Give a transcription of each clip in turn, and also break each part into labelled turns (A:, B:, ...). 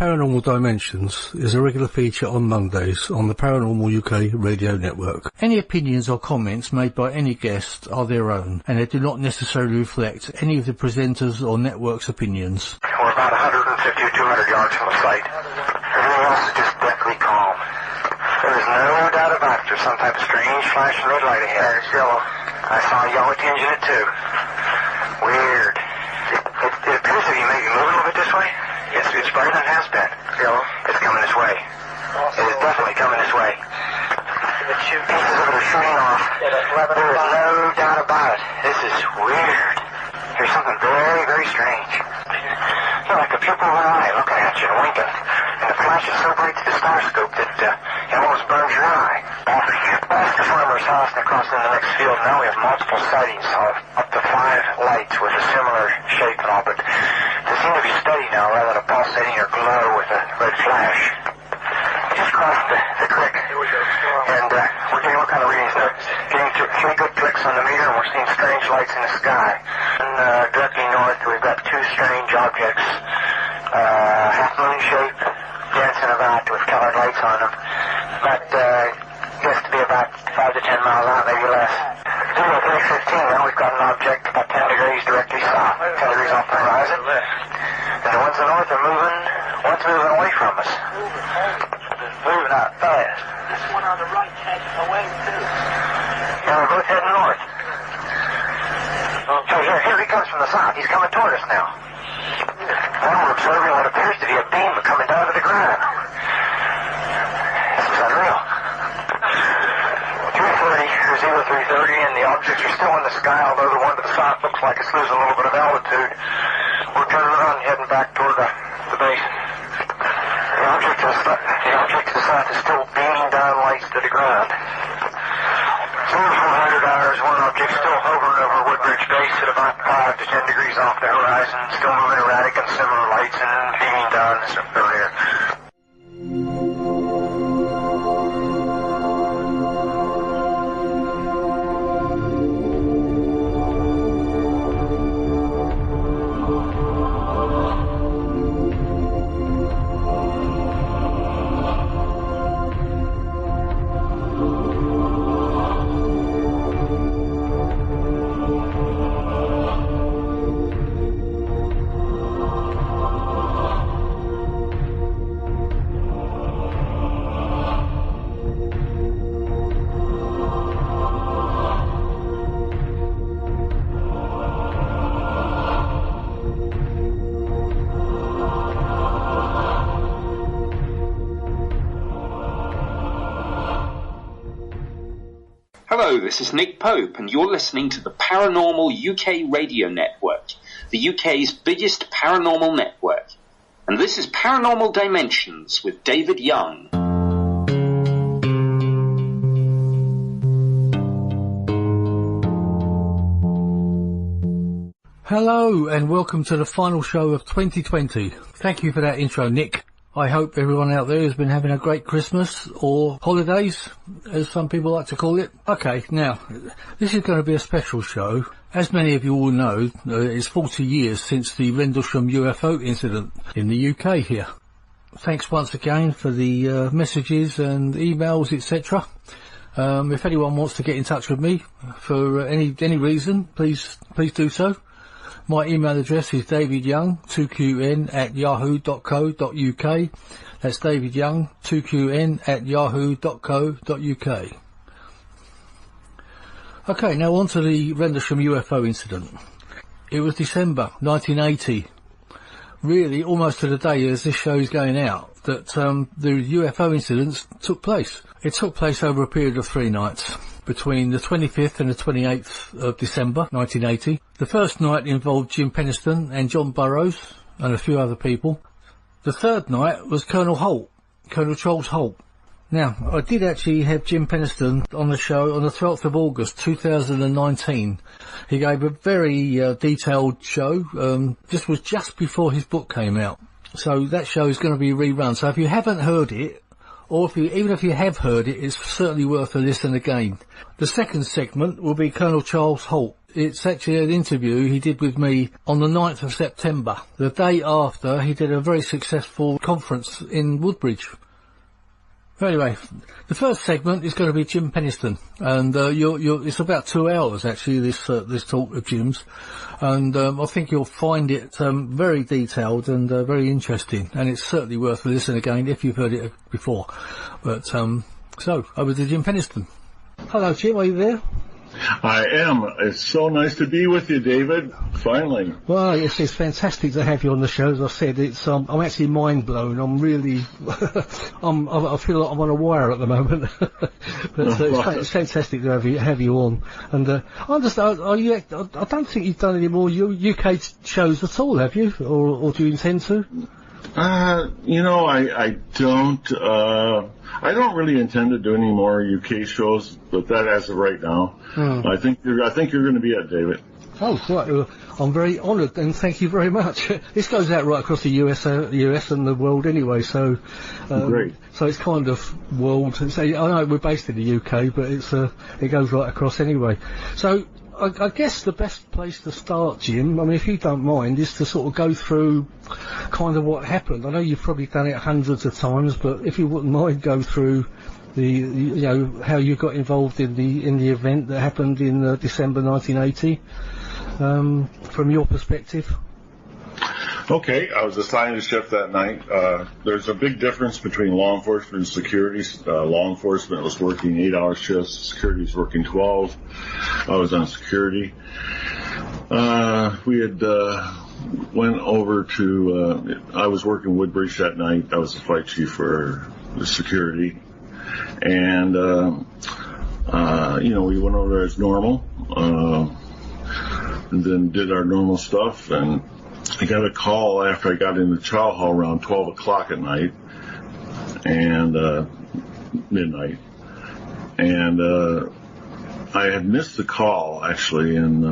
A: Paranormal Dimensions is a regular feature on Mondays on the Paranormal UK radio network. Any opinions or comments made by any guest are their own, and they do not necessarily reflect any of the presenters or network's opinions.
B: We're about 150 or 200 yards from the site. Everything else is just deathly calm. There is no doubt about it. There's some type of strange flashing red light ahead. It's yellow. I saw a yellow tinge in it too. Weird. It appears to be maybe moving a little bit this way. It's brighter than it has been. Yellow. It's coming this way. It is definitely coming this way. Pieces of it are shooting off. There is no doubt about it. This is weird. There's something very, very strange. You're like a pupil of an eye looking at you and winking. And the flash is so bright to the starscope that it almost burns your eye. Past the farmer's house and across in the next field, now we have multiple sightings of up to 5 lights with a similar shape and all, but they seem to be steady now rather than a pulsating or glow with a red flash. We just crossed the creek, and we're getting all kind of readings there. Getting 3 good clicks on the meter, and we're seeing strange lights in the sky. And directly north, we've got 2 strange objects, half-moon shape, dancing about with colored lights on them. But gets to be about 5 to 10 miles out, maybe less. Doing 315 now, we've got an object about 10 degrees directly south, 10 degrees off the horizon. And the ones in the north are moving, one's moving away from us. Moving out fast.
C: This one on the right heading away too.
B: Yeah, we're both heading north. So here he comes from the south. He's coming toward us now. Now we're observing what appears to be a beam coming down to the ground. This is unreal. 330, 330, and the objects are still in the sky, although the one to the south looks like it's losing a little bit of altitude. We're turning around and heading back toward the base. The object to the south is still beaming down lights to the ground. 400 hours, one object still hovering over Woodbridge Base at about 5 to 10 degrees off the horizon, still moving erratic and similar lights and beaming down this earlier.
D: Hello, this is Nick Pope, and you're listening to the Paranormal UK Radio Network, the UK's biggest paranormal network. And this is Paranormal Dimensions with David Young.
A: Hello, and welcome to the final show of 2020. Thank you for that intro, Nick. I hope everyone out there has been having a great Christmas, or holidays, as some people like to call it. Okay, now, this is going to be a special show. As many of you all know, it's 40 years since the Rendlesham UFO incident in the UK here. Thanks once again for the messages and emails, etc. If anyone wants to get in touch with me for any reason, please do so. My email address is davidyoung2qn@yahoo.co.uk. That's davidyoung2qn@yahoo.co.uk. Okay, now on to the Rendlesham UFO incident. It was December 1980, really almost to the day as this show is going out, that the UFO incidents took place. It took place over a period of 3 nights, between the 25th and the 28th of December 1980. The first night involved Jim Penniston and John Burroughs and a few other people. The third night was Colonel Charles Halt. Now, I did actually have Jim Penniston on the show on the 12th of August 2019. He gave a very detailed show. This was just before his book came out. So that show is going to be rerun. So if you haven't heard it, or even if you have heard it, it's certainly worth a listen again. The second segment will be Colonel Charles Halt. It's actually an interview he did with me on the 9th of September, the day after he did a very successful conference in Woodbridge. Anyway, the first segment is going to be Jim Penniston, and it's about 2 hours actually, this talk of Jim's, and I think you'll find it very detailed and very interesting, and it's certainly worth a listen again if you've heard it before. But so over to Jim Penniston. Hello, Jim. Are you there?
E: I am. It's so nice to be with you, David. Finally.
A: Well, it's fantastic to have you on the show. As I said, I'm actually mind blown. I'm really, I feel like I'm on a wire at the moment. But it's fantastic to have you on. And I understand. I don't think you've done any more UK shows at all, have you? Or do you intend to?
E: I don't really intend to do any more UK shows, but that as of right now. I think you're going to be it, David.
A: Oh, right. Well, I'm very honoured, and thank you very much. This goes out right across the US and the world anyway, so
E: great.
A: So it's kind of world. So I know we're based in the UK, but it goes right across anyway. So I guess the best place to start, Jim, I mean, if you don't mind, is to sort of go through kind of what happened. I know you've probably done it hundreds of times, but if you wouldn't mind, go through how you got involved in the event that happened in December 1980, from your perspective.
E: Okay, I was assigned a shift that night. There's a big difference between law enforcement and security. Law enforcement was working 8-hour shifts. Security was working 12. I was on security. We had went over to. I was working Woodbridge that night. I was the flight chief for the security, and we went over there as normal, and then did our normal stuff. And I got a call after I got in the chow hall around 12 o'clock at night, and midnight, and I had missed the call actually. And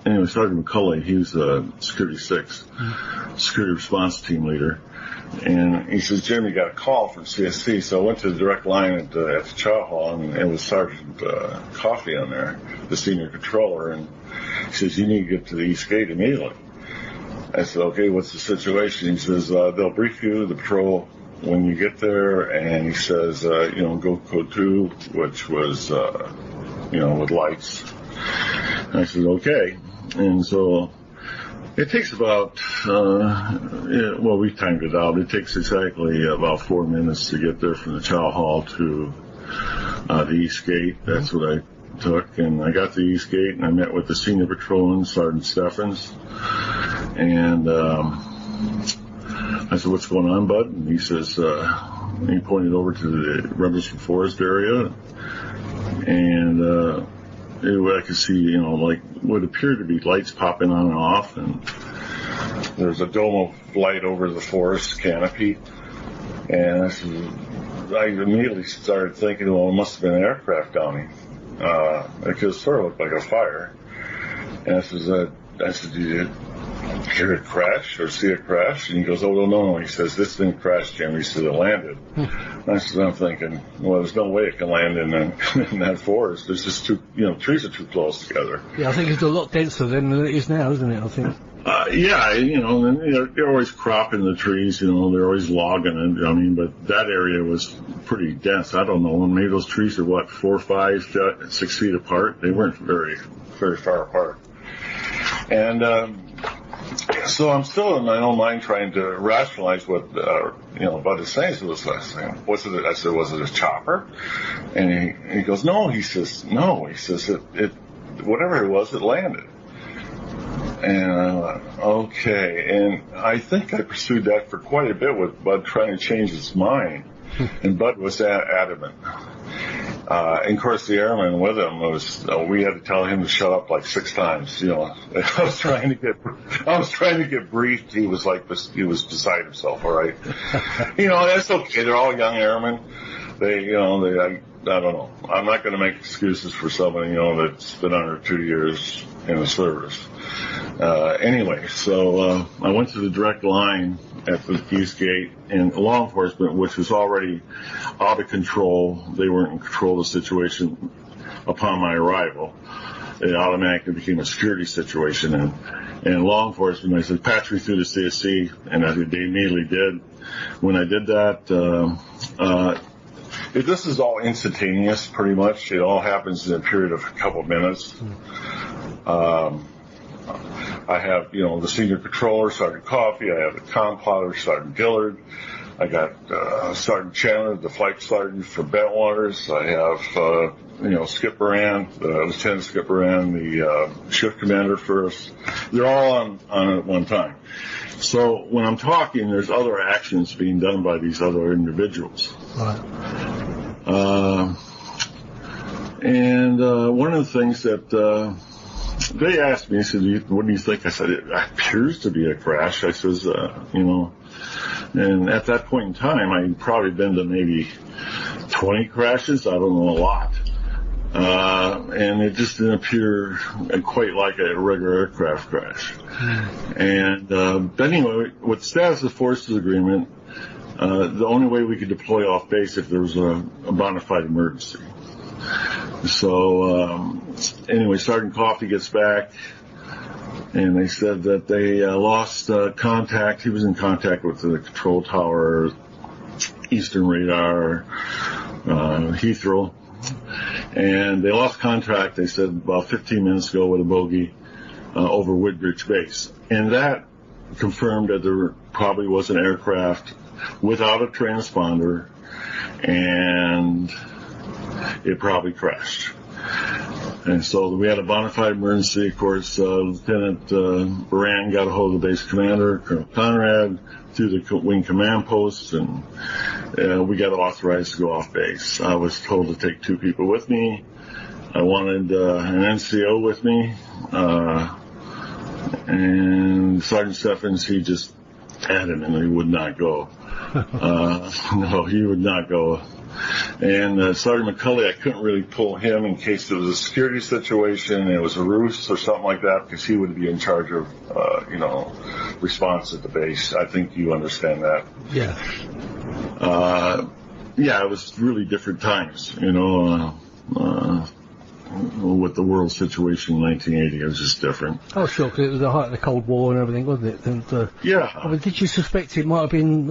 E: anyway, Sergeant McCulley, he was Security 6, Security Response Team Leader, and he says, "Jim, you got a call from CSC." So I went to the direct line at the chow hall, and it was Sergeant Coffey on there, the senior controller, and he says, "You need to get to the East Gate immediately." I said, "Okay, what's the situation?" He says, "They'll brief you, the patrol, when you get there." And he says, go code 2, which was, with lights. And I said, okay. And so it takes about, we timed it out. It takes exactly about 4 minutes to get there from the chow hall to the East Gate. That's what I took. And I got to the East Gate, and I met with the senior patrolman, Sergeant Steffens. And I said, "What's going on, bud?" And he says, he pointed over to the Rendlesham Forest area, and I could see, like what appeared to be lights popping on and off, and there's a dome of light over the forest canopy. And I immediately started thinking, well, it must have been an aircraft downing, because it sort of looked like a fire. And I said, "Do you hear it crash or see it crash?" And he goes, "Oh, no. He says, "This didn't crash, Jim." He said, "It landed." I'm thinking, well, there's no way it can land in that forest. There's just trees are too close together. Yeah,
A: I think it's a lot denser than it is now, isn't it, I think?
E: And they're always cropping the trees, they're always logging it. I mean, but that area was pretty dense. I don't know, maybe those trees are 4, 5, 6 feet apart. They weren't very, very far apart. And, so I'm still in my own mind trying to rationalize what, Bud is saying. So I said, "Was it a chopper?" And he goes, "No." He says, it whatever it was, it landed. And I went, okay. And I think I pursued that for quite a bit with Bud trying to change his mind. And Bud was adamant. And of course, the airman with him we had to tell him to shut up like 6 times. I was trying to get briefed. He was beside himself. All right. That's okay. They're all young airmen. I don't know. I'm not going to make excuses for somebody, that's been under 2 years in the service. Anyway, so I went to the direct line at the East Gate, and law enforcement, which was already out of control, they weren't in control of the situation upon my arrival. it automatically became a security situation. And law enforcement, I said, patch me through the CSC, and they immediately did. When I did that, this is all instantaneous, pretty much. It all happens in a period of a couple of minutes. I have, the senior controller, Sergeant Coffey. I have the comm plotter, Sergeant Dillard. I got Sergeant Chandler, the flight sergeant for Bentwaters. I have, Skip Moran, Lieutenant Skip Moran, the shift commander for us. They're all on at one time. So when I'm talking, there's other actions being done by these other individuals.
A: Right.
E: And one of the things that they asked me, they said, what do you think? I said, it appears to be a crash. I says, and at that point in time, I'd probably been to maybe 20 crashes. I don't know, a lot. And it just didn't appear quite like a regular aircraft crash. And but anyway, with the status of the forces agreement, the only way we could deploy off base if there was a bona fide emergency. So anyway, Sergeant Coffey gets back, and they said that they lost contact. He was in contact with the control tower, Eastern Radar, Heathrow, and they lost contact, they said, about 15 minutes ago with a bogey over Woodbridge Base. And that confirmed that there probably was an aircraft without a transponder, and it probably crashed. And so we had a bona fide emergency. Of course, Lieutenant Moran got a hold of the base commander, Colonel Conrad, through the wing command posts, and we got authorized to go off base. I was told to take 2 people with me. I wanted an NCO with me, and Sergeant Steffens, he just adamantly would not go. No, he would not go. And Sergeant McCulley, I couldn't really pull him in case there was a security situation and it was a ruse or something like that, because he would be in charge of, response at the base. I think you understand that.
A: Yeah.
E: It was really different times, with the world situation in 1980. It was just different.
A: Oh, sure, because it was the height of the Cold War and everything, wasn't it? And,
E: yeah.
A: I mean, did you suspect it might have been,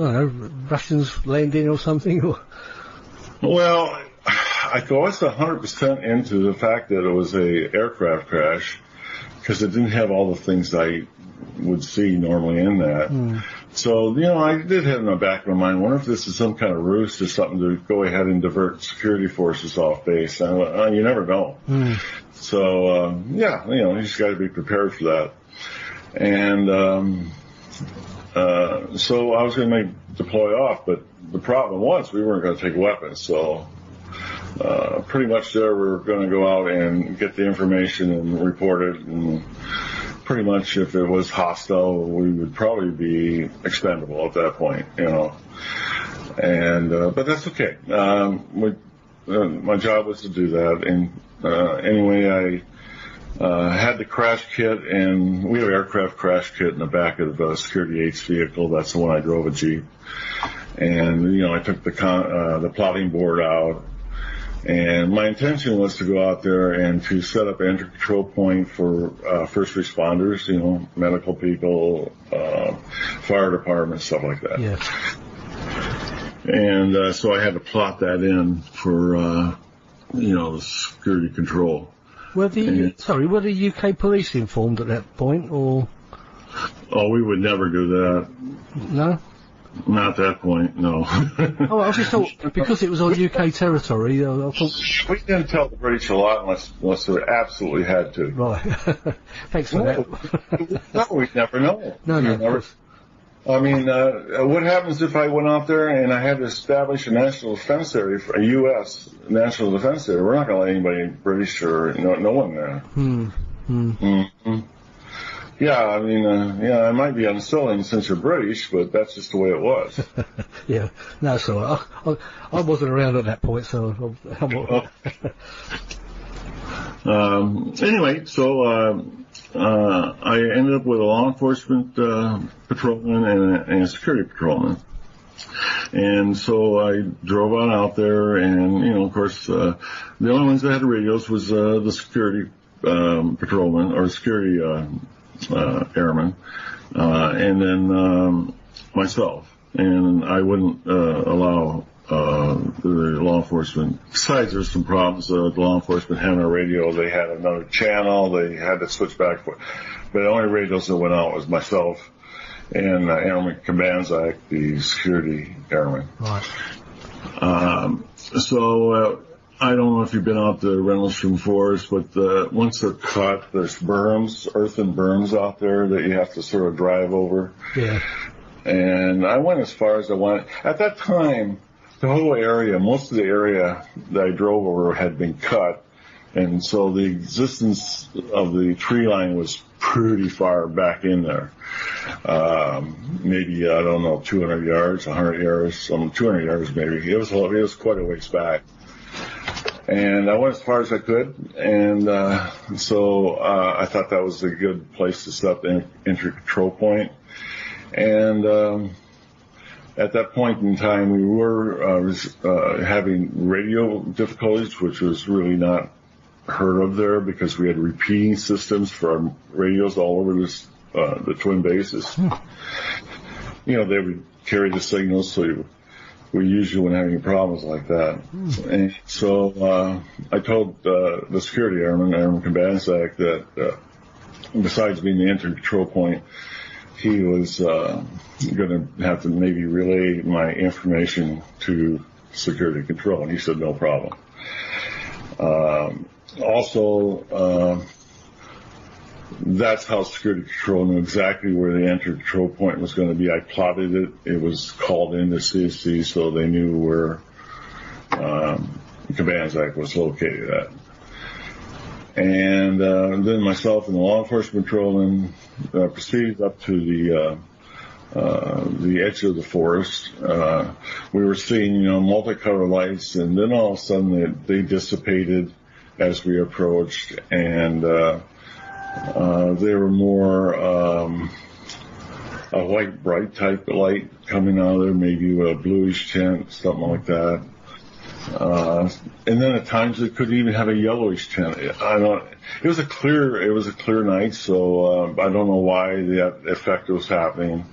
A: Russians landing or something? Or?
E: Well, I was 100% into the fact that it was a aircraft crash, because it didn't have all the things I would see normally in that. So, I did have in the back of my mind, wonder if this is some kind of ruse or something to go ahead and divert security forces off base. And, you never know. So, you just got to be prepared for that. And so I was going to deploy off, but the problem was we weren't going to take weapons. So pretty much there we were going to go out and get the information and report it, and pretty much if it was hostile, we would probably be expendable at that point, And but that's okay. My job was to do that, and anyway, I had the crash kit, and we have an aircraft crash kit in the back of the Security 8's vehicle. That's the one I drove, a Jeep. And, I took the plotting board out, and my intention was to go out there and to set up an entry control point for first responders, medical people, fire department, stuff like that.
A: Yeah.
E: And so I had to plot that in for, the security control.
A: Were the UK police informed at that point, or?
E: Oh, we would never do that.
A: No?
E: Not at that point, no.
A: Oh, I just thought, because it was on UK territory, I thought...
E: We didn't tell the British a lot unless we absolutely had to.
A: Right. Thanks for that.
E: No, we'd never know.
A: No, of course.
E: I mean, what happens if I went out there and I had to establish a national defense area, a U.S. national defense area? We're not going to let anybody British or no one there. Yeah, I mean, I might be unsulling since you're British, but that's just the way it was.
A: Yeah, no, so I wasn't around at that point, so I'm all right.
E: Anyway, so I ended up with a law enforcement patrolman and a security patrolman. And so I drove on out there, and, of course, the only ones that had radios was the security patrolman or security airman, and then myself. And I wouldn't allow the law enforcement. Besides, there's some problems. The law enforcement had a radio. They had another channel. They had to switch back. But the only radios that went out was myself and Airman Kabanzak, the security airman.
A: Right.
E: So I don't know if you've been out to Rendlesham Forest, but once they're cut, there's berms, earthen berms out there that you have to sort of drive over.
A: Yeah.
E: And I went as far as I wanted. At that time, the whole area, most of the area that I drove over had been cut. And so the existence of the tree line was pretty far back in there. Maybe, I don't know, 200 yards, 100 yards, 200 yards maybe. It was quite a ways back. And I went as far as I could. And so I thought that was a good place to set the entry control point. And at that point in time, we were having radio difficulties, which was really not heard of there because we had repeating systems for our radios all over the twin bases. You know, they would carry the signals, so we usually wouldn't have any problems like that. And so I told the security airman, Airman Kabanzak, that besides being the entry control point, he was going to have to maybe relay my information to security control, and he said no problem. Also, that's how security control knew exactly where the entry control point was going to be. I plotted it. It was called into CSC, so they knew where Kabanzak was located at. And then myself and the law enforcement patrolman proceeded up to the edge of the forest. We were seeing, multicolor lights, and then all of a sudden they dissipated as we approached, and they were more a white bright type of light coming out of there, maybe a bluish tint, something like that. And then at times it could even have a yellowish tint. It was a clear night, so I don't know why that effect was happening.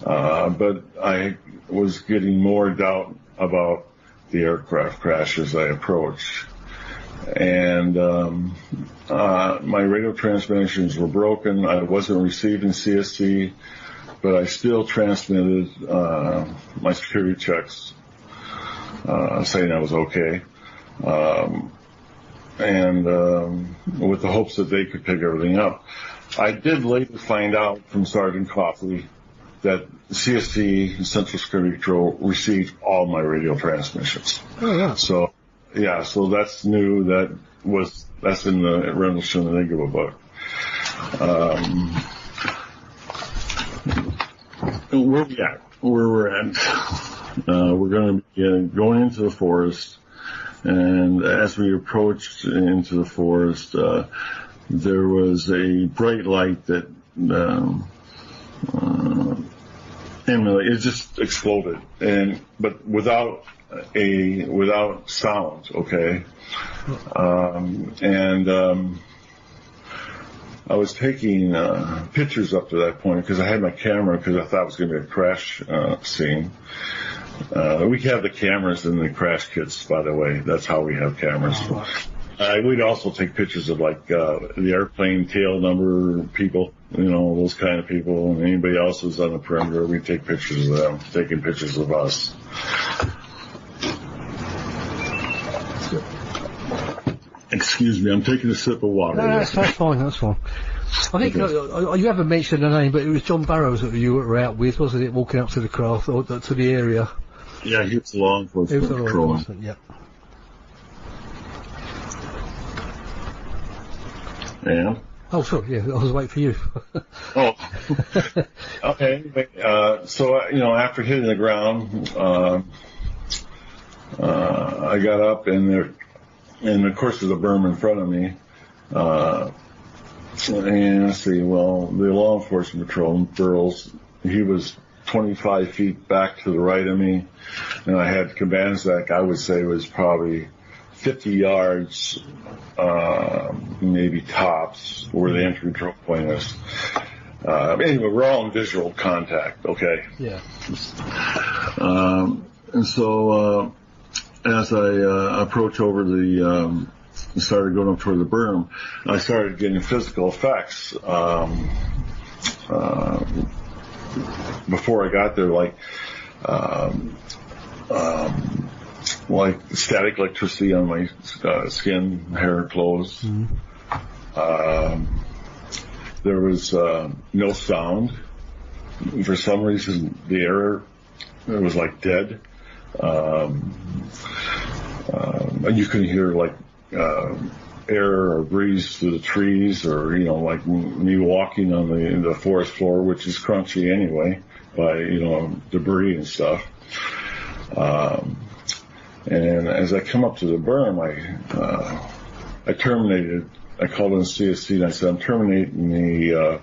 E: But I was getting more doubt about the aircraft crash as I approached. And my radio transmissions were broken. I wasn't receiving CSC, but I still transmitted my security checks saying I was okay. And with the hopes that they could pick everything up. I did later find out from Sergeant Coffey that CSC, Central Security Control, received all my radio transmissions.
A: Oh, yeah.
E: So that's new. That's in the Rendlesham Enigma book. Where we at? Where we're at? We're going to be going into the forest, and as we approached into the forest, there was a bright light that it just exploded, but without sound. Okay, I was taking pictures up to that point because I had my camera because I thought it was going to be a crash scene. We have the cameras in the crash kits, by the way. That's how we have cameras. We'd also take pictures of the airplane tail number people, those kind of people, and anybody else who's on the perimeter. We'd take pictures of them, taking pictures of us. Excuse me, I'm taking a sip of water.
A: No, that's fine. That's fine. I think you haven't mentioned the name, but it was John Barrows that you were out with, wasn't it? Walking up to the craft or to the area.
E: Yeah, he was the law enforcement patrolman.
A: Yeah.
E: And?
A: Oh, sorry. Yeah, I was waiting for you.
E: Oh. Okay. So after hitting the ground, I got up and of course there's a berm in front of me. And let's see, the law enforcement patrolman, Burles, he was 25 feet back to the right of me, and I had Kabanzak, I would say was probably 50 yards, maybe tops, where the entry control point is. Anyway, we're all in visual contact, okay?
A: Yeah.
E: And so, as I approach over started going up toward the berm, I started getting physical effects. Before I got there, like static electricity on my skin, hair, clothes. Mm-hmm. There was no sound. For some reason, the air was like dead. And you couldn't hear like air or breeze through the trees, or like me walking on the forest floor, which is crunchy anyway by debris and stuff. And as I come up to the berm, I terminated. I called in CSC and I said, I'm terminating the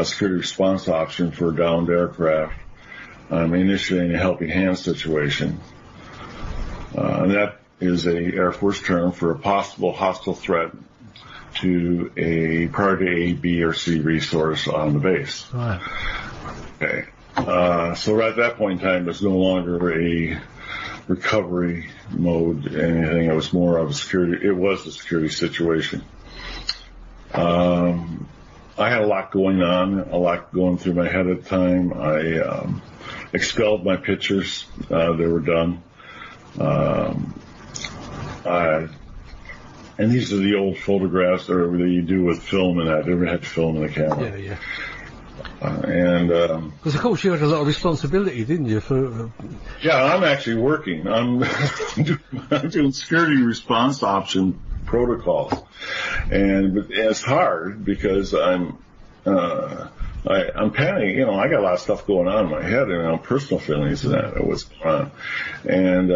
E: security response option for a downed aircraft. I'm initiating a helping hand situation. And that is a Air Force term for a possible hostile threat to a priority A, B, or C resource on the base.
A: Right.
E: Okay. So at that point in time, there's no longer a recovery mode, anything. It was more of a security. It was a security situation. I had a lot going on, a lot going through my head at the time. I expelled my pictures. They were done. And these are the old photographs that you do with film and that. I never had film in the camera.
A: Yeah.
E: Because
A: of course you had a lot of responsibility, didn't you?
E: Yeah, I'm actually working. I'm doing security response option protocols, and it's hard because I'm panicking. I got a lot of stuff going on in my head, and personal feelings and that what's going on, and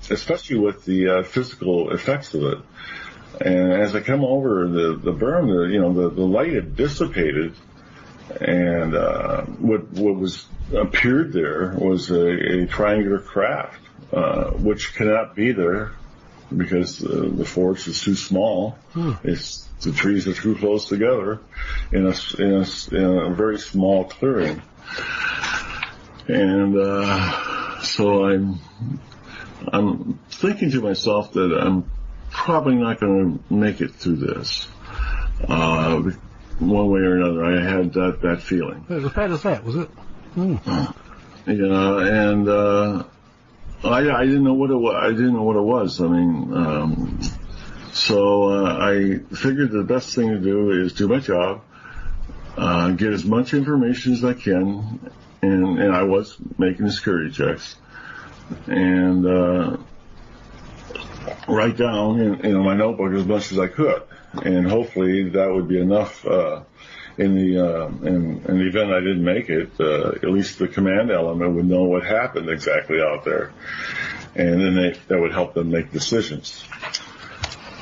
E: especially with the physical effects of it. And as I come over the berm, the light had dissipated, and what was appeared there was a triangular craft, which cannot be there because the forest is too small. The trees are too close together in a very small clearing, and so I'm thinking to myself that I'm probably not going to make it through this. One way or another, I had that feeling.
A: It was as bad as that, was it?
E: And I didn't know what it was. I didn't know what it was. So I figured the best thing to do is do my job, get as much information as I can, and I was making the security checks, and write down in my notebook as much as I could, and hopefully that would be enough. In the event I didn't make it, at least the command element would know what happened exactly out there, and then that would help them make decisions.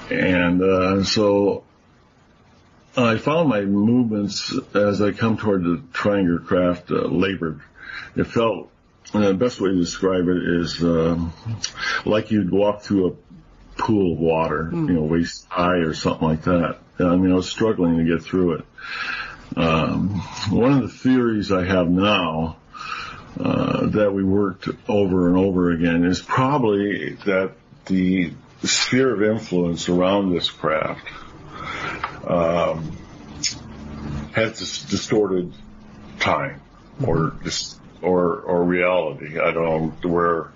E: And so I found my movements as I come toward the triangular craft labored. It felt, and the best way to describe it is like you'd walk through a pool of water, waist high or something like that. I was struggling to get through it. One of the theories I have now that we worked over and over again is probably that the sphere of influence around this craft has this distorted time or reality. I don't know where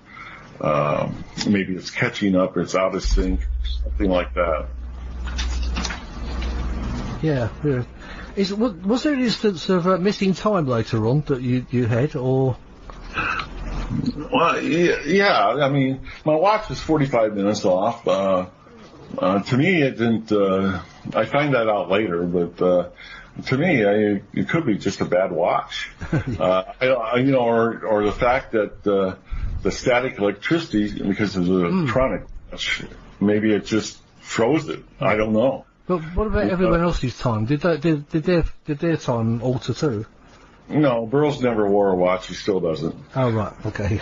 E: maybe it's catching up, it's out of sync, something like that.
A: Yeah. Was there an instance of missing time later on that you had, or?
E: Well, yeah. My watch was 45 minutes off. To me, it didn't. I find that out later, but to me, it could be just a bad watch. Or the fact that the static electricity, because of the electronic, maybe it just froze it. I don't know.
A: But what about everyone else's time? Did their time alter too?
E: No, Burroughs never wore a watch. He still doesn't.
A: Oh, right. Okay.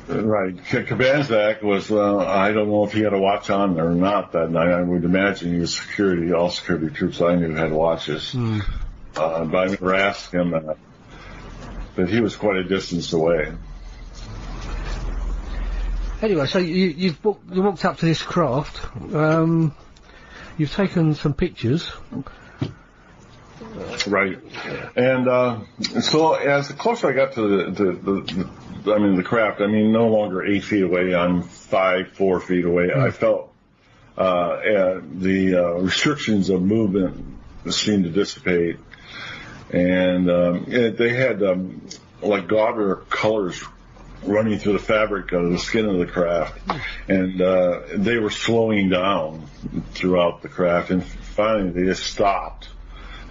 E: Right. Kabanzak was, I don't know if he had a watch on there or not that night. I would imagine he was security. All security troops I knew had watches. But I never asked him that. But he was quite a distance away.
A: Anyway, so you walked up to this craft. You've taken some pictures.
E: Right. And so as the closer I got to the craft, no longer 8 feet away, I'm 4 feet away. I felt the restrictions of movement seemed to dissipate. And they had like gaudier colors running through the fabric of the skin of the craft. And they were slowing down throughout the craft. And finally they just stopped.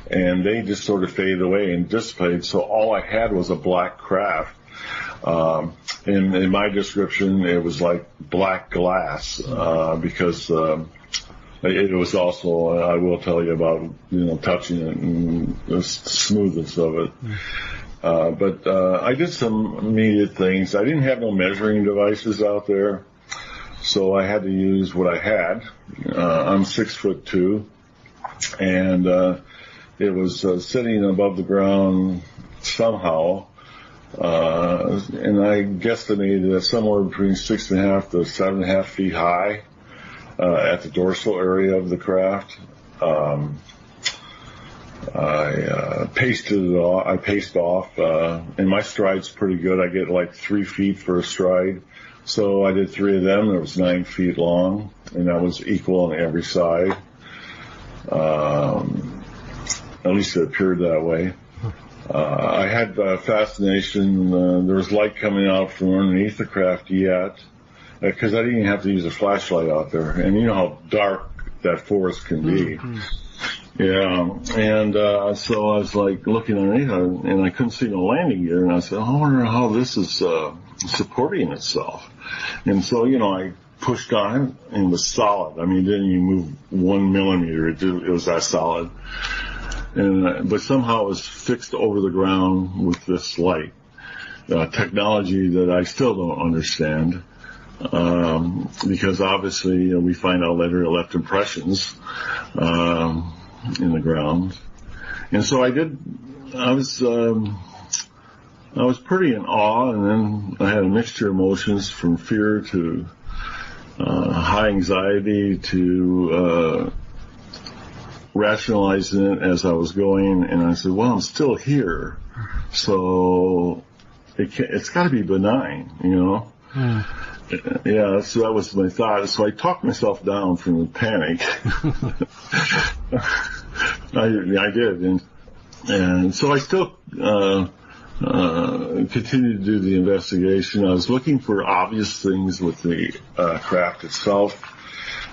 E: And they just sort of faded away and dissipated. So all I had was a black craft. In my description, it was like black glass, because it was also, I will tell you about, touching it and the smoothness of it. But I did some immediate things. I didn't have no measuring devices out there, so I had to use what I had. I'm 6'2", and it was sitting above the ground somehow, and I guesstimated that somewhere between 6.5 to 7.5 feet high at the dorsal area of the craft. I paced off, and my stride's pretty good. I get like 3 feet for a stride. So I did 3 of them. It was 9 feet long, and that was equal on every side. At least it appeared that way. I had fascination. There was light coming out from underneath the craft yet, because I didn't even have to use a flashlight out there. And you know how dark that forest can be. Yeah, and so I was like looking underneath, and I couldn't see no landing gear, and I said, I wonder how this is supporting itself. And so, I pushed on it, and it was solid. It didn't even move 1 millimeter. It was that solid. And but somehow it was fixed over the ground with this light. Technology that I still don't understand, because obviously we find out later it left impressions in the ground. And so I was pretty in awe, and then I had a mixture of emotions from fear to high anxiety to rationalizing it as I was going, and I said, well, I'm still here, so it's got to be benign, Yeah, so that was my thought. So I talked myself down from the panic. I did, and so I still continued to do the investigation. I was looking for obvious things with the craft itself.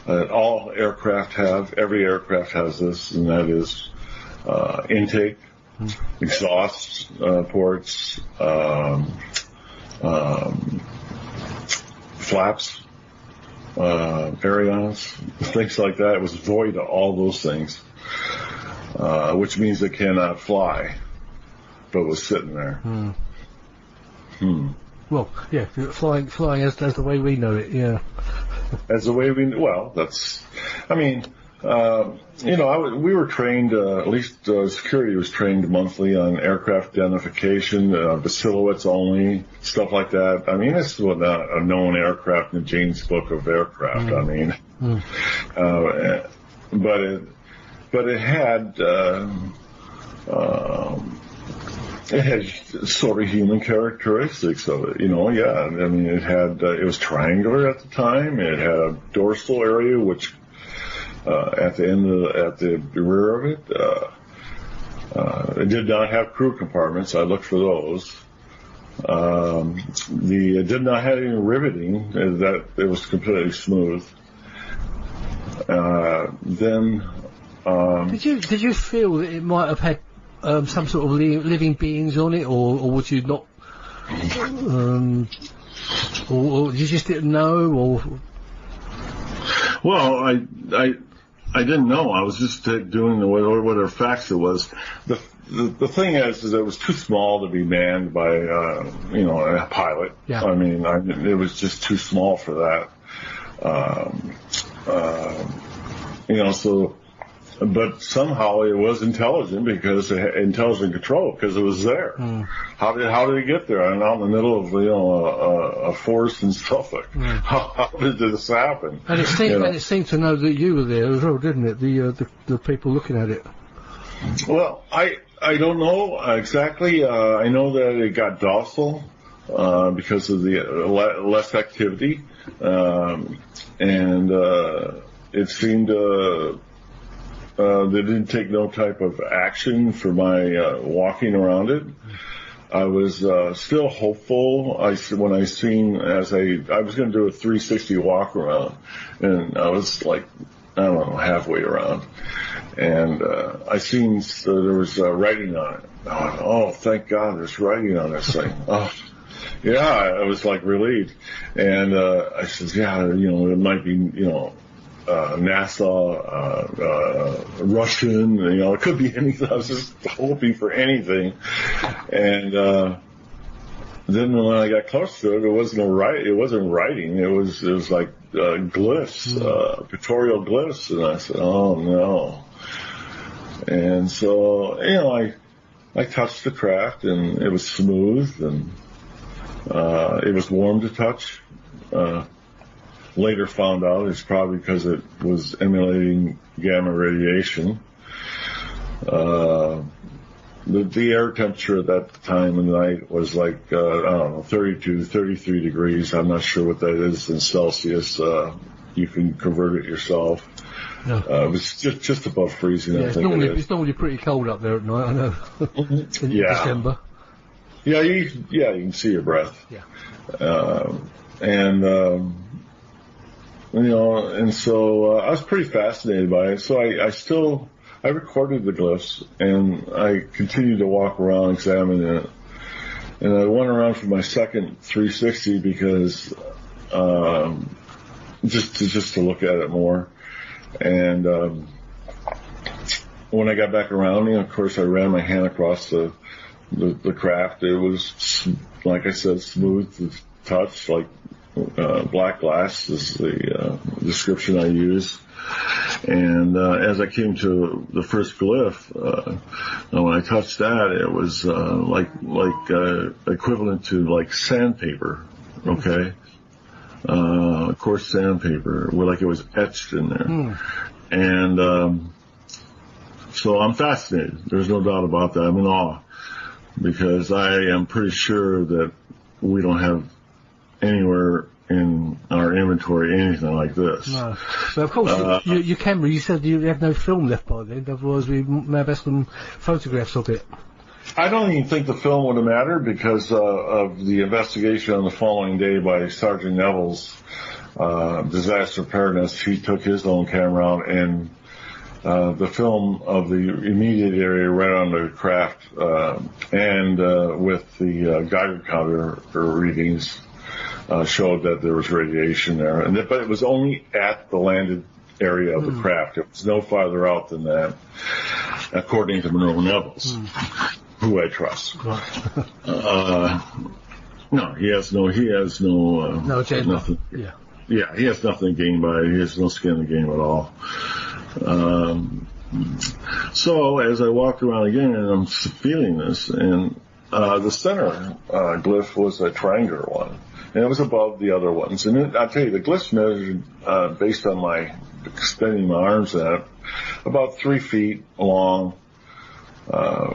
E: All aircraft every aircraft has this, and that is intake, exhaust ports, flaps, ailerons, things like that. It was void of all those things, which means it cannot fly, but was sitting there.
A: Well, yeah, flying as the way we know it, yeah.
E: As the way that's, we were trained, at least security was trained monthly on aircraft identification, the silhouettes only, stuff like that. This was not a known aircraft in Jane's Book of Aircraft. But it had, it had sort of human characteristics of it, yeah. It had, it was triangular at the time. It had a dorsal area, which, at the rear of it, it did not have crew compartments. I looked for those. It did not have any riveting, that it was completely smooth.
A: Did you feel that it might have had some sort of living beings on it, or would you not, or you just didn't know, or?
E: Well, I didn't know. I was just doing whatever facts it was. The thing is it was too small to be manned by, a pilot.
A: Yeah.
E: I mean, it was just too small for that. But somehow it was intelligent because it had intelligent control because it was there. How did it get there? I'm out in the middle of a forest in Suffolk. How did this happen?
A: And it seemed to know that you were there as well, didn't it? The people looking at it.
E: Well, I don't know exactly. I know that it got docile because of the less activity, and it seemed. They didn't take no type of action for my walking around it. I was still hopeful. I was going to do a 360 walk around, and I was like, I don't know, halfway around, and I seen there was writing on it. I went, oh, thank God, there's writing on this thing. Oh, yeah, I was like relieved, and I said, yeah, it might be, NASA, Russian, it could be anything. I was just hoping for anything. And, then when I got close to it, it wasn't writing. It was like, glyphs, pictorial glyphs. And I said, oh no. And so, I touched the craft and it was smooth and, it was warm to touch. Later found out it's probably because it was emulating gamma radiation. The air temperature at that time of the night was like, 32, 33 degrees. I'm not sure what that is in Celsius. You can convert it yourself. No. It was just above freezing.
A: Yeah, it's normally pretty cold up there at night, I know. In December.
E: Yeah, you can see your breath.
A: Yeah.
E: And so I was pretty fascinated by it. So I recorded the glyphs and I continued to walk around examining it. And I went around for my second 360 because just to look at it more. And when I got back around, of course, I ran my hand across the craft. It was, like I said, smooth to touch, like black glass is the description I use. And as I came to the first glyph, when I touched that, it was like equivalent to like sandpaper, okay? Coarse sandpaper, like it was etched in there. And so I'm fascinated. There's no doubt about that. I'm in awe because I am pretty sure that we don't have anywhere in our inventory anything like this.
A: No. But of course, your camera, you said you had no film left by then, otherwise we may have had some photographs of it.
E: I don't even think the film would have mattered because of the investigation on the following day by Sergeant Neville's disaster preparedness. He took his own camera out and the film of the immediate area right on the craft and with the Geiger counter readings showed that there was radiation there. But it was only at the landed area of the craft. It was no farther out than that, according to Monroe Neville's, who I trust. No, he has no
A: agenda.
E: Nothing. Yeah, he has nothing to gain by it. He has no skin in the game at all. So as I walked around again, and I'm feeling this, and the center glyph was a triangular one, and it was above the other ones. And I'll tell you, the glyphs measured, based on my extending my arms at it, about 3 feet long,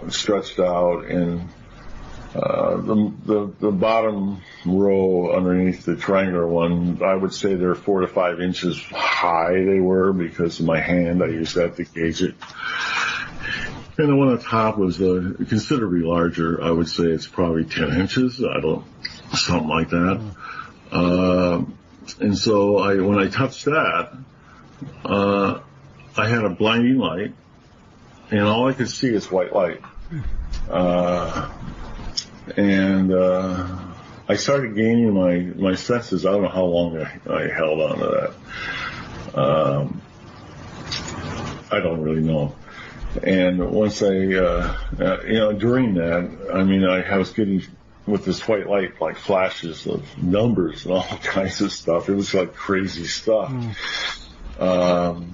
E: stretched out, and the bottom row underneath the triangular one, I would say they're 4 to 5 inches high. They were because of my hand. I used that to gauge it. And the one on top was considerably larger. I would say it's probably 10 inches. Something like that. And so when I touched that, I had a blinding light, and all I could see is white light. And I started gaining my senses. I don't know how long I held on to that. I don't really know. And once during that, I mean, I was getting, with this white light, like flashes of numbers and all kinds of stuff. It was like crazy stuff. And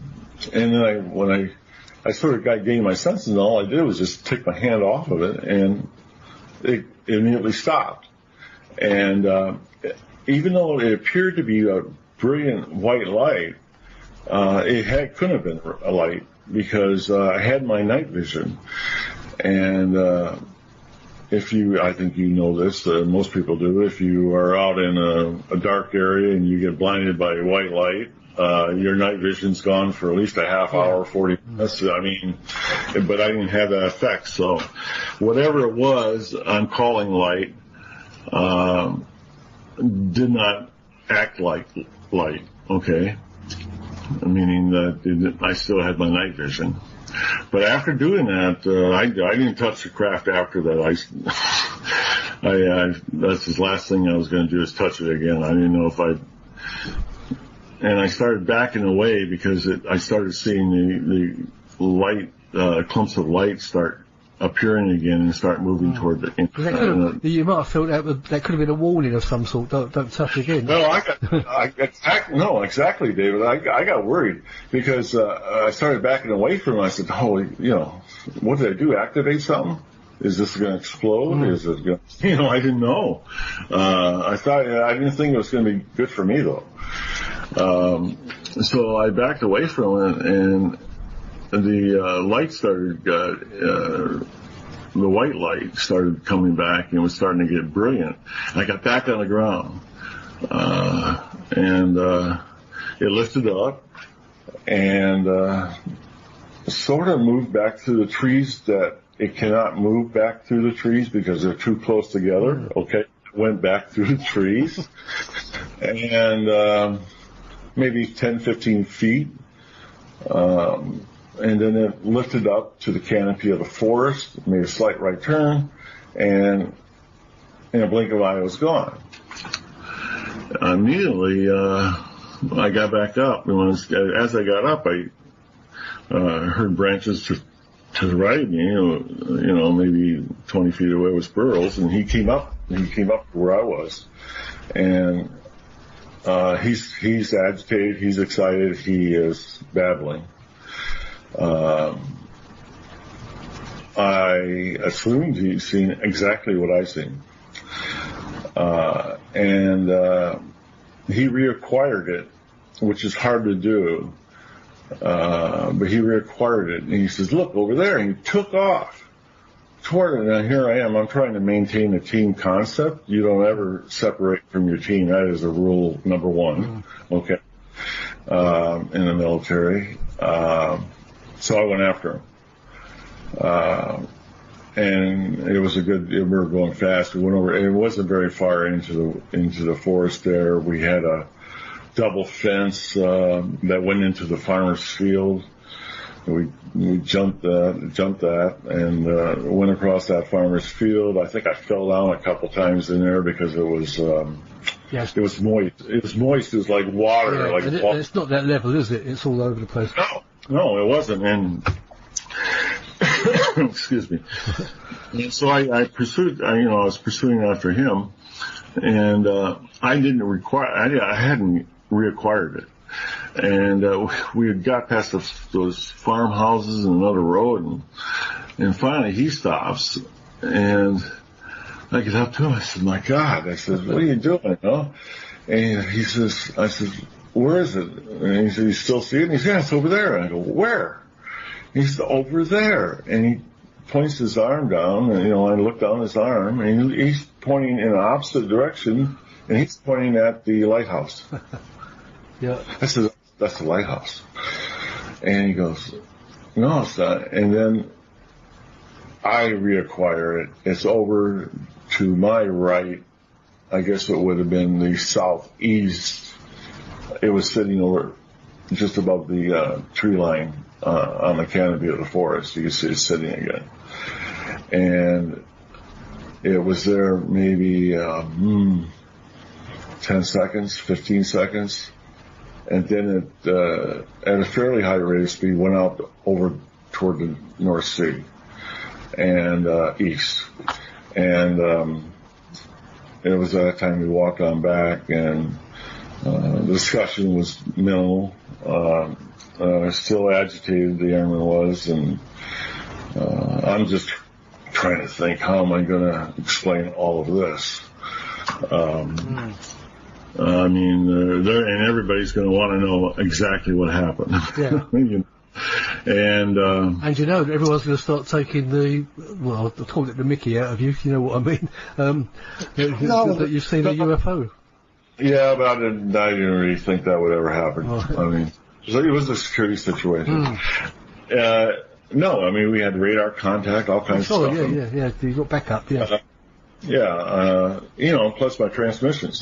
E: then when I sort of got gained my senses, and all I did was just take my hand off of it, and it immediately stopped. And even though it appeared to be a brilliant white light, couldn't have been a light, because I had my night vision. And I think you know this, most people do, if you are out in a dark area and you get blinded by white light, your night vision's gone for at least a half hour, 40 minutes. I mean, but I didn't have that effect. So whatever it was, I'm calling light, did not act like light, okay? Meaning that I still had my night vision. But after doing that, I didn't touch the craft after that. That's the last thing I was going to do, is touch it again. I didn't know if and I started backing away, because I started seeing the light, clumps of light start appearing again and start moving toward the.
A: You might have felt that could have been a warning of some sort. Don't touch again.
E: No, exactly, David. I got worried, because I started backing away from it. I said, what did I do? Activate something? Is this going to explode? Is it going to, I didn't know. I didn't think it was going to be good for me, though. So I backed away from it, and the light started, the white light started coming back, and it was starting to get brilliant. I got back on the ground, and it lifted up, and sort of moved back through the trees that it cannot move back through the trees because they're too close together. Okay, went back through the trees, and maybe 10, 15 feet. And then it lifted up to the canopy of the forest, made a slight right turn, and in a blink of an eye, it was gone. Immediately, I got back up, and as I got up, I heard branches to the right of me, maybe 20 feet away was Burroughs, and he came up to where I was, and he's agitated, he's excited, he is babbling. I assumed he'd seen exactly what I seen. And he reacquired it, which is hard to do. But he reacquired it, and he says, "Look, over there," and he took off toward it. And here I am. I'm trying to maintain a team concept. You don't ever separate from your team. That is a rule number one. Okay. In the military. So I went after him. And it was we were going fast. We went over, it wasn't very far into the forest there. We had a double fence, that went into the farmer's field. We jumped that and, went across that farmer's field. I think I fell down a couple times in there because it was, it was moist. It was moist. It was like water.
A: Yeah, it's not that level, is it? It's all over the place.
E: No, it wasn't. And excuse me. And so I pursued. I was pursuing after him, and I hadn't reacquired it. And we had got past those farmhouses and another road, and finally he stops, and I get up to him. I said, "My God!" I said, "What are you doing?" And he says, "I said, where is it?" And he said, "You still see it?" And he said, "Yeah, it's over there." And I go, "Where?" And he said, "Over there." And he points his arm down, and I look down his arm, and he's pointing in the opposite direction, and he's pointing at the lighthouse.
A: Yeah.
E: I said, "That's the lighthouse." And he goes, "No, it's not." And then I reacquire it. It's over to my right. I guess it would have been the southeast. It was sitting over just above the tree line on the canopy of the forest. You can see it sitting again. And it was there maybe 10 seconds, 15 seconds. and then at a fairly high rate of speed went out over toward the North Sea and east. And it was at that time we walked on back, and the discussion was minimal. Still agitated, the airman was, and I'm just trying to think, how am I going to explain all of this? I mean, and everybody's going to want to know exactly what happened.
A: Yeah.
E: You know? And
A: you know, everyone's going to start taking the Mickey out of you, if you know what I mean. That you've seen a UFO.
E: Yeah, but I didn't really think that would ever happen. Oh. I mean, it was a security situation. No, I mean, we had radar contact, all kinds of stuff.
A: Yeah. You got backup, yeah.
E: Plus my transmissions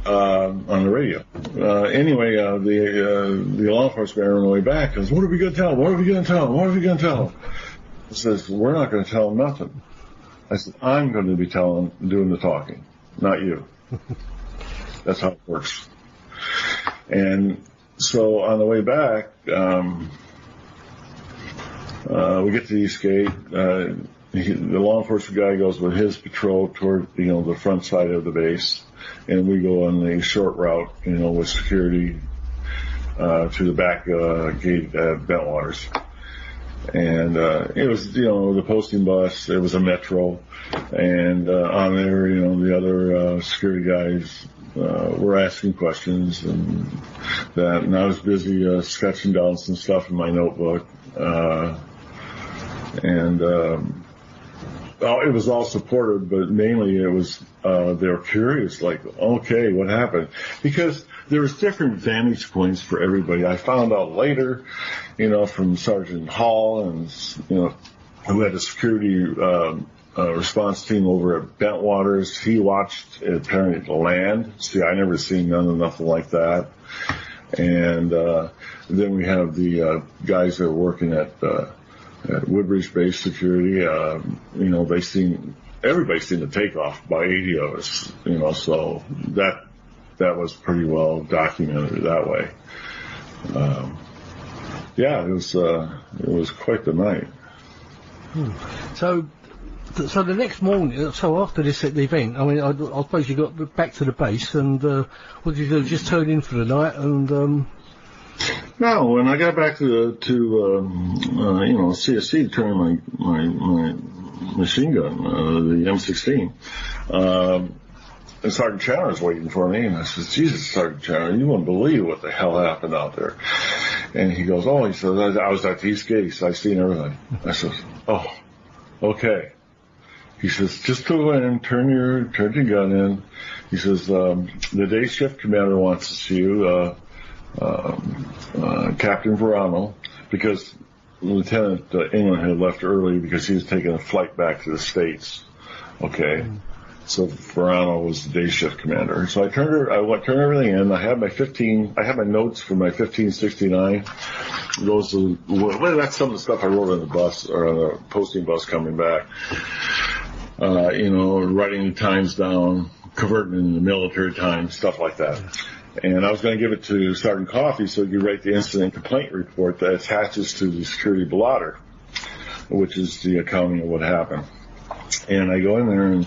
E: on the radio. Anyway, the law enforcement on the way back goes, "What are we going to tell him? What are we going to tell him? What are we going to tell him?" He says, "We're not going to tell him nothing." I said, "I'm going to be doing the talking, not you." That's how it works. And so on the way back, we get to the East Gate. The law enforcement guy goes with his patrol toward, the front side of the base, and we go on the short route, with security to the back gate at Bentwaters. And it was, the posting bus. It was a metro, and on there, the other security guys were asking questions and that. And I was busy sketching down some stuff in my notebook, it was all supportive, but mainly it was, they were curious, like, okay, what happened? Because there was different vantage points for everybody. I found out later, from Sergeant Hall and, who had a security, response team over at Bentwaters. He watched it apparently land. See, I never seen nothing like that. And, then we have the, guys that are working at Woodbridge Base Security. Everybody seen the takeoff by 80 of us, so that was pretty well documented that way. It was quite the night.
A: So the next morning, so after this event, I mean, I suppose you got back to the base, and what did you do? Just turn in for the night, and
E: No, when I got back to CSC to turn my machine gun, the M16, and Sergeant Chandler was waiting for me, and I said, "Jesus, Sergeant Chandler, you wouldn't believe what the hell happened out there." And he goes, "Oh," he says, "I was at the East Gate, so I seen everything." I said, "Oh, okay." He says, "Just go in, turn your gun in." He says, "The day shift commander wants to see you, Captain Verano," because Lieutenant England had left early because he was taking a flight back to the States. Okay. So Verano was the day shift commander. So I turned everything in. I had my notes for my 1569. That's some of the stuff I wrote on the bus, or on the posting bus coming back. Writing the times down, converting in the military time, stuff like that. And I was going to give it to Sergeant Coffey so he could write the incident complaint report that attaches to the security blotter, which is the accounting of what happened. And I go in there and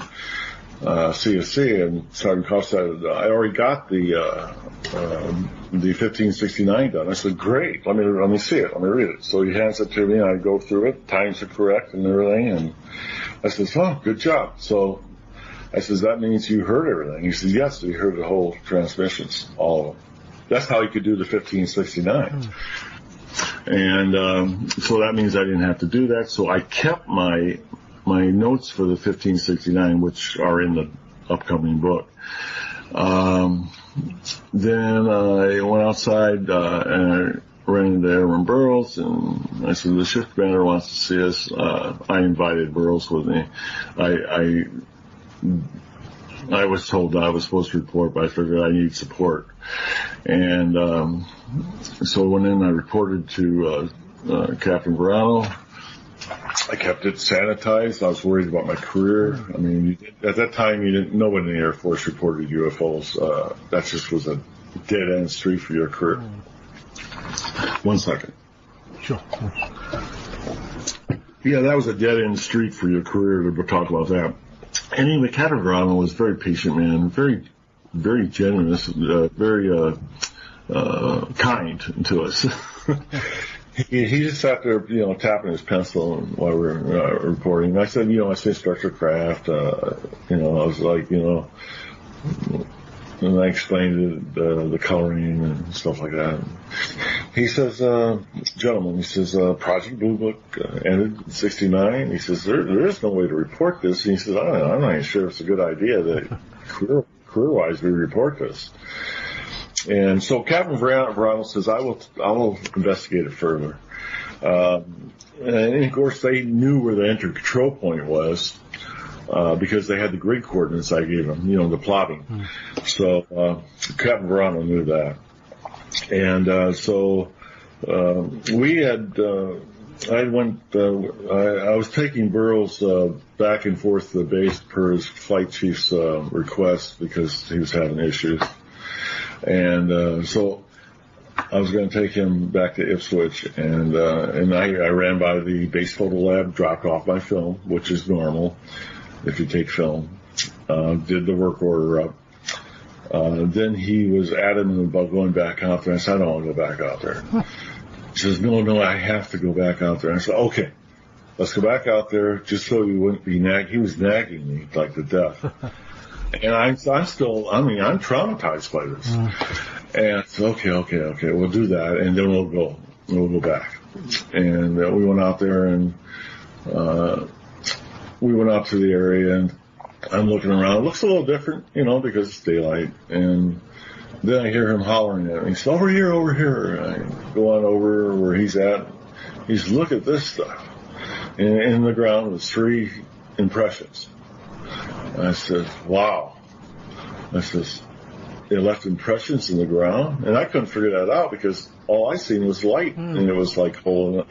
E: CSC, and Sergeant Coffey said, "I already got the 1569 done." I said, "Great, let me see it, let me read it." So he hands it to me, and I go through it, times are correct and everything, and I said, "Oh, good job." So I says, "That means you heard everything." He says, "Yes, we heard the whole transmissions, all of them." That's how he could do the 1569. And so that means I didn't have to do that. So I kept my notes for the 1569, which are in the upcoming book. Then I went outside and I ran into Aaron Burroughs, and I said, "The shift commander wants to see us." I invited Burroughs with me. I was told that I was supposed to report, but I figured I need support. And so I went in, I reported to Captain Verano, I kept it sanitized. I was worried about my career. I mean, at that time, nobody in the Air Force reported UFOs. That just was a dead-end street for your career. 1 second.
A: Sure.
E: Yeah, that was a dead-end street for your career to talk about that. Anyway, Captain Verano was a very patient man, very, very generous, very kind to us. He just sat there, tapping his pencil while we were reporting. And I said, I say structured craft. I was like, and I explained the coloring and stuff like that. He says, gentlemen, Project Blue Book ended in '69. He says, there is no way to report this. And he says, I'm not even sure it's a good idea that career-wise we report this. And so Captain Verano says, I will investigate it further. And of course they knew where the entry control point was, because they had the grid coordinates I gave them, the plotting. So, Captain Verano knew that. And, we had, I was taking Burroughs, back and forth to the base per his flight chief's, request because he was having issues. And so I was going to take him back to Ipswich, and I ran by the base photo lab, dropped off my film, which is normal if you take film, did the work order up. Then he was adamant about going back out there. I said, I don't want to go back out there. He says, no, I have to go back out there. I said, okay, let's go back out there just so you wouldn't be nagging. He was nagging me like to death. And I'm traumatized by this. And I said, okay, we'll do that, and then we'll go back. And we went out there, and we went out to the area, and I'm looking around. It looks a little different, because it's daylight. And then I hear him hollering at me. He says, over here. And I go on over where he's at. He says, look at this stuff. And in the ground was 3 impressions. I said, wow. I says, they left impressions in the ground? And I couldn't figure that out because all I seen was light, and it was like holding,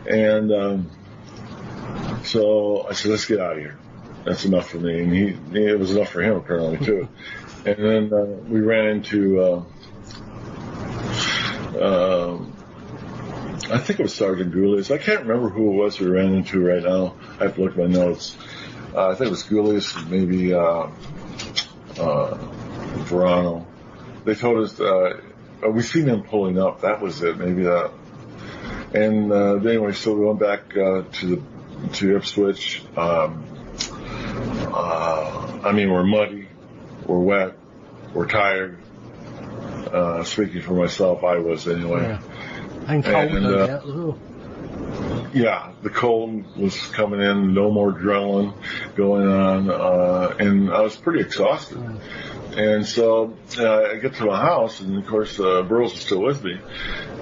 E: And so I said, let's get out of here. That's enough for me. And it was enough for him, apparently, too. And then we ran into, I think it was Sergeant Goulias. I can't remember who it was we ran into right now. I have to look at my notes. I think it was Goulias, maybe Verano. They told us we seen them pulling up. That was it, maybe that. And anyway, so we went back to Ipswich. We're muddy, we're wet, we're tired. Speaking for myself, I was anyway.
A: Yeah. And cold,
E: yeah, the cold was coming in, no more adrenaline going on, and I was pretty exhausted. And so I get to my house, and of course Burroughs is still with me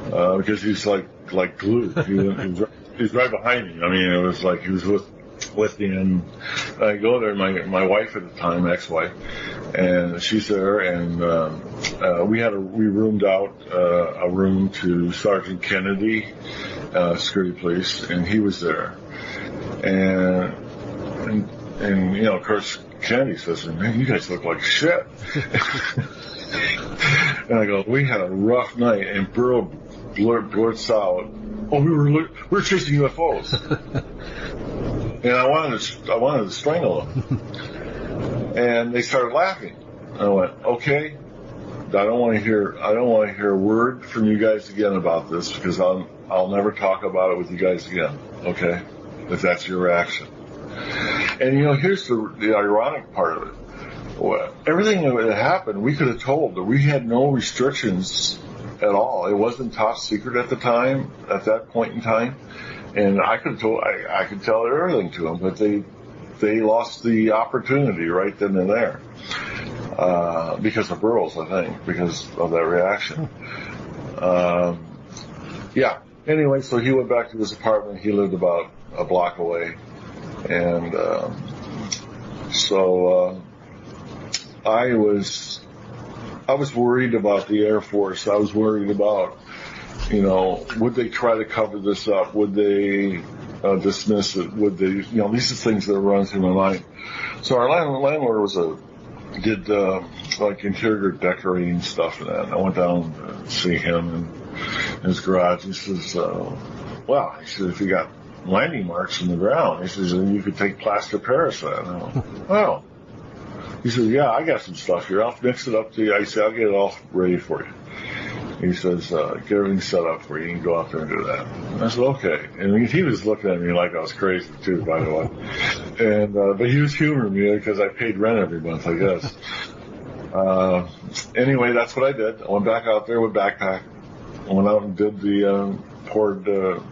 E: because he's like glued. He's right behind me. I mean, it was like he was with me, and I go there. My wife at the time, ex-wife, and she's there, and we roomed out a room to Sergeant Kennedy, security police, and he was there, and of course Kennedy says, "Man, you guys look like shit." And I go, "We had a rough night," and Burrow blurts out, "Oh, we were chasing UFOs." And I wanted to strangle them. And they started laughing. I went, okay, I don't want to hear a word from you guys again about this, because I'll never talk about it with you guys again. Okay? If that's your reaction. And here's the ironic part of it. Everything that happened, we could have told that we had no restrictions at all. It wasn't top secret at that point in time. And I could tell everything to them, but they lost the opportunity right then and there, because of Burroughs, I think, because of that reaction. Yeah. Anyway, so he went back to his apartment. He lived about a block away, and I was worried about the Air Force. I was worried about, would they try to cover this up? Would they dismiss it with the, these are things that run through my mind. So our landlord did like interior decorating stuff and that. And I went down to see him in his garage. He says, well, he said, if you got landing marks in the ground, he says, you could take plaster Paris that. And I went, well, he says, yeah, I got some stuff here. I'll mix it up to you. I said, I'll get it all ready for you. He says, get everything set up for you. You can go out there and do that. And I said, okay. And he was looking at me like I was crazy, too, by the way. And but he was humoring me because I paid rent every month, I guess. Anyway, that's what I did. I went back out there with backpack. I went out and did poured the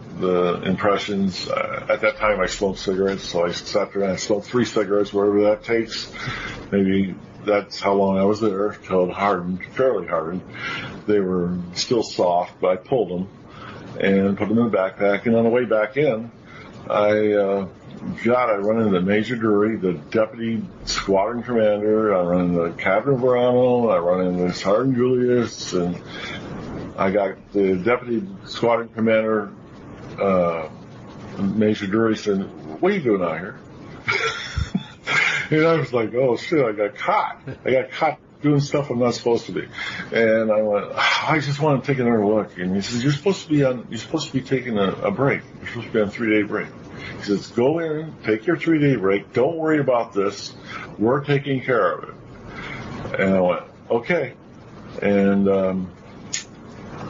E: impressions. At that time, I smoked cigarettes, so I sat there and I smoked 3 cigarettes, whatever that takes. Maybe that's how long I was there, till it hardened, fairly hardened. They were still soft, but I pulled them and put them in the backpack. And on the way back in, I run into Major Drury, the deputy squadron commander. I run into Captain Verano. I run into Sergeant Julius, and I got the deputy squadron commander, Major Drury, said, "What are you doing out here?" And I was like, "Oh shit, I got caught. I got caught doing stuff I'm not supposed to be." And I went, "I just want to take another look." And he says, you're supposed to be taking a break. You're supposed to be on a 3-day break. He says, go in, take your 3-day break. Don't worry about this. We're taking care of it. And I went, okay. And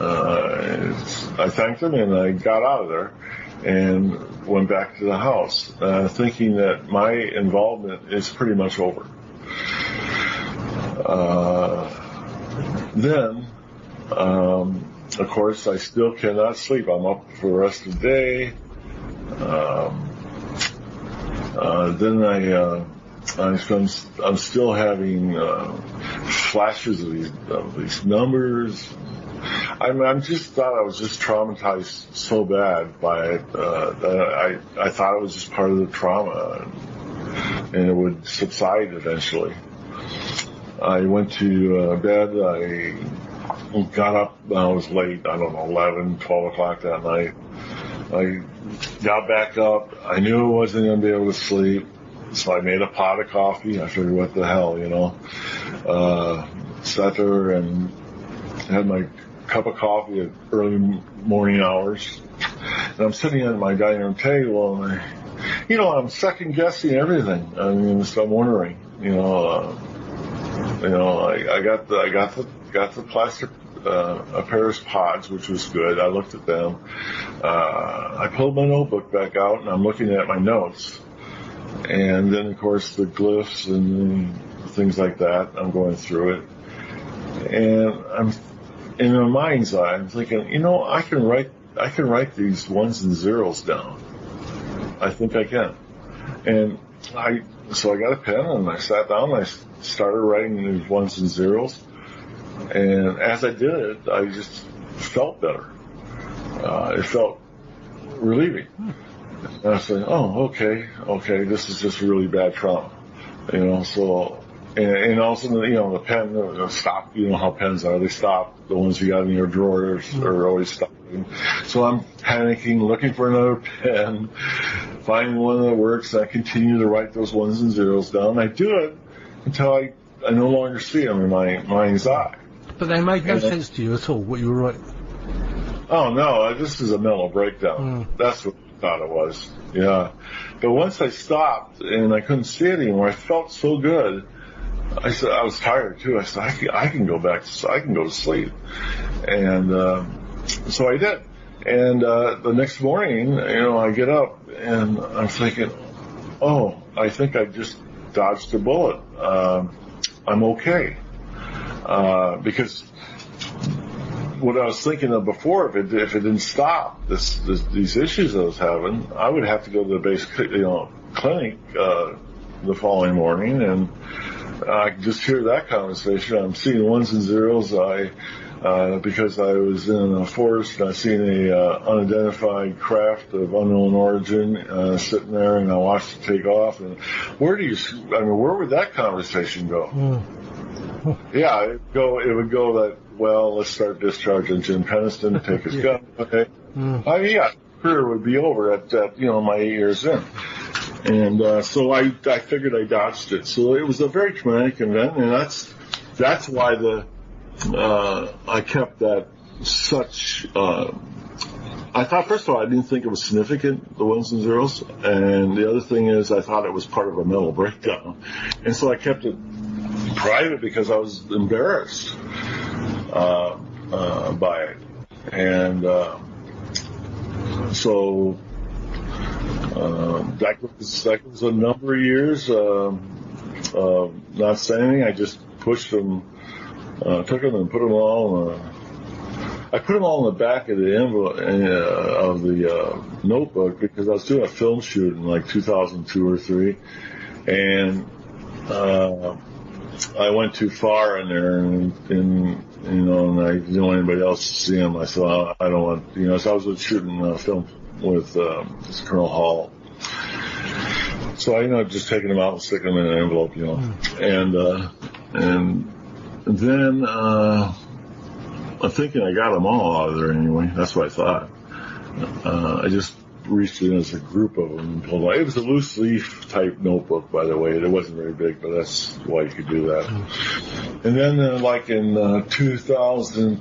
E: I thanked him and I got out of there and went back to the house, thinking that my involvement is pretty much over. Then, of course, I still cannot sleep. I'm up for the rest of the day. Then I'm still having flashes of these numbers. I just thought I was just traumatized so bad by it that I thought it was just part of the trauma, and it would subside eventually. I went to bed. I got up. I was late. I don't know, 11, 12 o'clock that night. I got back up. I knew I wasn't going to be able to sleep, so I made a pot of coffee. I figured, what the hell, sat there and had my cup of coffee at early morning hours. And I'm sitting at my dining room table, and I'm second guessing everything. I mean, so I'm wondering, I got the plastic Paris pods, which was good. I looked at them. I pulled my notebook back out, and I'm looking at my notes. And then, of course, the glyphs and things like that. I'm going through it, and I'm in my mind's eye. I'm thinking, I can write these ones and zeros down. I think I can. And so I got a pen and I sat down and I started writing these ones and zeros. And as I did it, I just felt better. It felt relieving. And I said, oh, okay, this is just really bad trauma. So, and also, the pen stopped. You know how pens are. They stop. The ones you got in your drawers are always stopping. So I'm panicking, looking for another pen, finding one that works. I continue to write those ones and zeros down. I do it until I no longer see them in my mind's eye.
A: But they made no sense to you at all, what you were writing?
E: Oh, no, this is a mental breakdown. That's what I thought it was. Yeah. But once I stopped and I couldn't see it anymore, I felt so good. I said, I was tired too. I said, I can go to sleep. And so I did. And the next morning, I get up and I'm thinking, oh, I think I just dodged a bullet. I'm okay. Because what I was thinking of before, if it didn't stop these issues I was having, I would have to go to the base clinic the following morning, and I could just hear that conversation. I'm seeing ones and zeros. Because I was in a forest, and I seen a unidentified craft of unknown origin sitting there, and I watched it take off. And where would that conversation go? Yeah, it would go that, well, let's start discharging Jim Penniston, take his gun. Okay. career would be over at my 8 years in. And so I figured I dodged it. So it was a very traumatic event, and that's why I kept that such. I thought, first of all, I didn't think it was significant, the ones and zeros, and the other thing is I thought it was part of a mental breakdown, and so I kept it private because I was embarrassed by it, and so that was a number of years not saying anything. I just pushed them, took them and put them all. I put them all in the back of the envelope of the notebook because I was doing a film shoot in like 2002 or 3, and I went too far in there, and I didn't want anybody else to see them. I thought I don't want, so I was shooting a film with Colonel Halt. So I, just taking them out and sticking them in an envelope, and then I'm thinking I got them all out of there anyway. That's what I thought. I just reached in as a group of them and pulled them out. It was a loose leaf type notebook, by the way. It wasn't very big, but that's why you could do that. And then, like in 2000,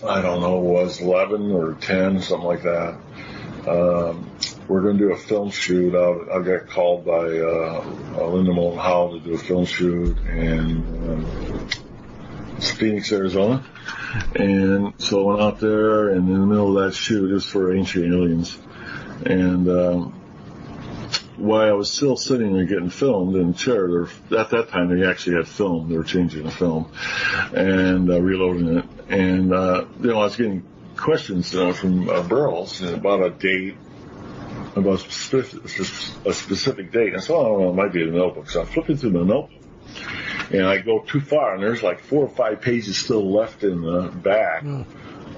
E: I don't know, it was 11 or 10, something like that. We're going to do a film shoot. I got called by Linda Moulton Howe to do a film shoot in Phoenix, Arizona. And so I went out there, and in the middle of that shoot, it was for Ancient Aliens. And while I was still sitting there getting filmed in the chair, at that time they actually had film. They were changing the film and reloading it. And I was getting questions from Burroughs about a date, about a specific date. And so I don't know, it might be in the notebook. So I'm flipping through the notebook, and I go too far, and there's like 4 or 5 pages still left in the back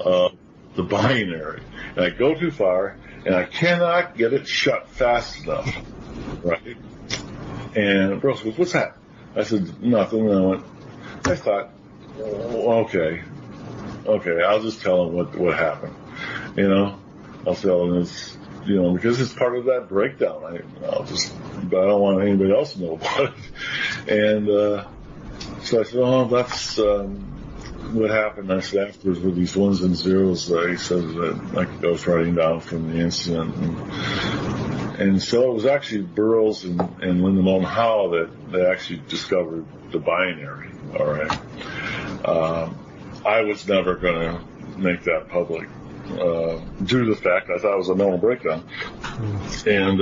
E: of the binary. And I go too far, and I cannot get it shut fast enough, right? And Burroughs goes, "What's that?" I said, "Nothing." And I thought, okay, I'll just tell him what happened. I'll tell him it's, because it's part of that breakdown. I don't want anybody else to know about it. And so I said, "Oh, that's what happened." I said afterwards with these ones and zeros, he said that I was writing down from the incident. And so it was actually Burroughs and Linda Moulton Howe that actually discovered the binary. All right. I was never going to make that public due to the fact I thought it was a mental breakdown. And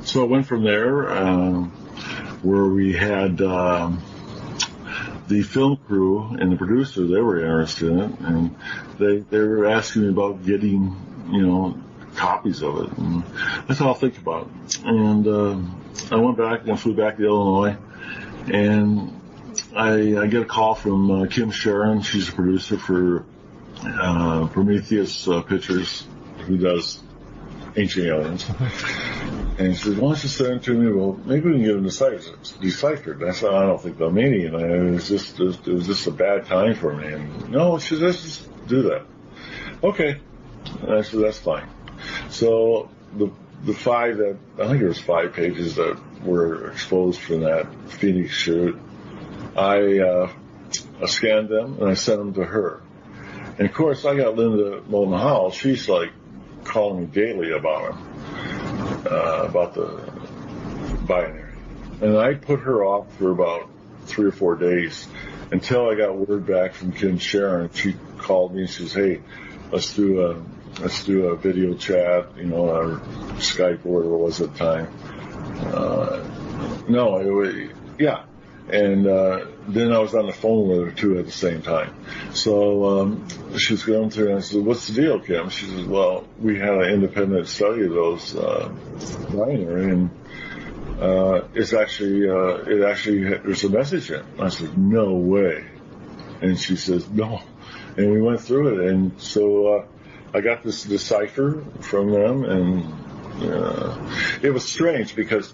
E: so I went from there where we had the film crew and the producer. They were interested in it, and they were asking me about getting, copies of it. And I thought, I'll think about it. And I went back and flew back to Illinois, and I get a call from Kim Sharon. She's a producer for Prometheus Pictures, who does Ancient Aliens. And she said, "Why don't you send it to me? Well, maybe we can get them deciphered." And I said, "I don't think they'll mean it. It was just a bad time for me." And no, she said, "Let's just do that." Okay. And I said, "That's fine." So the 5 that, I think it was 5 pages that were exposed from that Phoenix shoot, I scanned them and I sent them to her. And of course, I got Linda Moulton Howe. She's like calling me daily about them, about the binary. And I put her off for about 3 or 4 days until I got word back from Kim Sharon. She called me and she says, "Hey, let's do a video chat, or Skype or whatever it was at the time." Yeah. And then I was on the phone with her, too, at the same time. So she was going through, and I said, "What's the deal, Kim?" She says, "Well, we had an independent study of those binary, and there's a message in it." I said, "No way." And she says, "No." And we went through it, and so I got this decipher from them, and it was strange because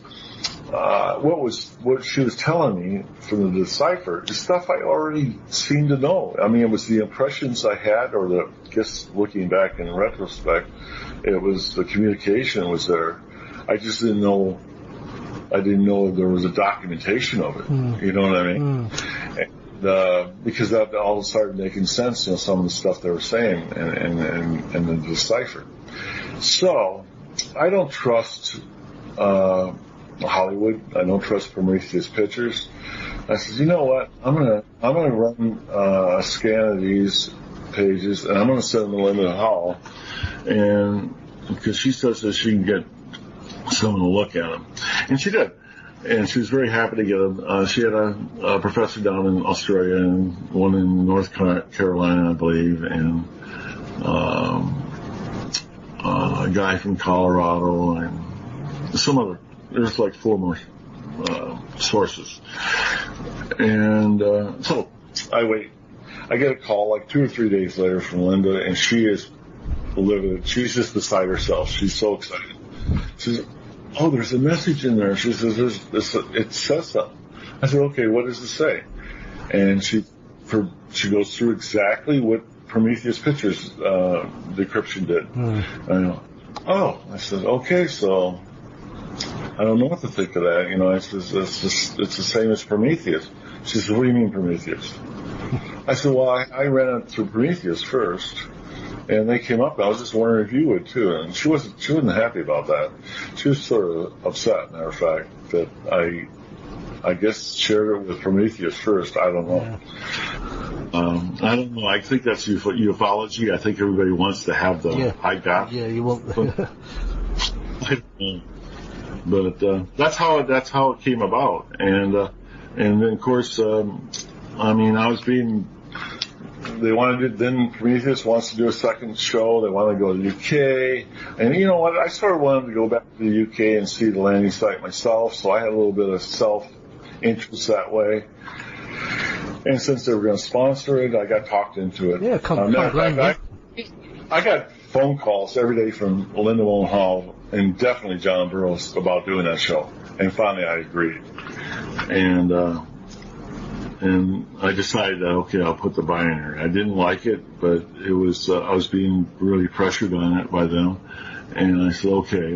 E: what she was telling me from the decipher is stuff I already seemed to know. I mean, it was the impressions I had, or I guess looking back in retrospect, it was the communication was there. I just didn't know. I didn't know there was a documentation of it. You know what I mean? And, because that all started making sense, some of the stuff they were saying and the decipher. So I don't trust Hollywood. I don't trust Prometheus Pictures. I said, you know what? I'm gonna run a scan of these pages, and I'm gonna send them to Linda Hall, and because she says that she can get someone to look at them, and she did, and she was very happy to get them. She had a professor down in Australia and one in North Carolina, I believe, and a guy from Colorado, and some other. There's like 4 more sources. And so I wait. I get a call like 2 or 3 days later from Linda, and she is livid. She's just beside herself. She's so excited. She says, oh, there's a message in there. She says, it says something. I said, okay, what does it say? And she goes through exactly what Prometheus Pictures decryption did. I know. Oh, I said, okay, so I don't know what to think of that. I said, it's the same as Prometheus. She said, what do you mean Prometheus? I said, well, I ran it through Prometheus first, and they came up. I was just wondering if you would too. And she wasn't happy about that. She was sort of upset, matter of fact, that I guess shared it with Prometheus first. I don't know.
A: Yeah.
E: I don't know. I think that's ufology. I think everybody wants to have the I got.
A: Yeah, you want.
E: I don't know. But that's how it came about, and then of course, I was being. They wanted to. Then Prometheus wants to do a second show. They want to go to the UK, and you know what? I sort of wanted to go back to the UK and see the landing site myself. So I had a little bit of self-interest that way. And since they were going to sponsor it, I got talked into it.
A: Yeah,
E: I got phone calls every day from Linda Moulton Hall and definitely John Burroughs about doing that show. And finally I agreed. And I decided that, okay, I'll put the binary. I didn't like it, but it was, I was being really pressured on it by them. And I said, okay,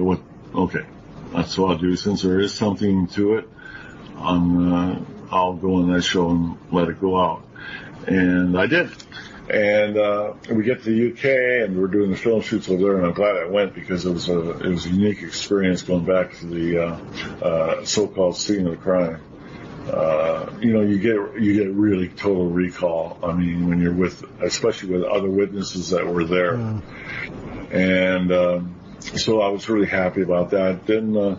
E: that's what I'll do. Since there is something to it, I'll go on that show and let it go out. And I did. And we get to the UK, and we're doing the film shoots over there, and I'm glad I went because it was a unique experience going back to the so-called scene of the crime. You get really total recall. I mean, when you're especially with other witnesses that were there. And so I was really happy about that. Then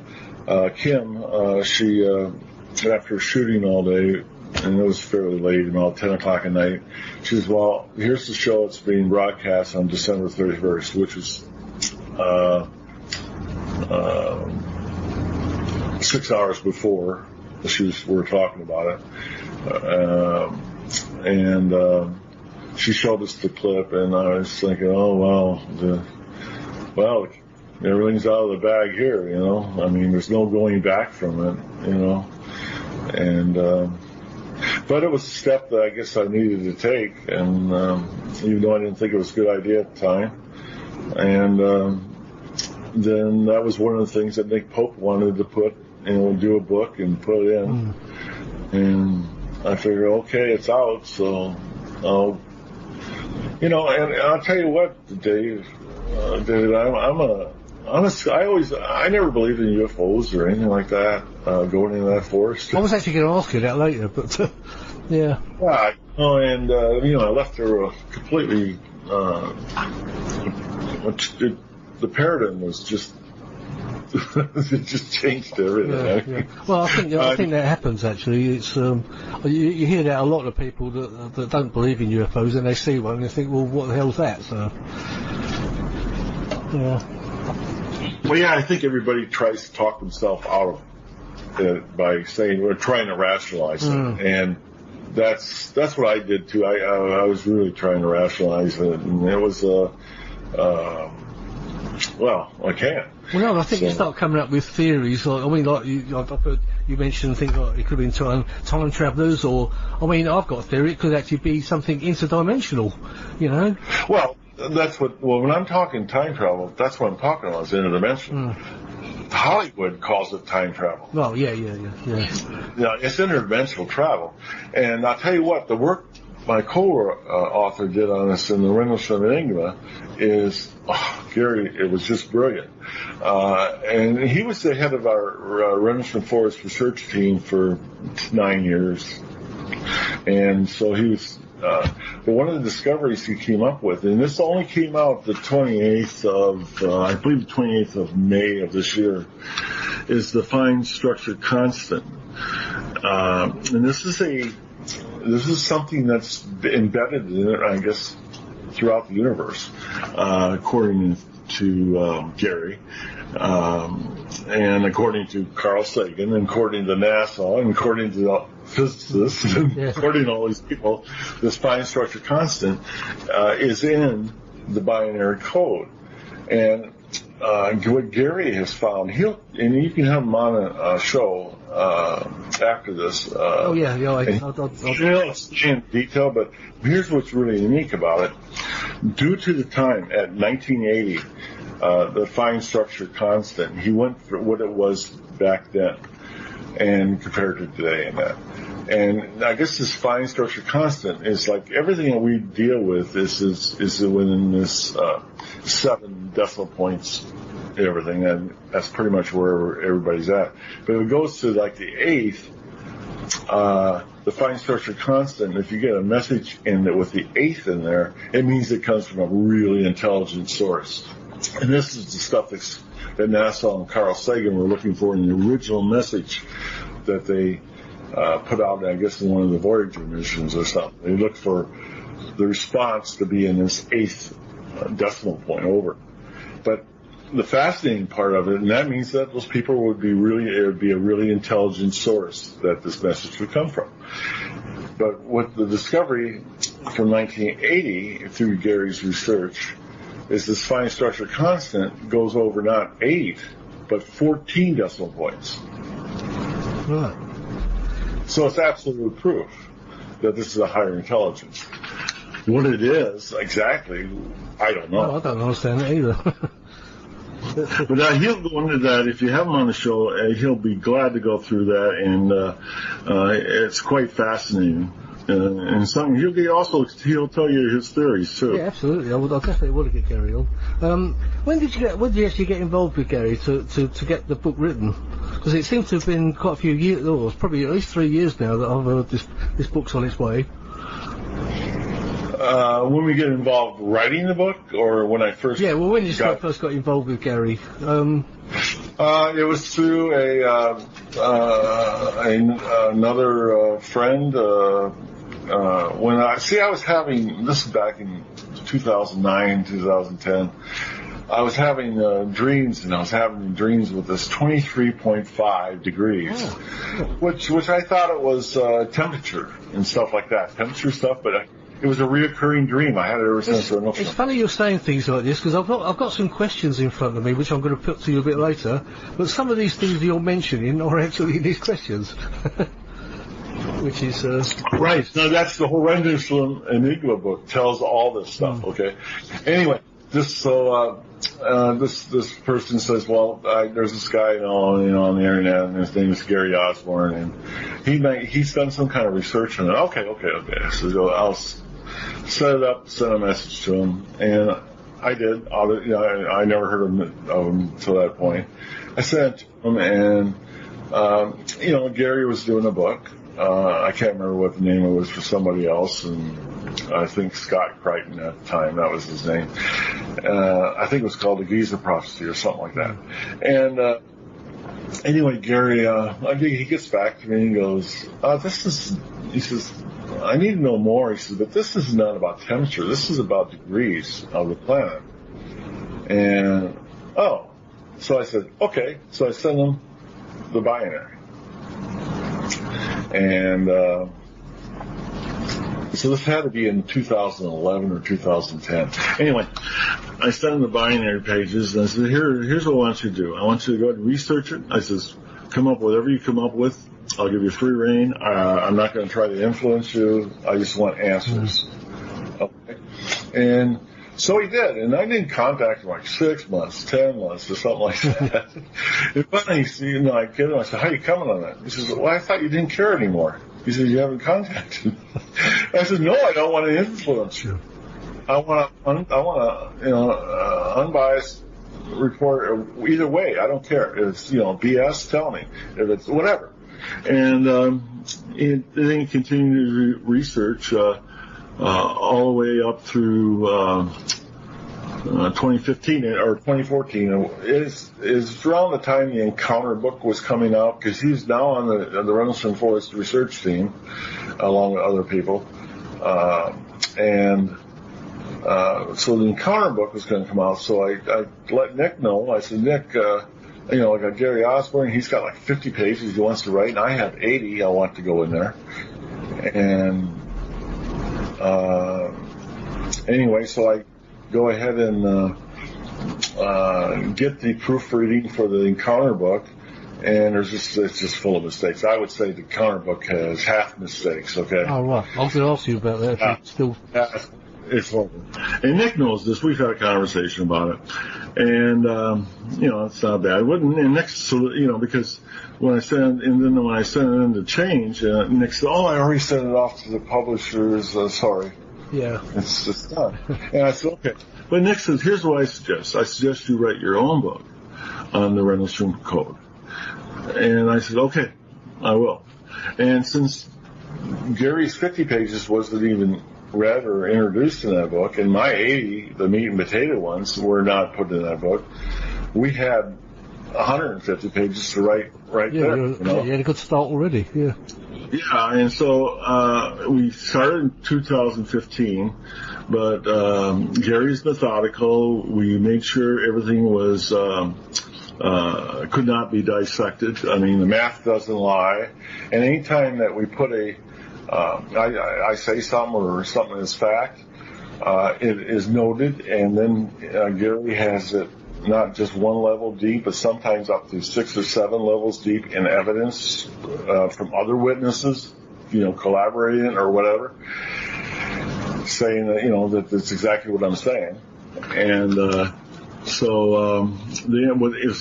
E: Kim, she after shooting all day, and it was fairly late, about 10 o'clock at night, she says, well, here's the show. It's being broadcast on December 31st, which is 6 hours before we were talking about it. And she showed us the clip, and I was thinking, oh, well, everything's out of the bag here, I mean, there's no going back from it, and but it was a step that I guess I needed to take, and even though I didn't think it was a good idea at the time. And then that was one of the things that Nick Pope wanted to put, do a book and put it in. And I figured, okay, it's out, so and I'll tell you what, Dave, David, I never believed in UFOs or anything like that, going into that forest.
A: I was actually going to ask you that later, but, yeah.
E: Yeah, and, I left there completely, the paradigm was just, it just changed everything.
A: Yeah. Well, I think that happens actually. It's, you hear that a lot of people that don't believe in UFOs, and they see one and they think, well, what the hell's that? So, yeah.
E: Well, yeah, I think everybody tries to talk themselves out of it by saying we're trying to rationalize it, and that's what I did too. I was really trying to rationalize it, and it was Well, I can't.
A: Well, no, I think you start coming up with theories. Like, I mean, like I've heard you mention things like it could have been time travellers, or I mean, I've got a theory it could actually be something interdimensional. You know.
E: Well, when I'm talking time travel, that's what I'm talking about. Is interdimensional. Hollywood calls it time travel.
A: Well, yeah.
E: Yeah, it's interdimensional travel, and I'll tell you what, the work my co-author did on this in the Rendlesham Enigma is, Gary, it was just brilliant. And he was the head of our Rendlesham 40th research team for 9 years. And so he was, but one of the discoveries he came up with, and this only came out the 28th of, I believe the 28th of May of this year, is the fine structure constant. And this is something that's embedded in it, I guess, throughout the universe, according to Gary, and according to Carl Sagan, and according to NASA, and according to physicists, and according to all these people, this fine structure constant is in the binary code. And what Gary has found, and you can have him on a show after this.
A: I'll
E: in detail, but here's what's really unique about it. Due to the time at 1980, the fine structure constant, he went for what it was back then and compared to today and that. And I guess this fine structure constant is like everything that we deal with is within this 7 decimal points, everything, and that's pretty much where everybody's at. But if it goes to like the 8th, the fine structure constant, if you get a message with the 8th in there, it means it comes from a really intelligent source. And this is the stuff that NASA and Carl Sagan were looking for in the original message that they put out, I guess, in one of the Voyager missions or something. They looked for the response to be in this 8th decimal point over. But the fascinating part of it, and that means that those people it would be a really intelligent source that this message would come from. But with the discovery from 1980 through Gary's research is this fine structure constant goes over not 8, but 14 decimal points.
A: Right.
E: So it's absolute proof that this is a higher intelligence. What it is, exactly, I don't know.
A: No, I don't understand it either.
E: But he'll go into that. If you have him on the show, he'll be glad to go through that, and it's quite fascinating. And something he'll tell you his theories too.
A: Yeah, absolutely. I definitely want to get Gary on. When did you actually get involved with Gary to get the book written? Because it seems to have been quite a few years, it's probably at least 3 years now that I've heard this book's on its way.
E: When we get involved writing the book, or when I first...
A: Yeah, well, when you first got involved with Gary?
E: It was through another friend. I was having... This is back in 2009, 2010. I was having dreams, and I was having dreams with this 23.5 degrees, which I thought it was temperature and stuff like that, temperature stuff, but it was a reoccurring dream. I had it ever since.
A: It's funny you're saying things like this, because I've got some questions in front of me, which I'm going to put to you a bit later, but some of these things you're mentioning are actually these questions. Which is...
E: Right. No, that's the whole Rendlesham Enigma book tells all this stuff, okay? Anyway, this person says, well, there's this guy, on the internet, and his name is Gary Osborne, and he's done some kind of research on it. Okay. So I'll set it up, send a message to him, and I did. I never heard of him till that point. I sent it to him, and Gary was doing a book. I can't remember what the name it was for somebody else, and I think Scott Crichton at the time, that was his name. I think it was called The Giza Prophecy or something like that. And anyway, Gary, he gets back to me and goes, he says, I need to know more. He says, but this is not about temperature. This is about degrees of the planet. And, so I said, okay. So I sent him the binary. And So this had to be in 2011 or 2010. Anyway, I sent him the binary pages, and I said, here's what I want you to do. I want you to go ahead and research it. I says, come up with whatever you come up with. I'll give you free reign. I'm not going to try to influence you. I just want answers. Okay. And so he did, and I didn't contact him like 6 months, 10 months, or something like that. And finally, I get him. I said, "How are you coming on that?" He says, "Well, I thought you didn't care anymore." He says, "You haven't contacted me." I said, "No, I don't want to influence you. I want to, unbiased report either way. I don't care. If it's, BS, tell me. If it's whatever." And then he continued to research all the way up through 2015 or 2014. Is around the time the Encounter book was coming out, because he's now on the Rendlesham 40th research team along with other people. So the Encounter book was going to come out. So I let Nick know. I said, "Nick, I got Gary Osborne. He's got like 50 pages he wants to write, and I have 80 I want to go in there." And anyway, so I go ahead and get the proofreading for the Encounter book, and it's just full of mistakes. I would say the Encounter book has half mistakes. Okay.
A: Oh right, I was going to ask you about that.
E: It's horrible. And Nick knows this. We've had a conversation about it, and it's not bad. And Nick's, because when I sent it in to change, Nick said, "Oh, I already sent it off to the publishers. Sorry."
A: Yeah.
E: It's just done. And I said, "Okay." But Nick says, "Here's what I suggest. I suggest you write your own book on the Rendlesham Code." And I said, "Okay, I will." And since Gary's 50 pages wasn't even read or introduced in that book, and my 80, the meat and potato ones, were not put in that book, we had 150 pages to write there.
A: You had a good start already, yeah.
E: Yeah, and so we started in 2015, but Gary's methodical. We made sure everything was could not be dissected. I mean, the math doesn't lie. And anytime that we put I say something or something is fact, it is noted, and then Gary has it not just one level deep, but sometimes up to 6 or 7 levels deep in evidence from other witnesses, collaborating or whatever, saying that, that that's exactly what I'm saying. And it's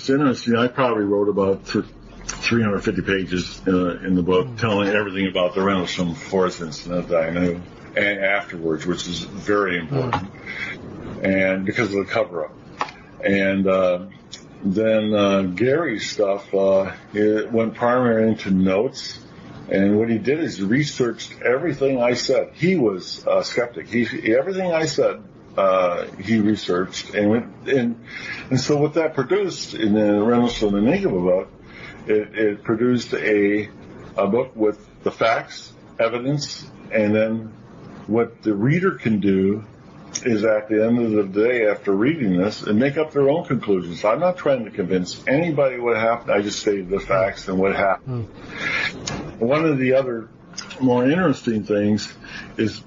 E: interesting. I probably wrote about 350 pages in the book, telling everything about the Rendlesham 40th incident that I knew, and afterwards, which is very important, and because of the cover-up. And then Gary's stuff it went primarily into notes, and what he did is he researched everything I said. He was a skeptic. Everything I said he researched, and so what that produced in the Rendlesham Enigma book, it produced a book with the facts, evidence, and then what the reader can do is at the end of the day after reading this and make up their own conclusions. I'm not trying to convince anybody what happened. I just stated the facts and what happened. One of the other more interesting things is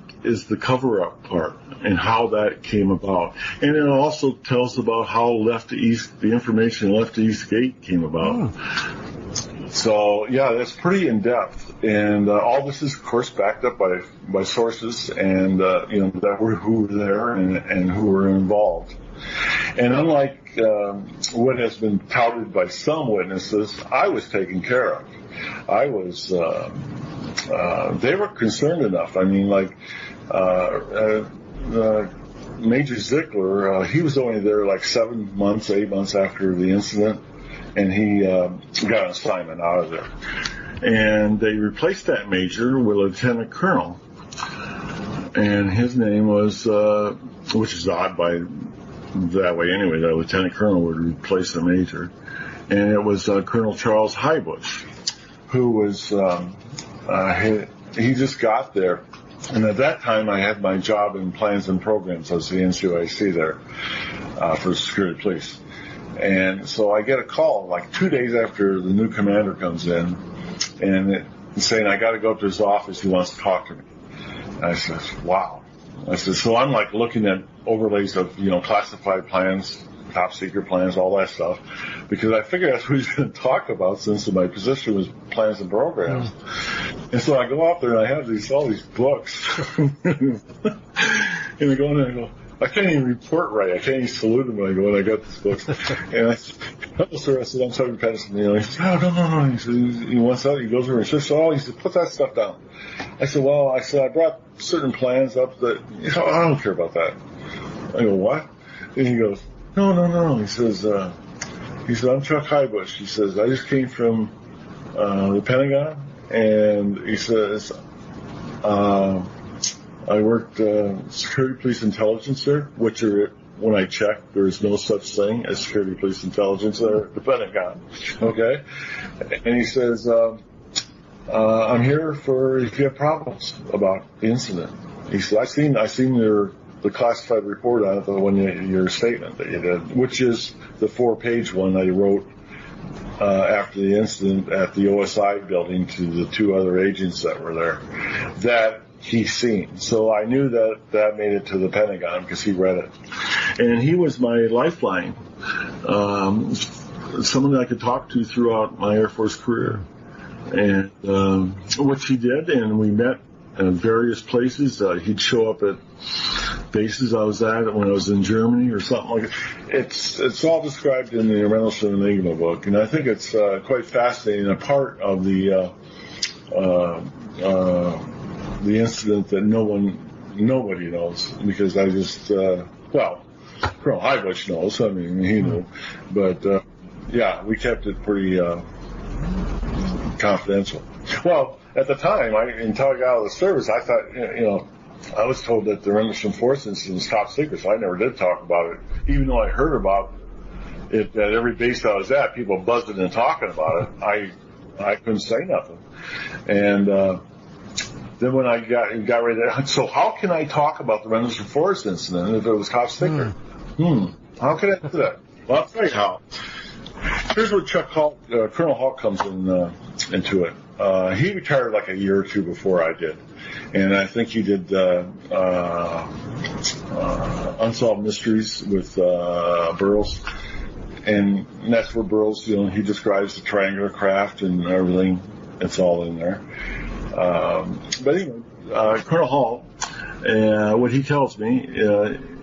E: the cover-up part and how that came about. And it also tells about how the information left to East Gate came about. So, yeah, that's pretty in-depth. And all this is, of course, backed up by sources and, who were there and who were involved. And unlike what has been touted by some witnesses, I was taken care of. I was, they were concerned enough. I mean, Major Zickler, he was only there like 8 months after the incident, and he got an assignment out of there. And they replaced that major with a lieutenant colonel, and his name was, which is odd by that way anyway, that lieutenant colonel would replace the major, and it was Colonel Charles Highbush, who was, he just got there. And at that time, I had my job in plans and programs as the NCOIC there for security police. And so I get a call like 2 days after the new commander comes in, and saying I got to go up to his office. He wants to talk to me. I said, wow. I said, so I'm like looking at overlays of, classified plans, top secret plans, all that stuff, because I figured that's what he's going to talk about since my position was plans and programs. And so I go out there and I have all these books. And I go in there and I go, I can't even report right. I can't even salute him when I got this book. And I said, I'm sorry, Peniston. He says, no. He says, he wants out. He goes over and says, he said, put that stuff down. I said, I brought certain plans up that, I don't care about that. I go, what? And he goes, no. He says, I'm Chuck Highbush. He says, I just came from the Pentagon, and he says, I worked security police intelligence there, which when I checked, there is no such thing as security police intelligence there at the Pentagon. Okay? And he says, I'm here for if you have problems about the incident. He said, I seen the classified report on it, your statement that you did, which is the 4-page one I wrote after the incident at the OSI building to the 2 other agents that were there, that he's seen. So I knew that made it to the Pentagon because he read it. And he was my lifeline, someone that I could talk to throughout my Air Force career. And which he did, and we met in various places. He'd show up at bases I was at when I was in Germany or something like that. It's all described in the Rendlesham Enigma book, and I think it's quite fascinating. A part of the incident that nobody knows, because I just Colonel Highbush knows. I mean, he knew, but we kept it pretty confidential. Well, at the time, until I got out of the service, I thought, I was told that the Rendlesham 40th incident was top secret, so I never did talk about it, even though I heard about it at every base I was at, people buzzing and talking about it. I couldn't say nothing. And then when I got ready to, so how can I talk about the Rendlesham 40th incident if it was top secret? How can I do that? Well, I'll tell you how. Here's where Colonel Halt comes into it. He retired like a year or two before I did. And I think he did Unsolved Mysteries with Burroughs. And that's where Burroughs, he describes the triangular craft and everything. It's all in there. But anyway, Colonel Halt, what he tells me,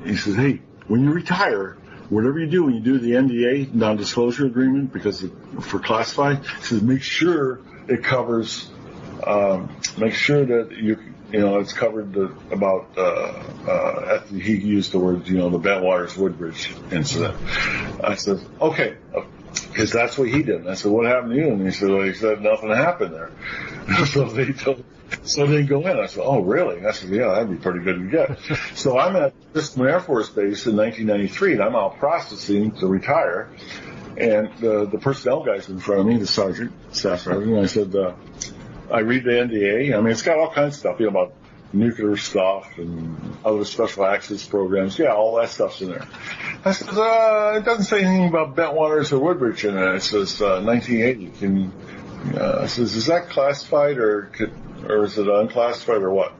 E: he says, hey, when you retire, whatever you do, when you do the NDA, non-disclosure agreement, because for classified, he says make sure it covers, make sure that it's covered about, he used the word, the Bentwaters Woodbridge incident. I said, okay, because that's what he did. And I said, what happened to you? And he said nothing happened there. So they go in. I said, oh, really? I said, yeah, that'd be pretty good to get. So I'm at Peniston Air Force Base in 1993, and I'm out processing to retire. And the personnel guy's in front of me, the sergeant, staff sergeant, and I said, I read the NDA. I mean, it's got all kinds of stuff, about nuclear stuff and other special access programs. Yeah, all that stuff's in there. I said, it doesn't say anything about Bentwaters or Woodbridge in it. It says 1980. I says, is that classified or is it unclassified or what?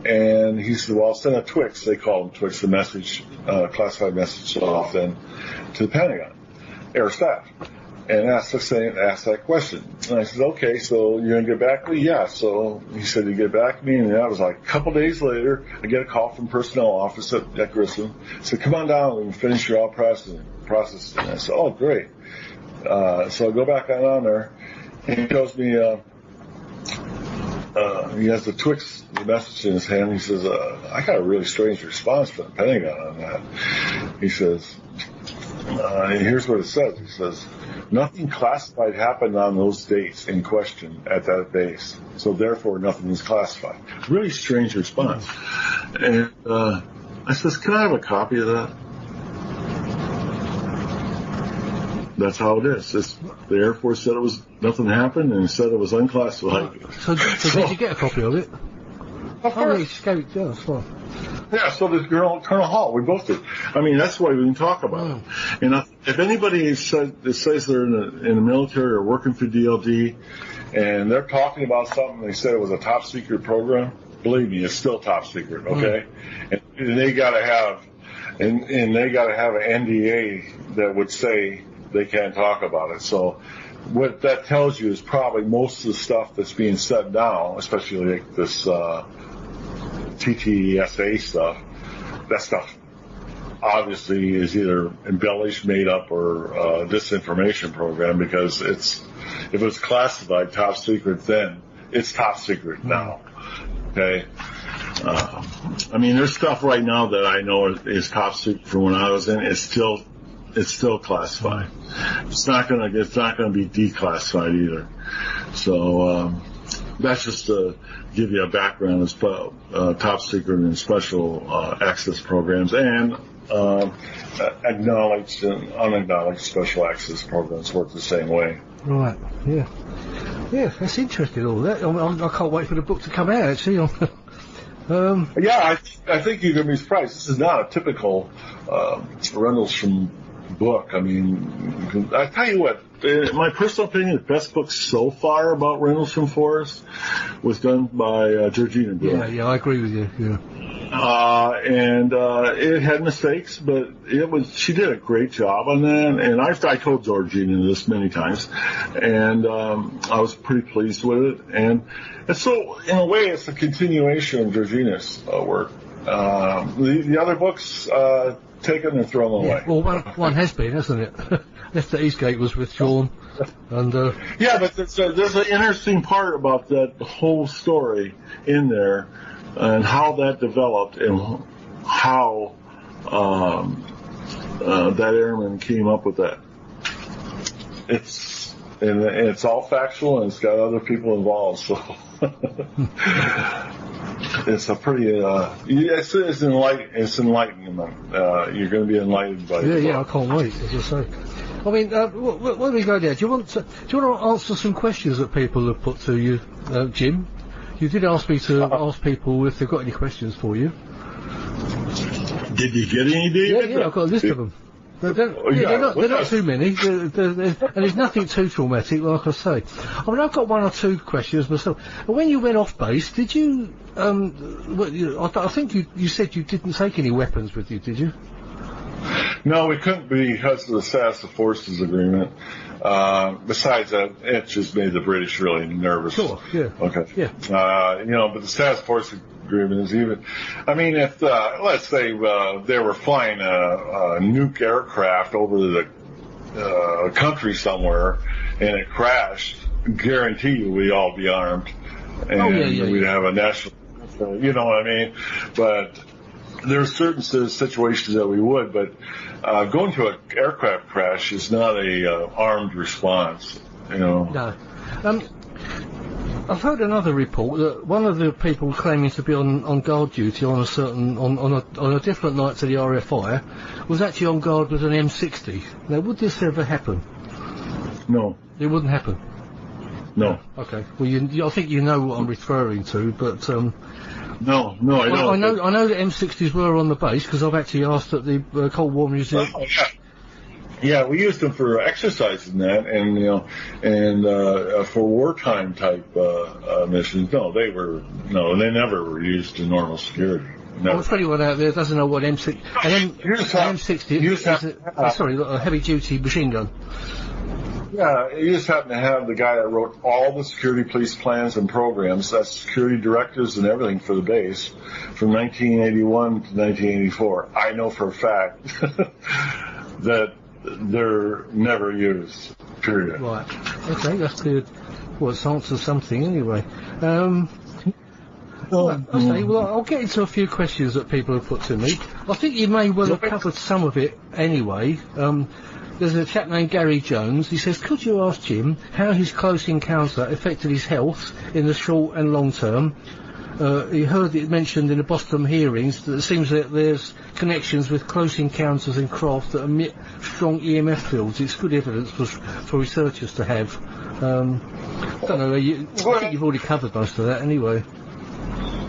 E: And he said, well, I'll send a Twix. They call them Twix, the message, classified message off then to the Pentagon, air staff, and ask that question. And I said, okay, so you're going to get back to me? Yeah. So he said, you get back to me, and that was like a couple days later, I get a call from personnel office at Grissom. Said, come on down and finish your all processing. And I said, oh, great. So I go back on there, and he tells me, he has the Twix message in his hand. He says, I got a really strange response from the Pentagon on that. He says, here's what it says. He says, nothing classified happened on those dates in question at that base, so therefore nothing is classified. Really strange response. And I says, can I have a copy of that? That's how it is. The Air Force said nothing happened, and said it was unclassified.
A: So did you get a copy of it?
E: Of course.
A: You just gave it to us. Well.
E: Yeah, so did Colonel Halt. We both did. I mean, that's why we can talk about it. And if anybody says they're in the military or working for DLD, and they're talking about something, they said it was a top secret program, believe me, it's still top secret. Okay, and they got to have, and they got to have an NDA that would say they can't talk about it. So what that tells you is probably most of the stuff that's being said now, especially like this TTSA stuff, that stuff obviously is either embellished, made up, or disinformation program, because if it was classified top secret then, it's top secret now. Okay. I mean, there's stuff right now that I know is top secret from when I was in. It's still classified. It's not gonna be declassified either. So that's just to give you a background as top secret and special access programs, and acknowledged and unacknowledged special access programs work the same way.
A: Right. Yeah. Yeah, that's interesting, all that. I can't wait for the book to come out, actually.
E: Yeah, I think you're going to be surprised. This is not a typical Rendlesham book. I mean, I tell you what, my personal opinion, the best book so far about Rendlesham Forest was done by Georgina Brooke.
A: Yeah, I agree with you. Yeah.
E: And it had mistakes, but she did a great job on that. And I told Georgina this many times, and I was pretty pleased with it. And so, in a way, it's a continuation of Georgina's work. The other books, taken and thrown away.
A: Well, one has been, hasn't it? Left at Eastgate was withdrawn. And
E: yeah, but there's an interesting part about that whole story in there, and how that developed, and how that airman came up with that. It's all factual, and it's got other people involved, so it's a pretty it's enlightenment. You're going to be enlightened by it.
A: Yeah, I can't wait, as I say. I mean, where do we go there? Do you want to answer some questions that people have put to you, Jim? You did ask me to ask people if they've got any questions for you.
E: Did you get any, David?
A: Yeah, I've got a list of them. They're not too many, and there's nothing too traumatic, like I say. I mean, I've got one or two questions myself. When you went off base, did you? I think you said you didn't take any weapons with you, did you?
E: No, we couldn't because of the status of forces agreement. Besides that, it just made the British really nervous.
A: Sure, yeah.
E: Okay.
A: Yeah.
E: But the status of forces agreement is even. I mean, if let's say they were flying a nuke aircraft over the country somewhere and it crashed, guarantee you we'd all be armed, and we'd have a national. You know what I mean? But there's certain situations that we would, but going to an aircraft crash is not a armed response. You know.
A: No. I've heard another report that one of the people claiming to be on guard duty on a different night to the RFI was actually on guard with an M60. Now, would this ever happen?
E: No.
A: It wouldn't happen.
E: No.
A: Okay. Well, I think you know what I'm referring to, but
E: No, I don't.
A: I know that M60s were on the base because I've actually asked at the Cold War Museum.
E: Oh, yeah. Yeah, we used them for exercise and that, and for wartime type missions. No, they never were used in normal security.
A: Well, if anyone out there doesn't know what M60 is, a heavy duty machine gun.
E: Yeah, you just happen to have the guy that wrote all the security police plans and programs, that's security directives and everything for the base, from 1981 to 1984. I know for a fact that they're never used, period.
A: Right. Okay, that's good. Well, it's answered something anyway. Well, I'll get into a few questions that people have put to me. I think you may well have covered some of it anyway. There's a chap named Gary Jones. He says, could you ask Jim how his close encounter affected his health in the short and long term? He heard it mentioned in the Boston hearings that it seems that there's connections with close encounters and craft that emit strong EMF fields. It's good evidence for researchers to have. I don't know, I think you've already covered most of that anyway.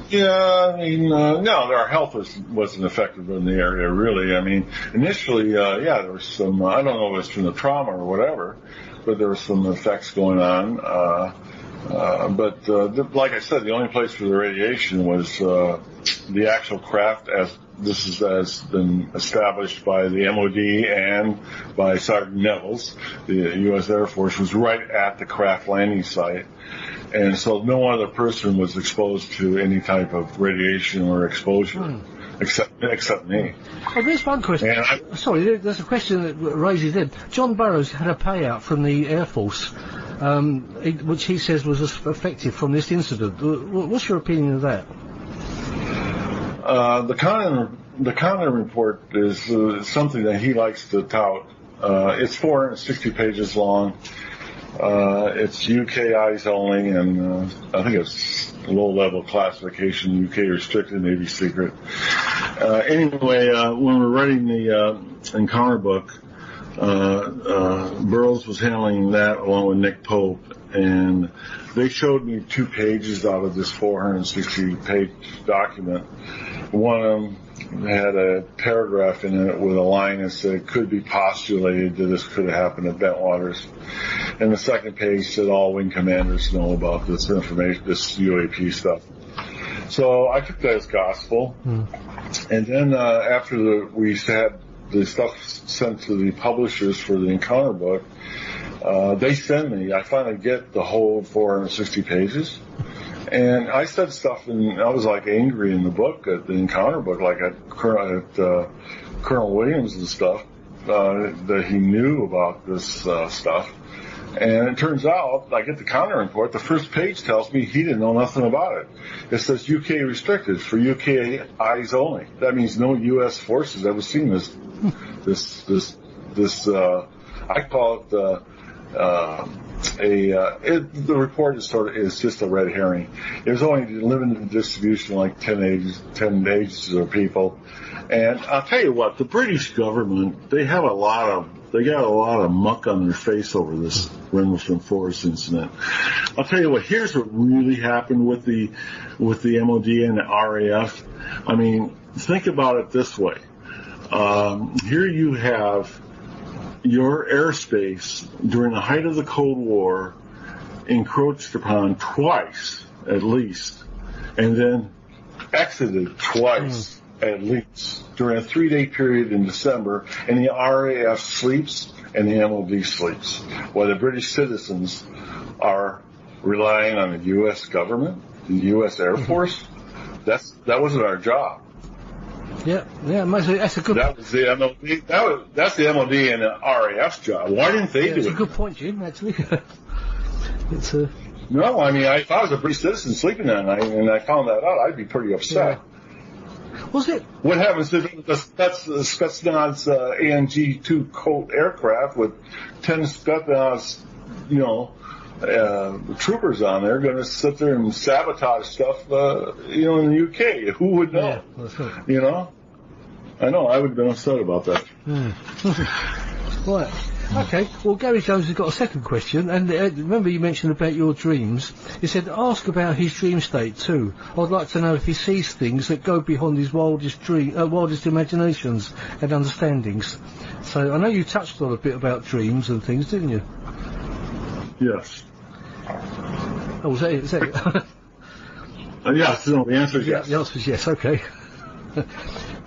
E: Yeah, I mean, no, our health wasn't affected in the area, really. I mean, initially, there was some, I don't know if it was from the trauma or whatever, but there were some effects going on. Like I said, the only place for the radiation was the actual craft, as this has been established by the MOD and by Sergeant Nevels. The U.S. Air Force was right at the craft landing site. And so no other person was exposed to any type of radiation or exposure except me.
A: Oh, there's one question. Sorry, there's a question that raises in. John Burroughs had a payout from the Air Force, which he says was effective from this incident. What's your opinion of that?
E: The Condon report is something that he likes to tout. It's 460 pages long. It's UK eyes only, and I think it's low-level classification, UK restricted, Navy secret. Anyway, when we're writing the encounter book, Burroughs was handling that along with Nick Pope, and they showed me 2 pages out of this 460-page document. One of them had a paragraph in it with a line that said it could be postulated that this could have happened at Bentwaters. And the second page said all wing commanders know about this information, this UAP stuff. So I took that as gospel. And then after we had the stuff sent to the publishers for the encounter book, they send me, I finally get the whole 460 pages. And I said stuff, and I was like angry in the book, at the encounter book, like at Colonel Williams and stuff, that he knew about this stuff. And it turns out, I get the counter report, the first page tells me he didn't know nothing about it. It says UK restricted for UK eyes only. That means no U.S. forces ever seen this, I call it, the report is just a red herring. There's only limited distribution, like 10 agencies of people. And I'll tell you what, the British government, they got a lot of muck on their face over this Rendlesham 40th incident. I'll tell you what, here's what really happened with the MOD and the RAF. I mean, think about it this way. Here you have your airspace during the height of the Cold War encroached upon twice, at least, and then exited twice, at least, during a 3-day period in December, and the RAF sleeps and the MOD sleeps, while the British citizens are relying on the U.S. government, the U.S. Air Force. That wasn't our job.
A: Yeah, that's a good.
E: That was the MOD. That's the MOD and the RAF's job. Why didn't they do it?
A: It's a good point, Jim. Actually, it's a.
E: No, I mean, if I was a British citizen sleeping that night and I found that out, I'd be pretty upset.
A: Yeah. Was it?
E: What happens if that's the Spetsnaz ANG-2 Colt aircraft with 10 Spetsnaz, troopers on there going to sit there and sabotage stuff, in the UK? Who would know? Yeah, that's right. I know, I would have been upset about that.
A: Right. Okay. Well, Gary Jones has got a second question, and remember you mentioned about your dreams. He said, ask about his dream state too. I'd like to know if he sees things that go beyond his wildest imaginations and understandings. So I know you touched on a bit about dreams and things, didn't you?
E: Yes.
A: Oh, was that it? Is that it?
E: Yes. No, the answer is yes.
A: The answer is yes. Okay.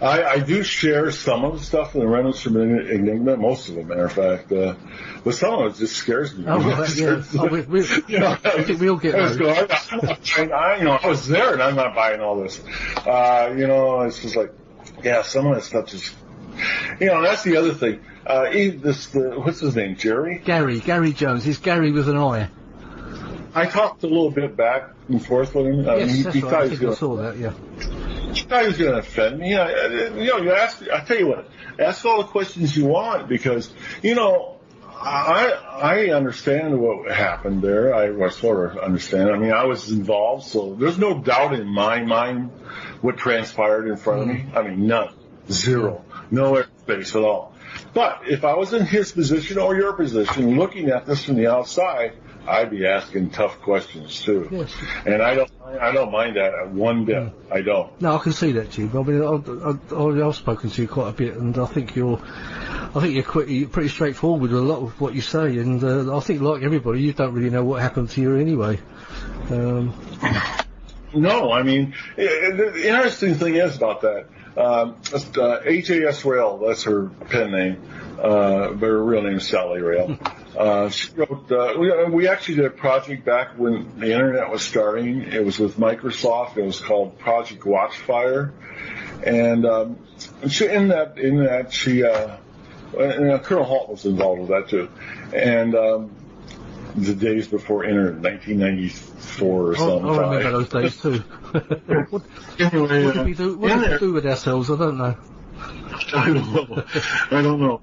E: I do share some of the stuff in the Rendlesham Enigma, most of them, matter of fact. But some of it just scares me.
A: Oh, right, yeah. I think we all get those.
E: I was there, and I'm not buying all this. It's just like, some of that stuff just... that's the other thing. What's his name, Jerry?
A: Gary Jones. He's Gary with an I.
E: I talked a little bit back and forth with him.
A: Yes, that's right. I think I saw that, yeah.
E: He thought he was going to offend me. You ask. I tell you what, ask all the questions you want, because I understand what happened there. I sort of understand. I mean, I was involved, so there's no doubt in my mind what transpired in front of me. I mean, none, zero, no airspace at all. But if I was in his position or your position, looking at this from the outside, I'd be asking tough questions too.
A: Yes.
E: And I don't mind that one bit. I don't.
A: No, I can see that, Jim. I mean, I've spoken to you quite a bit, and I think you're pretty straightforward with a lot of what you say, and I think, like everybody, you don't really know what happened to you anyway.
E: No, I mean, the interesting thing is about that. H.A.S. Rail, that's her pen name, but her real name is Sally Rail. She wrote, we actually did a project back when the internet was starting. It was with Microsoft. It was called Project Watchfire. And Colonel Halt was involved with that too. And the days before internet, 1994 or something.
A: I remember those days too. What did we do with ourselves? I don't know.
E: I don't know.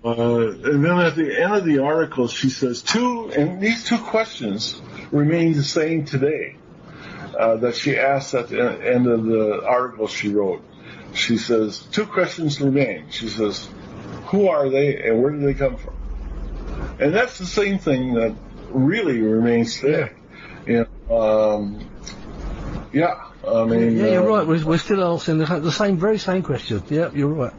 E: And then at the end of the article, she says, these two questions remain the same today, that she asked at the end of the article she wrote. She says, 2 questions remain. She says, who are they and where do they come from? And that's the same thing that really remains today. Yeah. I mean,
A: you're right. We're still asking the very same question. Yeah, you're right.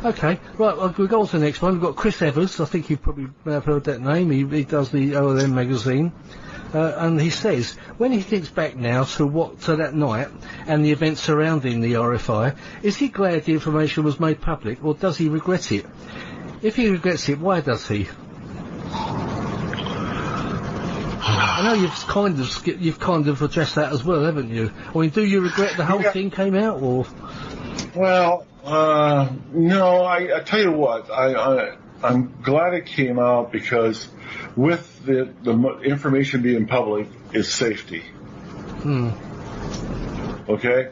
A: Okay, right, we'll go on to the next one. We've got Chris Evers. I think you probably may have heard that name. He does the OLM magazine. And he says, when he thinks back now to that night and the events surrounding the RFI, is he glad the information was made public, or does he regret it? If he regrets it, why does he? I know you've kind of addressed that as well, haven't you? I mean, do you regret the whole thing came out, or?
E: Well, no. I tell you what, I'm glad it came out because with the information being public is safety. Okay,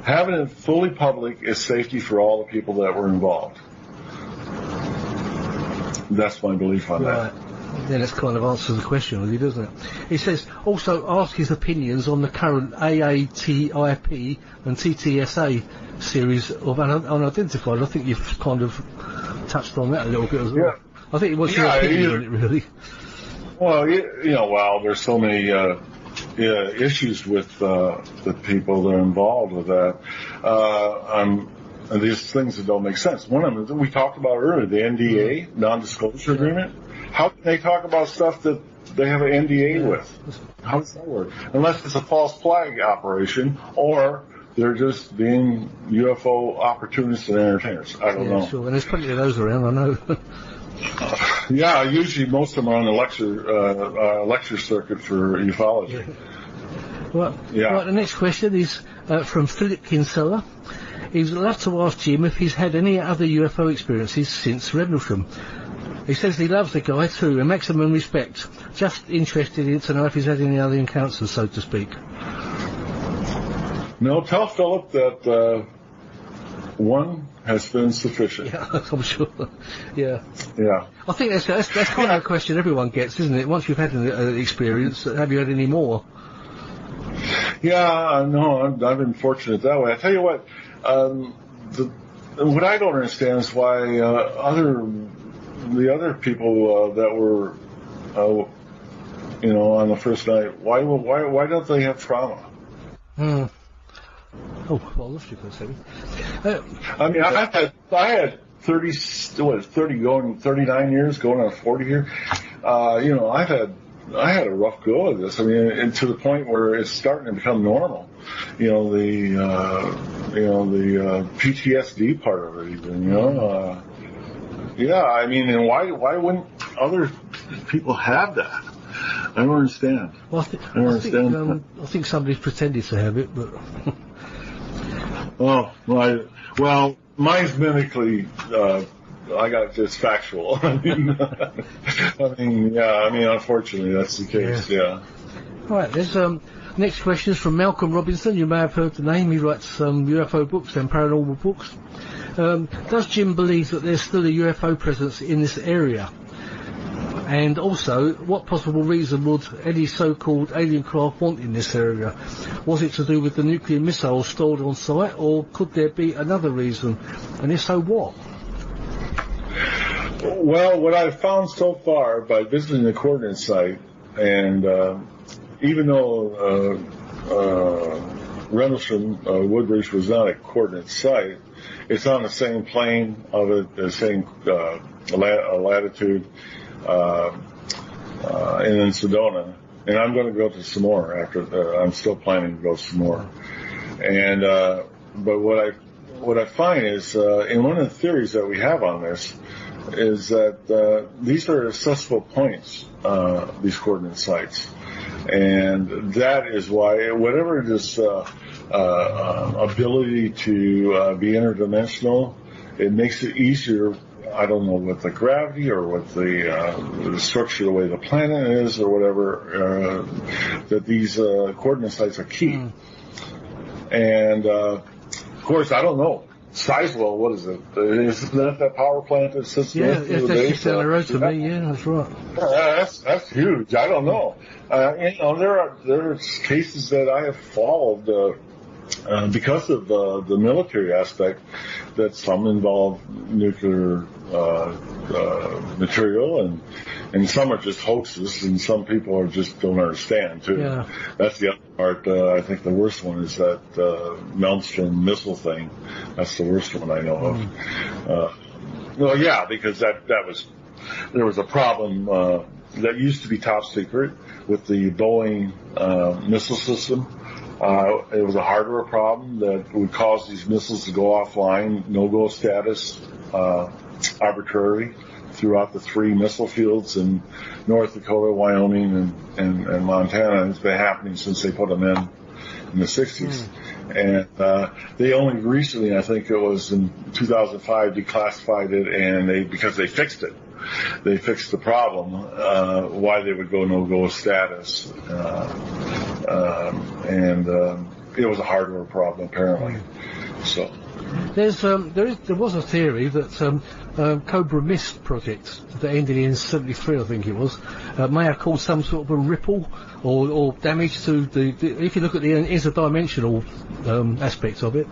E: having it fully public is safety for all the people that were involved. That's my belief on that.
A: Then it kind of answers the question, really, doesn't it? He says, also ask his opinions on the current AATIP and TTSA series of unidentified. I think you've kind of touched on that a little bit as well. Yeah. I think it was your opinion on it, really.
E: Well, there's so many issues with the people that are involved with that. And these things that don't make sense. One of them that we talked about earlier, the NDA, non-disclosure agreement. How can they talk about stuff that they have an NDA with? How does that work? Unless it's a false flag operation, or they're just being UFO opportunists and entertainers. I don't know.
A: Sure, and there's plenty of those around, I know.
E: Yeah, usually most of them are on the lecture circuit for ufology.
A: Right, the next question is from Philip Kinsella. He'd love to ask Jim if he's had any other UFO experiences since Rendlesham. He says he loves the guy too, and maximum respect. Just interested in to know if he's had any other encounters, so to speak. No,
E: tell Philip that one has been sufficient.
A: Yeah, I'm sure. Yeah.
E: Yeah.
A: I think that's kind of a question everyone gets, isn't it? Once you've had an experience, have you had any more?
E: Yeah, no, I've been fortunate that way. I tell you what, what I don't understand is why the other people that were, on the first night, why don't they have trauma?
A: Oh, well, I lost you for a second.
E: I mean, I had 39 years, going on 40 here. I had a rough go of this. I mean, and to the point where it's starting to become normal. The PTSD part of it, even. Yeah, I mean, and why wouldn't other people have that? I don't understand.
A: Well, I think somebody's pretended to have it, but.
E: Well, mine's medically. I got just factual. Unfortunately, that's the case. Yeah.
A: All right. There's next question is from Malcolm Robinson. You may have heard the name. He writes UFO books and paranormal books. Does Jim believe that there's still a UFO presence in this area? And also, what possible reason would any so-called alien craft want in this area? Was it to do with the nuclear missiles stored on site, or could there be another reason? And if so, what?
E: Well, what I've found so far by visiting the coordinate site, and even though Rendlesham Woodbridge was not a coordinate site, it's on the same plane of it, the same latitude, and in Sedona. And I'm going to go to some more after. I'm still planning to go some more. And but what I find is, in one of the theories that we have on this, is that these are accessible points, these coordinate sites, and that is why whatever this ability to be interdimensional, it makes it easier. I don't know, with the gravity or with the structure, the way the planet is, or whatever, that these coordinate sites are key. And of course, I don't know. Sizewell, what is it? Isn't that power plant that sits
A: yeah,
E: north of the
A: that's
E: base?
A: just down the road to me. Yeah, that's right.
E: That's huge. I don't know. There's cases that I have followed because of the military aspect, that some involve nuclear material, and some are just hoaxes, and some people are just don't understand too.
A: Yeah.
E: That's the other part. I think the worst one is that Maelstrom missile thing. That's the worst one I know of. Well, yeah, because there was a problem that used to be top secret with the Boeing missile system. It was a hardware problem that would cause these missiles to go offline, no-go status, arbitrarily throughout the 3 missile fields in North Dakota, Wyoming, and Montana. And it's been happening since they put them in the 60s. And they only recently, I think it was in 2005, declassified it, and because they fixed it. They fixed the problem, why they would go no-go status. And it was a hardware problem, apparently. So
A: there was a theory that Cobra Mist project that ended in 73, I think it was, may have caused some sort of a ripple or damage to the if you look at the interdimensional aspects of it.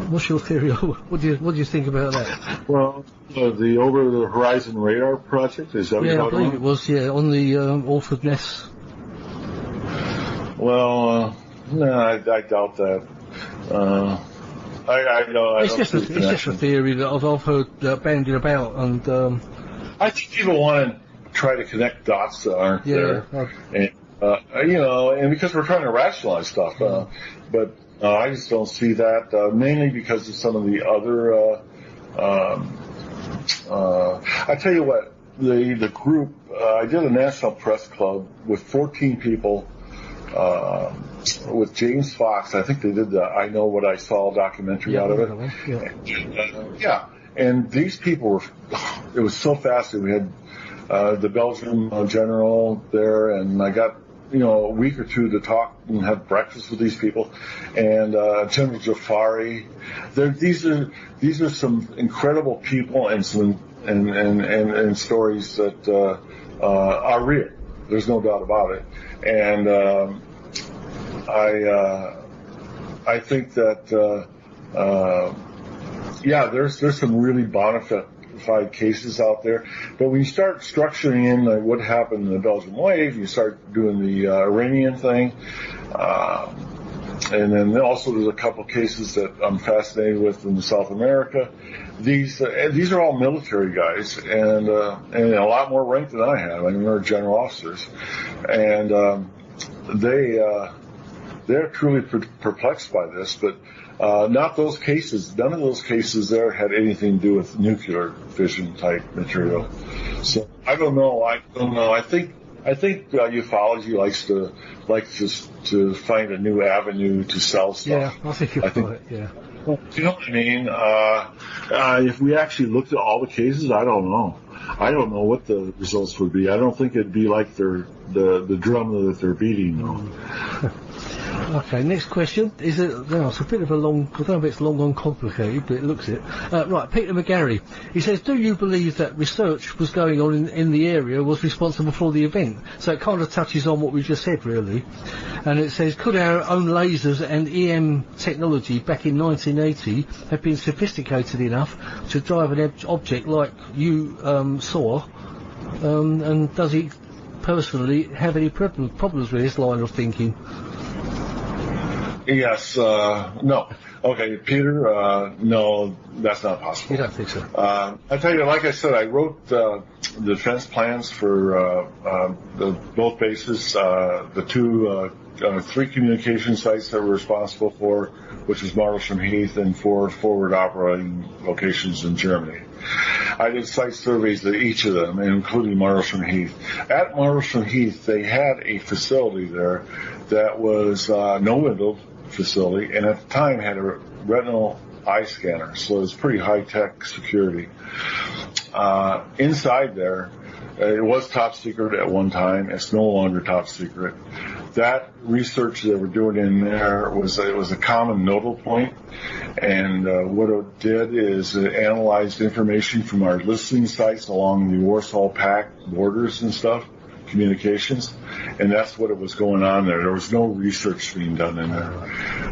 A: What's your theory? What do you think about that?
E: Well, the Over the Horizon Radar project, is that what you're talking about?
A: I believe it was, on the Orford Ness.
E: Well, no, I doubt that. I know.
A: It's just a theory that I've heard bandied about, and
E: I think people want to try to connect dots that aren't there, and and because we're trying to rationalize stuff, but I just don't see that. Mainly because of some of the other. I tell you what, the group. I did a National Press Club with 14 people. With James Fox, I think they did the I Know What I Saw documentary out of it. And these people were, it was so fascinating. We had the Belgian general there, and I got, a week or two to talk and have breakfast with these people. And General Jafari. These are some incredible people and some and stories that are real. There's no doubt about it. And I think that there's some really bona fide cases out there. But when you start structuring in like what happened in the Belgian wave, you start doing the Iranian thing, and then also there's a couple cases that I'm fascinated with in South America. These are all military guys, and a lot more rank than I have. I mean, they're general officers, and they're truly perplexed by this, but not those cases. None of those cases there had anything to do with nuclear fission type material. So I don't know. I think ufology likes to find a new avenue to sell stuff.
A: Yeah, I think you're right. Yeah.
E: Do you know what I mean? If we actually looked at all the cases, I don't know. I don't know what the results would be. I don't think it'd be like the drum that they're beating.
A: Okay, next question. It's a bit of a long, I don't know if it's long and complicated, but it looks it. Right, Peter McGarry. He says, do you believe that research was going on in the area was responsible for the event? So it kind of touches on what we just said, really. And it says, could our own lasers and EM technology back in 1980 have been sophisticated enough to drive an object like you saw? And does he personally have any problems with this line of thinking?
E: Yes, no. Okay, Peter, no, that's not possible.
A: You don't think so?
E: I tell you, like I said, I wrote the defense plans for both bases, the three communication sites that we're responsible for, which is Rendlesham Heath, and 4 forward operating locations in Germany. I did site surveys at each of them, including Rendlesham Heath. At Rendlesham Heath, they had a facility there that was no-windowed facility, and at the time had a retinal eye scanner, so it was pretty high-tech security. Inside there, it was top secret at one time. It's no longer top secret. That research that we're doing in there was a common nodal point, and what it did is it analyzed information from our listening sites along the Warsaw Pact borders and stuff, communications, and that's what it was going on there. There was no research being done in there.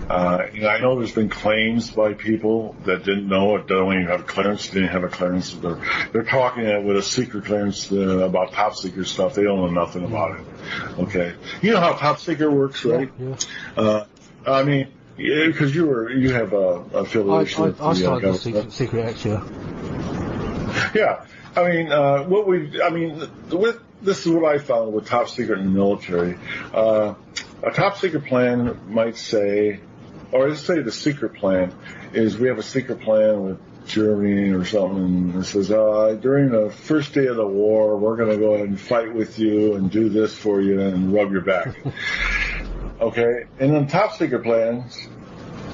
E: I know there's been claims by people that didn't know it, don't even have a clearance, didn't have a clearance. They're talking with a secret clearance about top secret stuff. They don't know nothing about it. Okay, you know how top secret works, right? Yeah. I mean, because you have a affiliation.
A: I started the secret act, yeah.
E: Yeah, I mean, this is what I found with top secret in the military. A top secret plan might say, or let's say the secret plan is we have a secret plan with Germany or something, and it says, during the first day of the war, we're going to go ahead and fight with you and do this for you and rub your back. Okay? And then top secret plans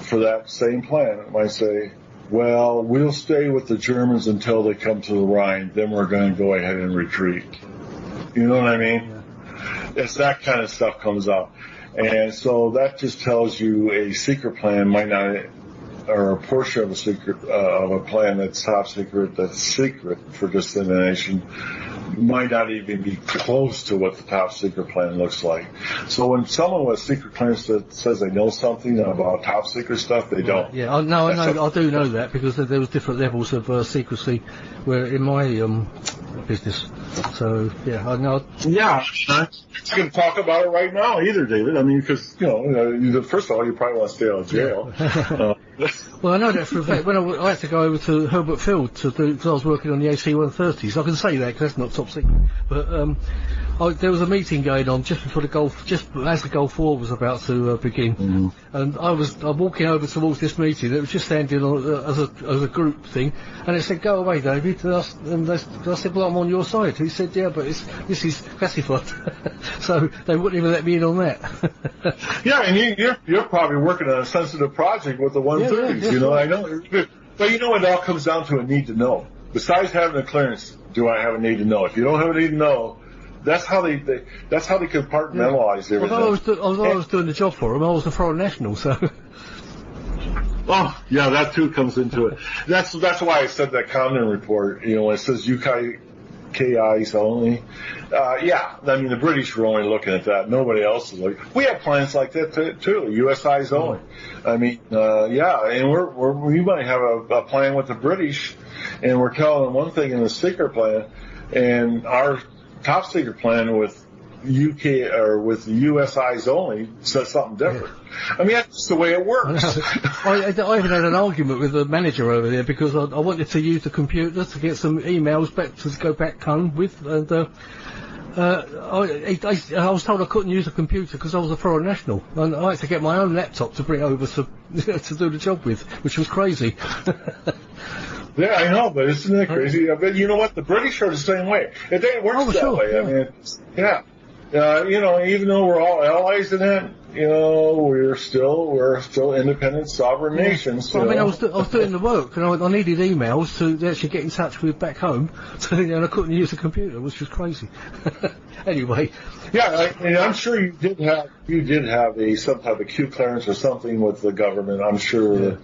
E: for that same plan, it might say, well, we'll stay with the Germans until they come to the Rhine, then we're going to go ahead and retreat. You know what I mean? Yeah. It's that kind of stuff comes up. And so that just tells you a secret plan might not, or a portion of a secret, of a plan that's top secret, that's secret for dissemination, might not even be close to what the top secret plan looks like. So when someone with secret clearance that says they know something about top secret stuff, they don't.
A: Yeah, I do know that because there was different levels of secrecy where in my business. So yeah, I know.
E: Yeah, I'm not going to talk about it right now either, David. I mean, because first of all, you probably want to stay out of jail.
A: Well, I know that for a fact. When I had to go over to Herbert Field because I was working on the AC-130s. I can say that because that's not top secret. But there was a meeting going on just before just as the Gulf War was about to begin, and I'm walking over towards this meeting. It was just standing on, as a group thing, and it said, "Go away, David." And I said, "Well, I'm on your side." He said, "Yeah, but this is classified," so they wouldn't even let me in on that.
E: Yeah, and you're probably working on a sensitive project with the 130s.
A: Yeah,
E: you know, I know, but you know, it all comes down to a need to know. Besides having a clearance, do I have a need to know? If you don't have a need to know, that's how they compartmentalize everything.
A: Although I was doing the job for them, I was a foreign national, so.
E: Oh, yeah, that too comes into it. That's why I said that Condon report. You know, when it says UKIs only. Yeah, I mean the British were only looking at that. Nobody else is like. We have plans like that too. USIs only. I mean, yeah, and we might have a plan with the British, and we're telling them one thing in the secret plan, and our top secret plan with UK or with the USIs only says something different. Yeah. I mean, that's just the way it works.
A: I even had an argument with the manager over there because I wanted to use the computer to get some emails back to go back home with, and I was told I couldn't use the computer because I was a foreign national, and I had to get my own laptop to bring over to do the job with, which was crazy.
E: Yeah, I know, but isn't that crazy? But you know what? The British are the same way. It works that way. Yeah. I mean, yeah. You know, even though we're all allies in that, we're still independent, sovereign nations.
A: Well, I was doing the work, and I needed emails to actually get in touch with back home, and I couldn't use the computer, which was crazy. Anyway.
E: Yeah, I'm sure you did have some type of Q clearance or something with the government. I'm sure that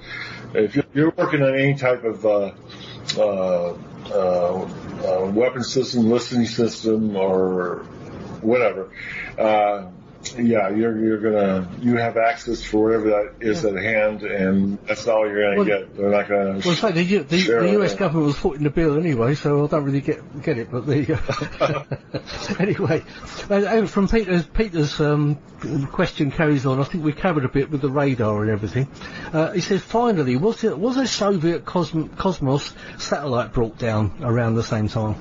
E: if you're working on any type of weapon system, listening system, or whatever, you have access for whatever that is at hand, and that's all you're going to get. They're not going to.
A: Well, in fact, the US government was footing the bill anyway, so I don't really get it. But there you go. Anyway, from Peter's question carries on. I think we covered a bit with the radar and everything. He says, finally, was a Soviet Cosmos satellite brought down around the same time?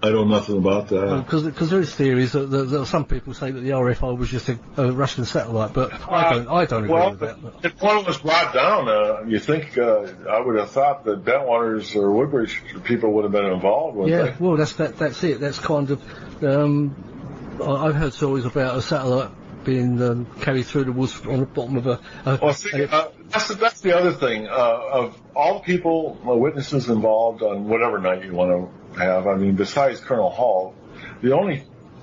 E: I know nothing about that.
A: Because there is theories that some people say that the RFI was just a Russian satellite, but I don't agree with that.
E: If one was brought down, you think I would have thought that Bentwaters or Woodbridge people would have been involved, wouldn't they?
A: Well, that's it. That's kind of. I've heard stories about a satellite being carried through the woods on the bottom of a.
E: That's the other thing. Of all the people, witnesses involved on whatever night you want to have, I mean, besides Colonel Halt, the only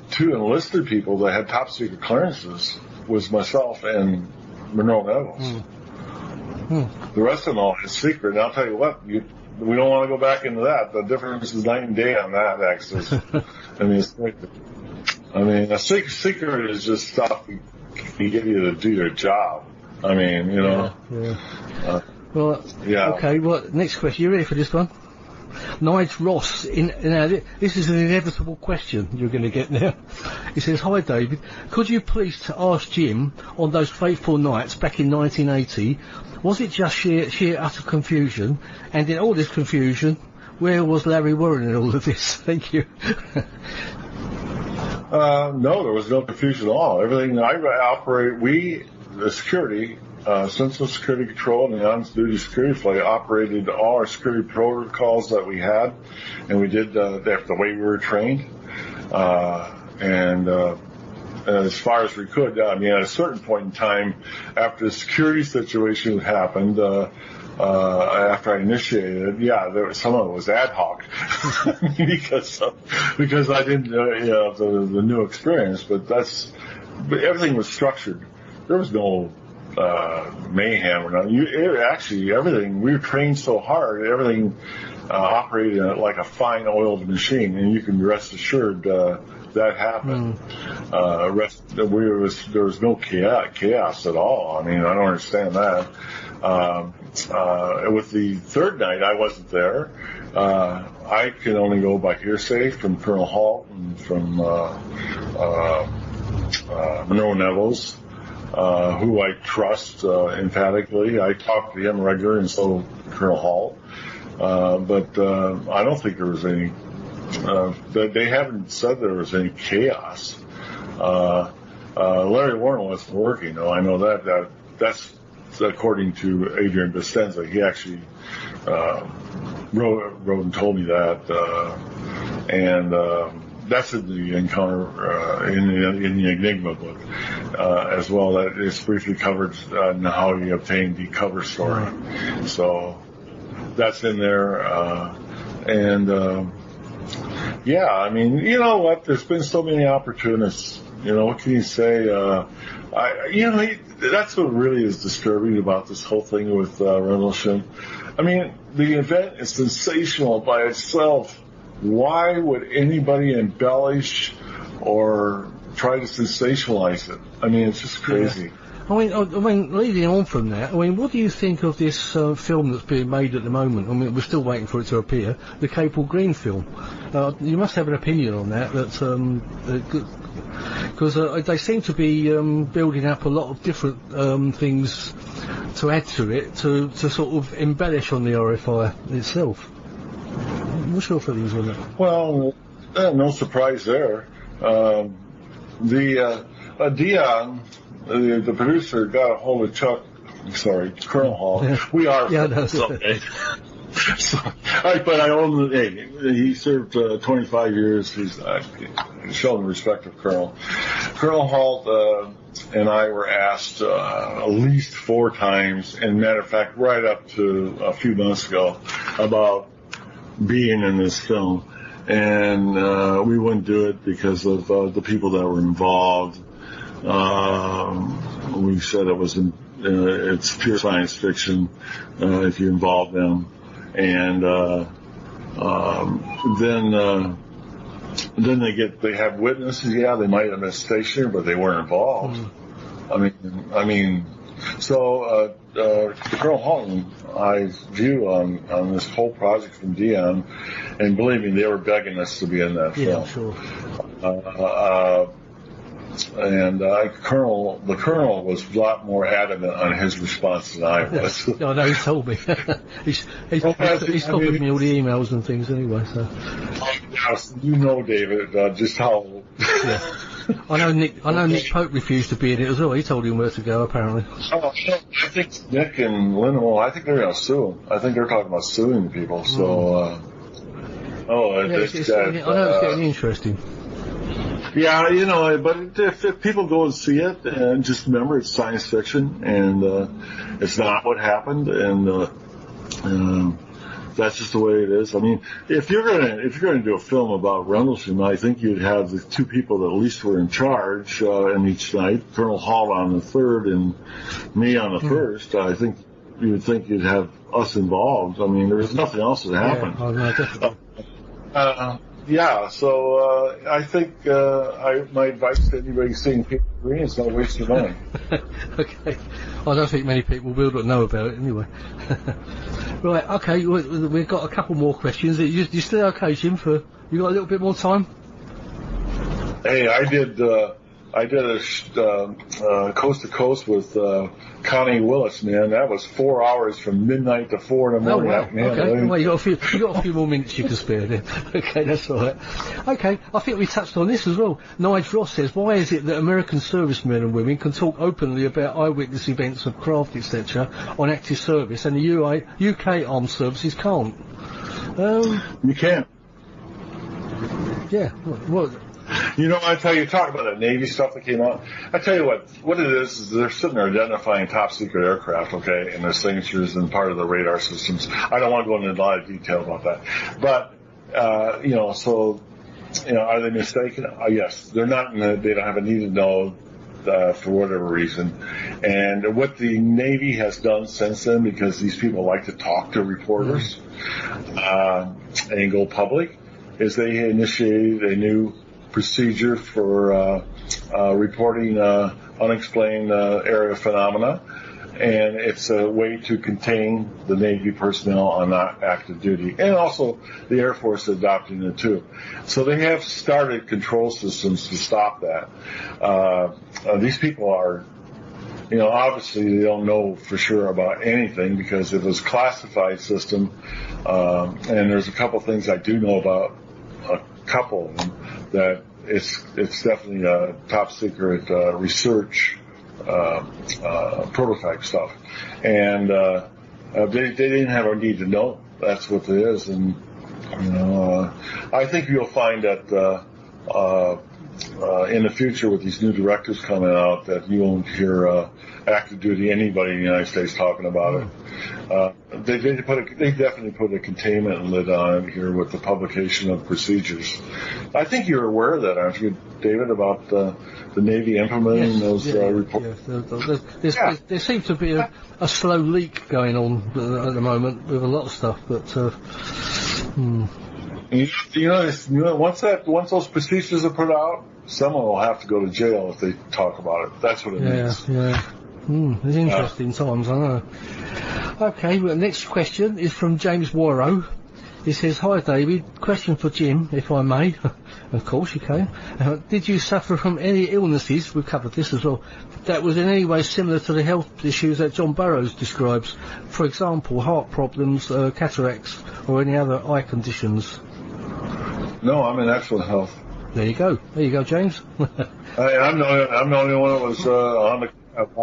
E: two enlisted people that had top secret clearances was myself and Monroe Nevels. The rest of them all had secret. And I'll tell you what, we don't want to go back into that. The difference is night and day on that axis. A secret is just stuff we get you to do your job. I mean,
A: Okay, well, next question. You ready for this one? Nigel Ross, this is an inevitable question you're going to get now. He says, hi David, could you please ask Jim, on those fateful nights back in 1980, was it just sheer utter confusion? And in all this confusion, where was Larry Warren in all of this? Thank you.
E: No, there was no confusion at all. Everything the security, Central Security Control and the on-duty security flight operated all our security protocols that we had, and we did the way we were trained. And as far as we could, I mean, at a certain point in time, after the security situation happened, after I initiated, some of it was ad hoc because I didn't the new experience, but everything was structured. There was no mayhem or nothing. Everything, we were trained so hard, everything operated like a fine oiled machine, and you can rest assured that happened. There was no chaos at all. I mean, I don't understand that. With the third night, I wasn't there. I can only go by hearsay from Colonel Halt and from Monroe Nevels, who I trust emphatically. I talk to him regularly, and so Colonel Halt. But I don't think there was any. They haven't said there was any chaos. Larry Warren wasn't working, though. I know that's according to Adrian Bestenza. He actually wrote and told me that, and that's in the encounter in the Enigma book as well. That is briefly covered how he obtained the cover story. So that's in there, and I mean, you know what? There's been so many opportunists. You know, what can you say? That's what really is disturbing about this whole thing with Rendlesham. I mean, the event is sensational by itself. Why would anybody embellish or try to sensationalize it? I mean, it's just crazy.
A: Yeah. I mean, leading on from that, what do you think of this film that's being made at the moment? I mean, we're still waiting for it to appear, the Capel Green film. You must have an opinion on that, because they seem to be building up a lot of different things to add to it, to sort of embellish on the RFI itself. What's your feelings on that?
E: Well, no surprise there. Dion, the producer, got a hold of Colonel Hall. Yeah. We are.
A: Yeah, that's
E: okay. But I own he served 25 years. He's shown the respect of Colonel. Colonel Halt and I were asked at least 4 times, and matter of fact, right up to a few months ago, about being in this film. And we wouldn't do it because of the people that were involved. We said it's pure science fiction if you involve them. And then they have witnesses. Yeah, they might have been stationed, but they weren't involved. I mean, so Colonel Halt and I's view on this whole project from Dion, and believe me, they were begging us to be in that film.
A: Yeah, sure.
E: And the colonel was a lot more adamant on his response than I was.
A: I know, he told me. he's copied me all the emails and things anyway. So.
E: Yes, you know, David, just how.
A: Yeah. I know Nick Pope refused to be in it as well. He told him where to go, apparently.
E: Oh, I think Nick and Lindenwall, I think they're going to sue him. I think they're talking about suing the people. So, I know it's
A: getting interesting.
E: Yeah, but if people go and see it, and just remember it's science fiction, and it's not what happened, and that's just the way it is. I mean, if you're gonna do a film about Rendlesham, I think you'd have the 2 people that at least were in charge in each night, Colonel Halt on the 3rd and me on the 1st. I think you would think you'd have us involved. I mean, there's nothing else that happened.
A: Yeah, no, definitely.
E: So I think my advice to anybody seeing Peter Green is don't waste your money.
A: Okay. I don't think many people will know about it anyway. Right, okay, we've got a couple more questions. You still okay, Jim? You got a little bit more time?
E: Hey, I did a coast to coast with Connie Willis, man. That was 4 hours from midnight to 4 in the morning.
A: Oh, wow.
E: Man,
A: okay. Well, you got a few more minutes you can spare then. Okay, that's all right. Okay, I think we touched on this as well. Nigel Ross says, why is it that American servicemen and women can talk openly about eyewitness events of craft, etc., on active service, and the UK armed services can't?
E: You can't.
A: Yeah. Well,
E: I tell you, talk about that Navy stuff that came out. I tell you what it is they're sitting there identifying top secret aircraft, okay, and their signatures and part of the radar systems. I don't want to go into a lot of detail about that. But, are they mistaken? Yes. They're not, they don't have a need to know, for whatever reason. And what the Navy has done since then, because these people like to talk to reporters, and go public, is they initiated a new procedure for reporting unexplained area phenomena, and it's a way to contain the Navy personnel on active duty, and also the Air Force adopting it too. So they have started control systems to stop that. These people are, obviously they don't know for sure about anything because it was a classified system, and there's a couple things I do know about. A couple of them, that it's definitely top secret research prototype stuff, and they didn't have a need to know that's what it is. And I think you'll find that in the future with these new directives coming out that you won't hear active duty anybody in the United States talking about it. They definitely put a containment lid on it here with the publication of procedures. I think you're aware of that, aren't you, David, about the Navy implementing those reports?
A: Yes. There seems to be a slow leak going on at the moment with a lot of stuff, but
E: once those procedures are put out, someone will have to go to jail if they talk about it. That's what it means.
A: Yeah. It's interesting times, I know. Okay, well, the next question is from James Warrow. He says, hi David, question for Jim, if I may. Of course you can. Did you suffer from any illnesses, we've covered this as well, that was in any way similar to the health issues that John Burroughs describes? For example, heart problems, cataracts, or any other eye conditions?
E: No, I'm in excellent health.
A: There you go, James.
E: I'm the only one that was on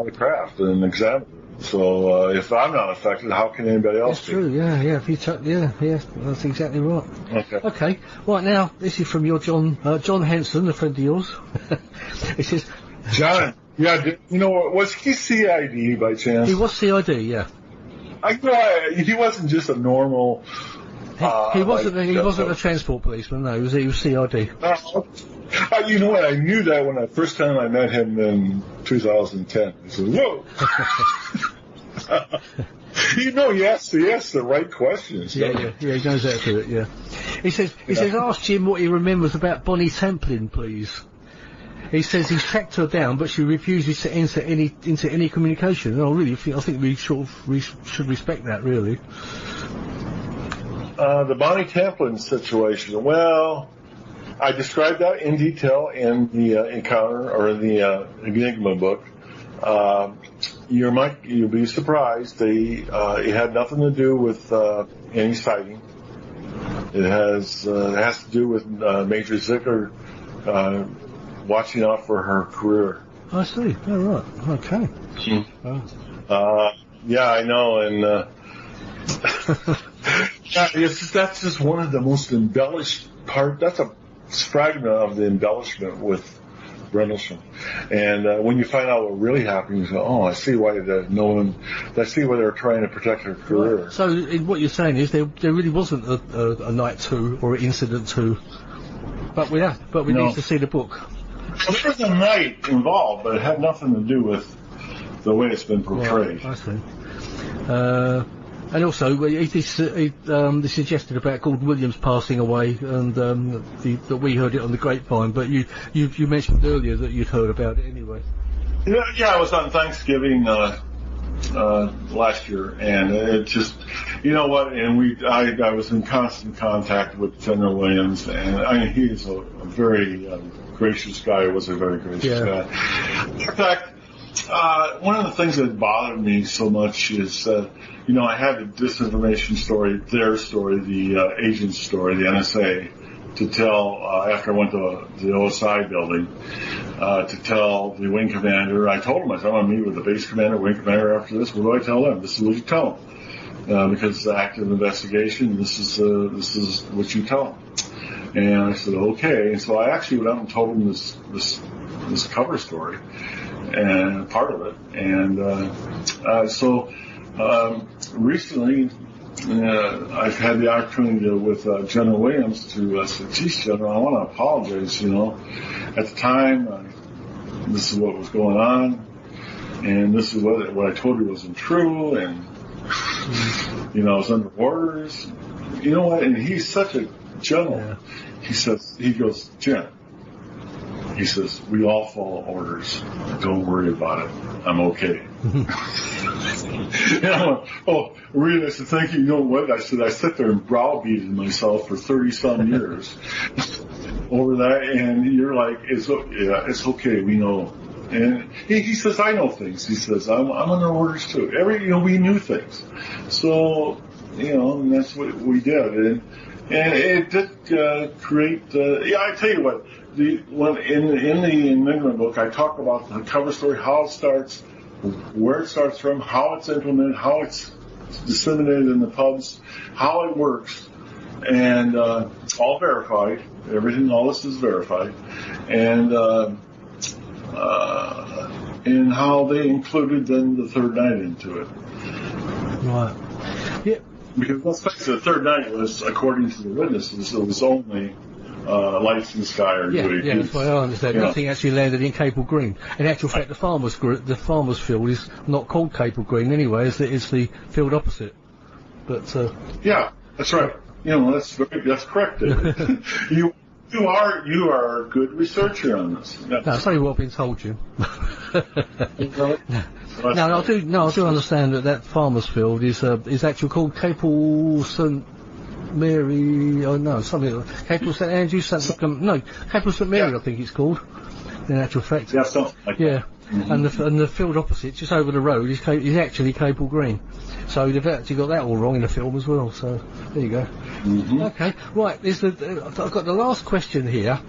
E: the craft and examined. So if I'm not affected, how can anybody else
A: That's
E: be?
A: true, yeah. If you that's exactly right.
E: Okay.
A: Right, now, this is from your John Henson, a friend of yours. It says...
E: John, you know what, was he CID by chance?
A: He was CID, yeah.
E: He wasn't just a normal...
A: He wasn't a transport policeman, no, he was CID.
E: You know what, I knew that when the first time I met him in 2010. I said, whoa! He asks the right questions.
A: Yeah, he knows how to do it, yeah. He says, ask Jim what he remembers about Bonnie Templin, please. He says he's tracked her down, but she refuses to enter into any communication. Oh, really? I think we should respect that, really.
E: The Bonnie Templin situation. Well, I described that in detail in the encounter or in the Enigma book. You'll be surprised. It had nothing to do with any sighting. It has to do with Major Ziegler watching out for her career.
A: I see. Oh, right. Okay.
E: Yeah, I know, and that's just one of the most embellished part. That's a fragment of the embellishment with Rendlesham. And when you find out what really happened, you go, "Oh, I see why I see why they're trying to protect her career."
A: Right. So, what you're saying is there really wasn't a night 2 or an incident 2, but we need to see the book.
E: Well, there was a night involved, but it had nothing to do with the way it's been portrayed.
A: Right, I see. And also, he suggested about Gordon Williams passing away, and that we heard it on the grapevine. But you mentioned earlier that you'd heard about it anyway.
E: Yeah, it was on Thanksgiving last year, and it just, you know what? And I was in constant contact with General Williams, and he is a very gracious guy. Was a very gracious guy. In fact, one of the things that bothered me so much is, I had the disinformation story, the agent's story, the NSA, to tell after I went to the OSI building, to tell the wing commander. I told him, I said, I'm going to meet with the base commander, wing commander after this. What do I tell them? This is what you tell them. Because it's an active investigation, this is what you tell them. And I said, okay. And so I actually went out and told him this cover story and part of it. And so recently, I've had the opportunity with General Williams to say, geez, General, I want to apologize. At the time, this is what was going on, and this is what I told you wasn't true, and I was under orders. You know what? And he's such a general. Yeah. He goes, Jim. He says, we all follow orders. Don't worry about it. I'm okay. Oh, really? I said, thank you. You know what? I said, I sit there and browbeated myself for 30-some years over that, and you're like, it's okay. We know. And he says, I know things. He says, I'm under orders too. We knew things. So, and that's what we did. And it did create, I tell you what, in the Enigma book, I talk about the cover story, how it starts, where it starts from, how it's implemented, how it's disseminated in the pubs, how it works, and all verified. All this is verified, and how they included then the third night into it.
A: Right. Yeah.
E: Because let's face it, the third night was, according to the witnesses, it was only lights in the sky or UAPs.
A: Yeah, that's what I understand. Nothing actually landed in Capel Green. In actual fact, the farmers field is not called Capel Green anyway. It's the field opposite. But
E: yeah, that's right. That's correct. You are a good researcher on this.
A: No, I'll tell you what I've been told, Jim. No, I do understand that farmers field is actually called Capel St. Mary, something like Capel St. Andrews, Capel St. Mary, I think it's called, in actual fact.
E: Yeah, something like that.
A: Mm-hmm. And the field opposite, just over the road, is actually Capel Green. So they've actually got that all wrong in the film as well, so there you go.
E: Mm-hmm.
A: Okay, right, I've got the last question here.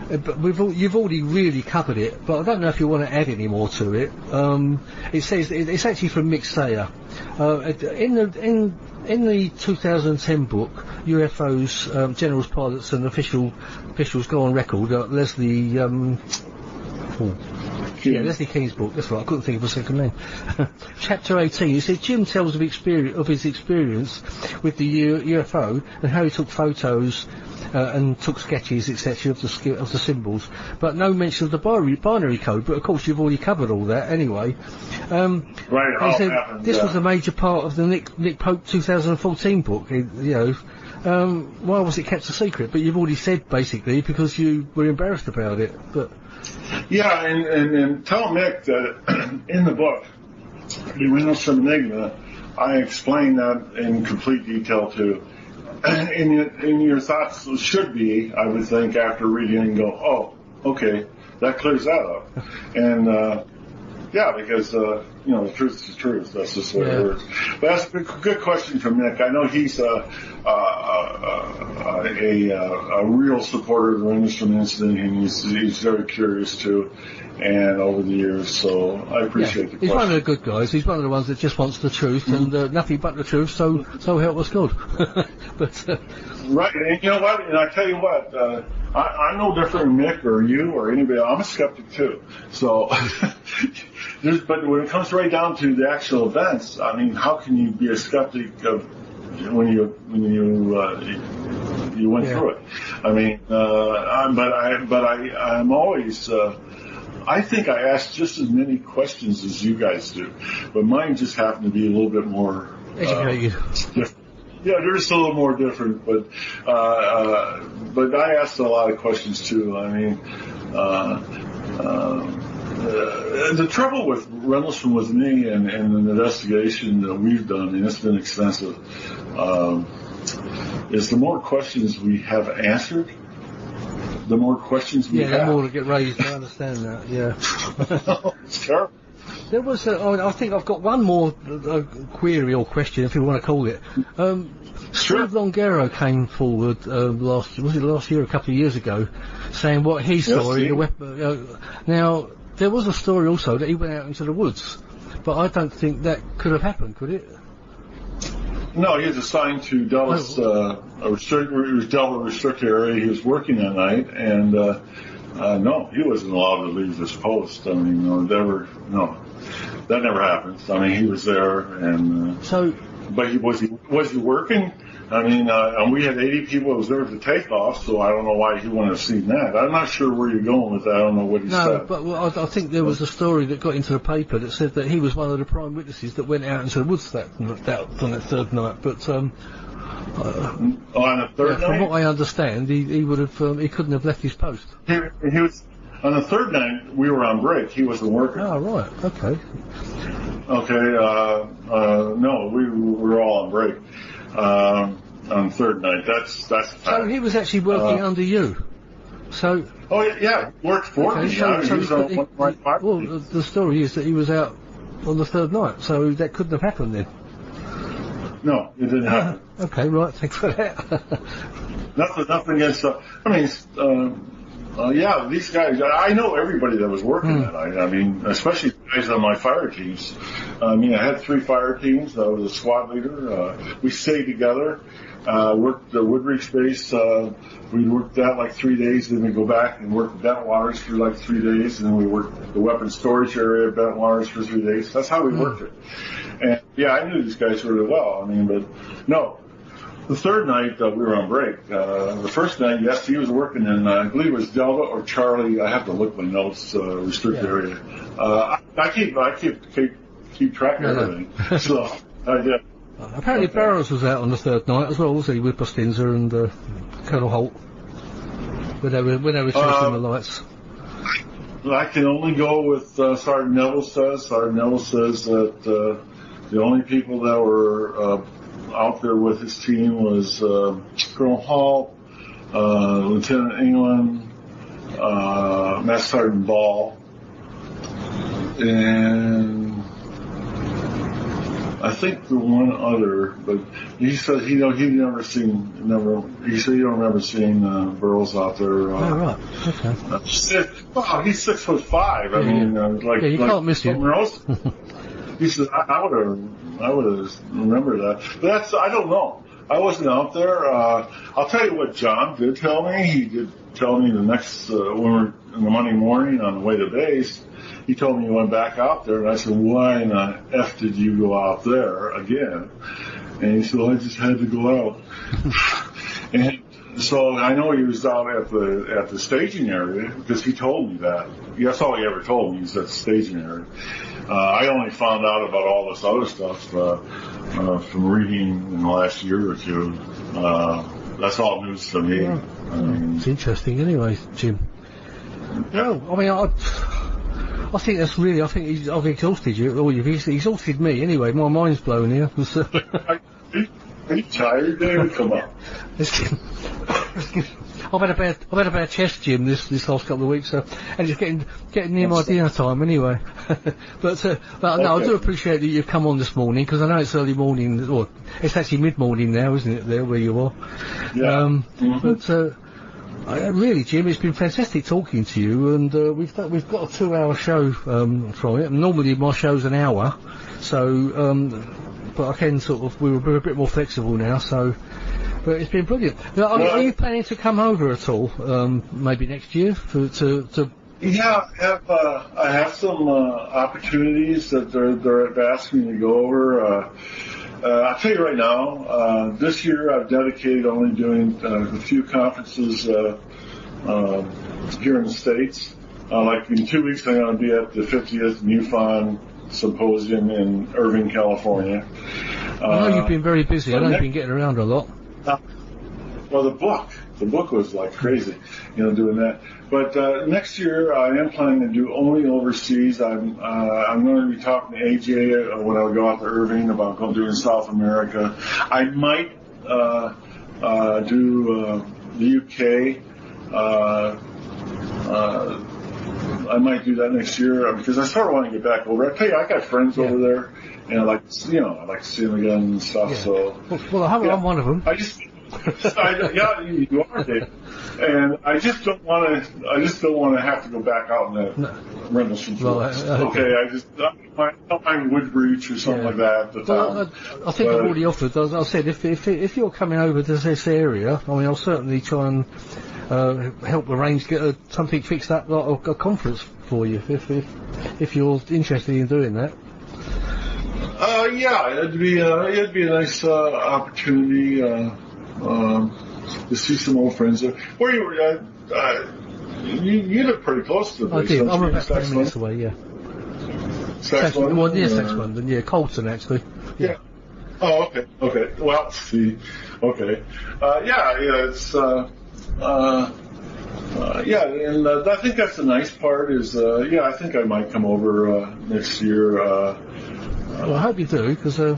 A: but you've already really covered it, but I don't know if you want to add any more to it. It says it's actually from Mick Sayer. In the 2010 book, UFOs, generals, pilots, and officials go on record. Leslie. Leslie King's book, that's right, I couldn't think of a second name. Chapter 18, he says Jim tells of his experience with the UFO and how he took photos and took sketches, etc., of the symbols, but no mention of the binary code, but of course you've already covered all that anyway.
E: Right,
A: he said this was a major part of the Nick Pope 2014 book, why was it kept a secret? But you've already said, basically, because you were embarrassed about it, but...
E: Yeah, and tell Mick that in the book, The Rendlesham Enigma, I explain that in complete detail too. And your thoughts should be, I would think, after reading and go, oh, okay, that clears that up. And, yeah, because, the truth is the truth. That's just the way it works. But that's a good question from Nick. I know he's a real supporter of the Rendlesham Incident, and he's very curious too. And over the years, so I appreciate the question.
A: He's one of the good guys. He's one of the ones that just wants the truth and nothing but the truth. So help us God. But
E: right, and you know what? And I tell you what, I'm no different than Mick or you or anybody. I'm a skeptic too. So, but when it comes right down to the actual events, I mean, how can you be a skeptic when you went through it? I mean, I'm always. I think I ask just as many questions as you guys do, but mine just happen to be a little bit more
A: educated.
E: Yeah, they're just a little more different, but I asked a lot of questions too. I mean, the trouble with Rendlesham with me and an investigation that we've done, and it's been extensive, is the more questions we have answered, the more questions we have.
A: Yeah, the more to get raised. I understand that. Yeah.
E: It's terrible.
A: There was, I think I've got one more query or question, if you want to call it.
E: Sure.
A: Steve Longaro came forward last year, a couple of years ago, saying what he saw in the weapon. Now, there was a story also that he went out into the woods, but I don't think that could have happened, could it?
E: No, he was assigned to Dulles, restricted area. He was working that night, and no, he wasn't allowed to leave his post. I mean, that never happened. I mean, he was there, and but was he working? I mean, and we had 80 people observed the takeoff, so I don't know why he wouldn't have seen that. I'm not sure where you're going with that. I don't know what he said.
A: No, but I think there was a story that got into the paper that said that he was one of the prime witnesses that went out into the woods on that third night. But
E: on the third night,
A: from what I understand, he would have he couldn't have left his post.
E: He was on the third night. We were on break. He wasn't working.
A: Oh right, okay.
E: Okay. No, we were all on break. On the third night, that's a fact.
A: So he was actually working under you. So.
E: Oh yeah, worked for me. Well,
A: the story is that he was out on the third night, so that couldn't have happened then.
E: No, it didn't happen.
A: Okay, right. Thanks for that.
E: Nothing against. Yeah, these guys. I know everybody that was working that night. I mean, especially guys on my fire teams. I mean, I had 3 fire teams. I was a squad leader. We stayed together. Worked the Woodridge base. We worked that like 3 days. Then we go back and work Bentwaters for like 3 days. And then we worked the weapons storage area of Bentwaters for 3 days. That's how we worked it. And yeah, I knew these guys really well. I mean, but no. The third night, we were on break. The first night, yes, he was working in, I believe it was Delta or Charlie. I have to look my notes, restricted area. I keep track of everything. So, I did.
A: Apparently Barrows was out on the third night as well, was he, with Bustinza and Colonel Halt, when they were chasing the lights.
E: I can only go with Sergeant Neville says. Sergeant Neville says that the only people that were out there with his team was Colonel Halt, Lieutenant England, Master Sergeant Ball, and I think the one other, but he said he said he don't remember seeing burros out there.
A: Oh, right. Okay.
E: He's 6'5". I mean,
A: you can't miss him.
E: He said, I would have remembered that. But I don't know. I wasn't out there. I'll tell you what John did tell me. He did tell me the next, when we're in the Monday morning on the way to base, he told me he went back out there, and I said, why in the F did you go out there again? And he said, well, I just had to go out. And so I know he was out at the staging area, because he told me that. That's all he ever told me, is at the staging area. I only found out about all this other stuff from reading in the last year or two. That's all news to me.
A: Yeah. It's interesting anyway, Jim. No, I mean, I think that's really, I've exhausted you, or you've exhausted me anyway. My mind's blown here.
E: Are you tired, David? Come on.
A: I've had a bad chest, Jim, this last couple of weeks, and it's getting near my dinner time anyway. But okay. No, I do appreciate that you've come on this morning, because I know it's early morning, or it's actually mid-morning now, isn't it, there where you are?
E: Yeah.
A: But really, Jim, it's been fantastic talking to you, and we've got a 2-hour show from it. And normally my show's an hour, so but I can we're a bit more flexible now, so. But it's been brilliant. Now, are you planning to come over at all, maybe next year to?
E: Yeah, I have some opportunities that they're asking me to go over. I'll tell you right now, this year I've dedicated only doing a few conferences here in the States. Like in 2 weeks, I'm going to be at the 50th MUFON Symposium in Irvine, California.
A: I know you've been very busy. I know you've been getting around a lot.
E: Well, the book was like crazy, doing that. But next year I am planning to do only overseas. I'm going to be talking to AJ when I go out to Irvine about doing South America. I might do the UK. I might do that next year because I sort of want to get back over. I tell you, I got friends over there, and I like to see them again and stuff. Yeah. So,
A: well, I'm one of them.
E: Yeah, you are, Dave. And I just don't want to have to go back out in that Rendlesham 40th. Okay, I don't mind Woodbridge or something like that.
A: Well, I think I've already offered. I said if you're coming over to this area, I mean, I'll certainly try and help arrange get something fixed up, like a conference for you, if you're interested in doing that.
E: Yeah, it'd be a nice opportunity to see some old friends. Where you were, you live pretty close to the place.
A: I do. I'm about 20 minutes away. Yeah.
E: Saxon?
A: Well, yeah, Saxon. Yeah, Colton actually. Yeah.
E: Oh, okay. Well, see. Okay. It's. And I think that's the nice part is, I think I might come over next year.
A: Well, I hope you do, because
E: I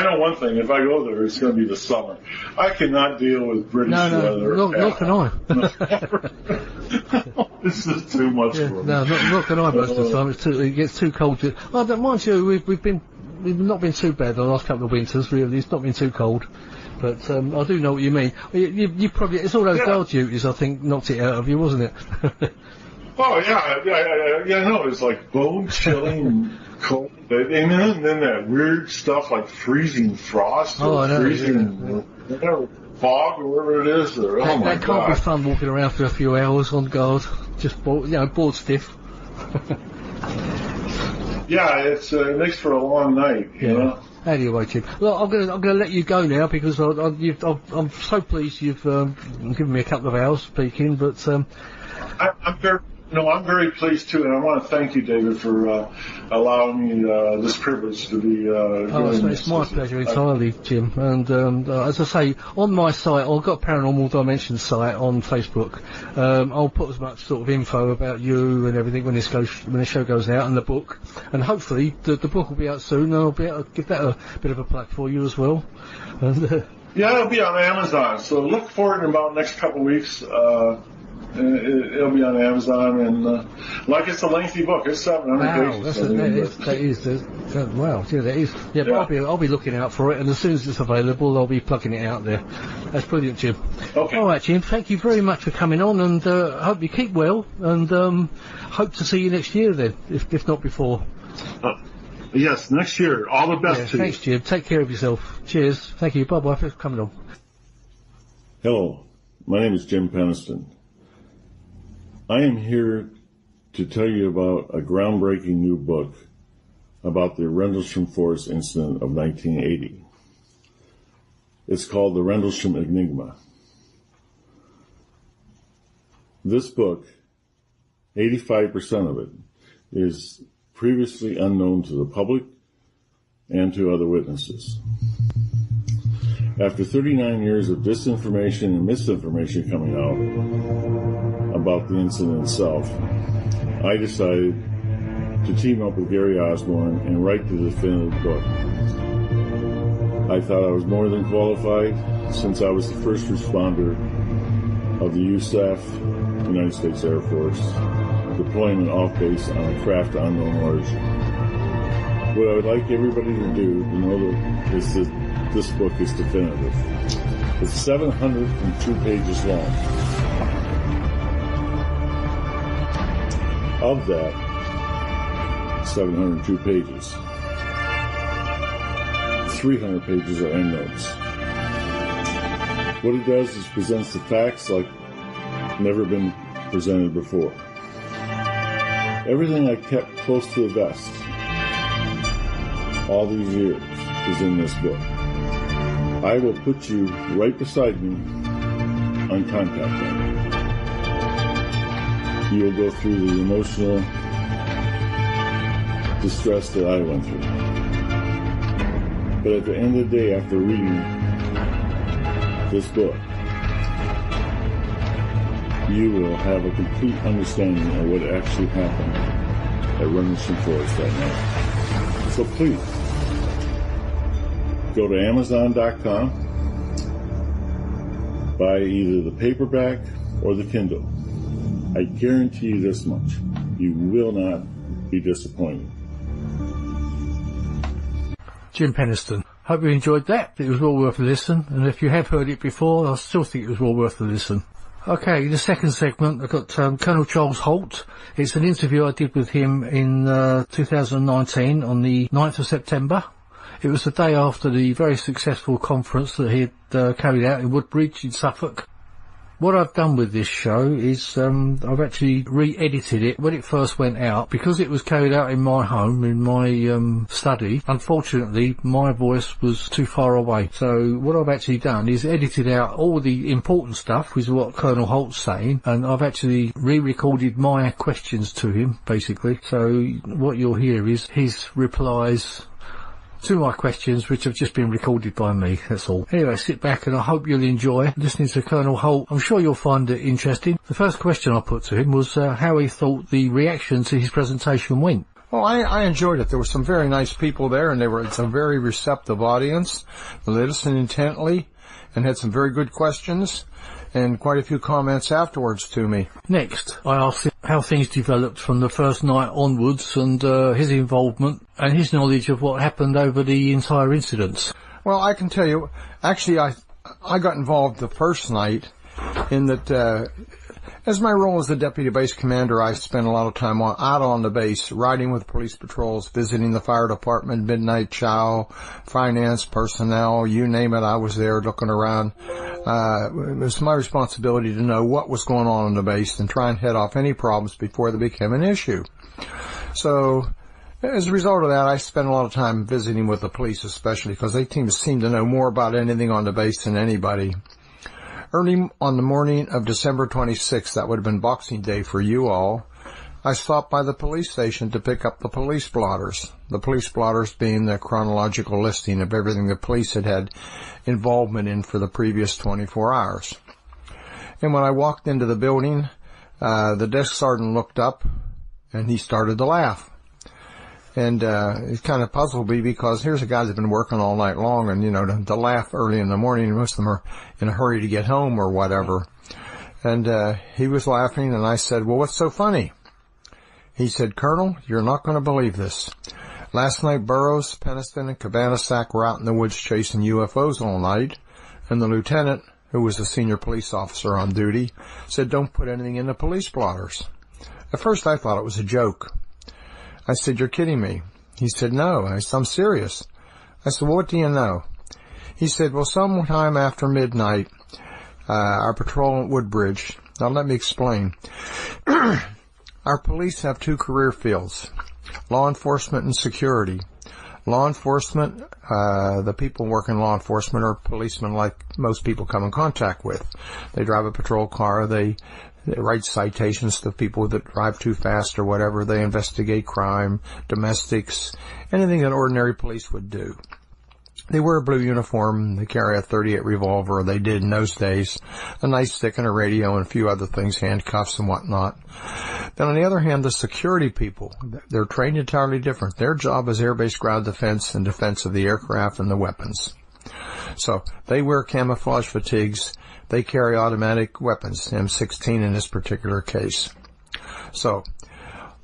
E: know one thing. If I go there, it's going to be the summer. I cannot deal with British weather.
A: Nor can I.
E: This is too much for me.
A: No, nor can I most of the time. It gets too cold. Mind you, we've not been too bad the last couple of winters. Really, it's not been too cold. But I do know what you mean. You probably, it's all those guard duties, I think, knocked it out of you, wasn't it?
E: Oh yeah. No, it's like bone chilling, cold, and then that weird stuff like freezing frost or freezing whatever, fog or whatever it is. That
A: can't be fun walking around for a few hours on guard, just bored stiff.
E: Yeah, it makes for a long night, you know.
A: Anyway, Jim, look, I'm gonna let you go now because I'm so pleased you've given me a couple of hours speaking. But I'm very pleased too, and I want to thank you, David, for allowing me this privilege to be. It's my pleasure entirely, Jim. And as I say, on my site, I've got Paranormal Dimensions site on Facebook. I'll put as much sort of info about you and everything when the show goes out, and the book, and hopefully the book will be out soon. And I'll be able to give that a bit of a plug for you as well. And,
E: it'll be on Amazon, so look for it in about the next couple of weeks. It'll be on Amazon, and like it's a lengthy book. It's 700 pages.
A: That is. Wow, yeah, that is. Yeah, but I'll be looking out for it, and as soon as it's available, I'll be plugging it out there. That's brilliant, Jim.
E: Okay.
A: All right, Jim. Thank you very much for coming on, and I hope you keep well, and hope to see you next year then, if not before.
E: Yes, next year. All the best to you.
A: Thanks, Jim. Take care of yourself. Cheers. Thank you. Bye-bye for coming on.
E: Hello, my name is Jim Penniston. I am here to tell you about a groundbreaking new book about the Rendlesham 40th incident of 1980. It's called The Rendlesham Enigma. This book, 85% of it, is previously unknown to the public and to other witnesses. After 39 years of disinformation and misinformation coming out about the incident itself, I decided to team up with Gary Osborne and write the definitive book. I thought I was more than qualified since I was the first responder of the USAF, United States Air Force, deployment off base on a craft unknown origin. What I would like everybody to do to know is that this book is definitive. It's 702 pages long. Of that 702 pages, 300 pages are endnotes. What it does is presents the facts like never been presented before. Everything I kept close to the vest all these years is in this book. I will put you right beside me on contact number. You will go through the emotional distress that I went through. But at the end of the day, after reading this book, you will have a complete understanding of what actually happened at Rendlesham Forest that night. So please, go to Amazon.com, buy either the paperback or the Kindle. I guarantee you this much, you will not be disappointed.
A: Jim Penniston. Hope you enjoyed that. It was well worth a listen, and if you have heard it before, I still think it was well worth a listen. Okay, the second segment, I've got Colonel Charles Halt. It's an interview I did with him in 2019 on the 9th of September. It was the day after the very successful conference that he had carried out in Woodbridge in Suffolk. What I've done with this show is I've actually re-edited it when it first went out. Because it was carried out in my home, in my study, unfortunately my voice was too far away. So what I've actually done is edited out all the important stuff, which is what Colonel Halt's saying, and I've actually re-recorded my questions to him, basically. So what you'll hear is his replies to my questions, which have just been recorded by me, that's all. Anyway, sit back and I hope you'll enjoy listening to Colonel Halt. I'm sure you'll find it interesting. The first question I put to him was how he thought the reaction to his presentation went.
F: Well, I enjoyed it. There were some very nice people there, and it's a very receptive audience. They listened intently and had some very good questions and quite a few comments afterwards to me.
A: Next, I asked him how things developed from the first night onwards and his involvement and his knowledge of what happened over the entire incident.
F: Well, I can tell you, actually, I got involved the first night in that, as my role as the deputy base commander, I spent a lot of time out on the base, riding with police patrols, visiting the fire department, midnight chow, finance, personnel, you name it, I was there looking around. It was my responsibility to know what was going on the base and try and head off any problems before they became an issue. So, as a result of that, I spent a lot of time visiting with the police, especially because they seem to know more about anything on the base than anybody. Early on the morning of December 26th, that would have been Boxing Day for you all, I stopped by the police station to pick up the police blotters. The police blotters being the chronological listing of everything the police had had involvement in for the previous 24 hours. And when I walked into the building, the desk sergeant looked up and he started to laugh. And it kind of puzzled me because here's a guy that's been working all night long, and, you know, to laugh early in the morning, most of them are in a hurry to get home or whatever. And he was laughing, and I said, well, what's so funny? He said, Colonel, you're not going to believe this. Last night, Burroughs, Peniston, and Cabanas were out in the woods chasing UFOs all night, and the lieutenant, who was a senior police officer on duty, said, don't put anything in the police blotters. At first, I thought it was a joke. I said, you're kidding me. He said, no. I said, I'm serious. I said, well, what do you know? He said, well, sometime after midnight, our patrol at Woodbridge. Now, let me explain. Our police have two career fields, law enforcement and security. Law enforcement, the people working in law enforcement are policemen like most people come in contact with. They drive a patrol car, they write citations to people that drive too fast or whatever. They investigate crime, domestics, anything that ordinary police would do. They wear a blue uniform, they carry a .38 revolver, or they did in those days, a nightstick and a radio and a few other things, handcuffs and whatnot. Then on the other hand, the security people, they're trained entirely different. Their job is air-based ground defense and defense of the aircraft and the weapons. So they wear camouflage fatigues, they carry automatic weapons, M16 in this particular case. So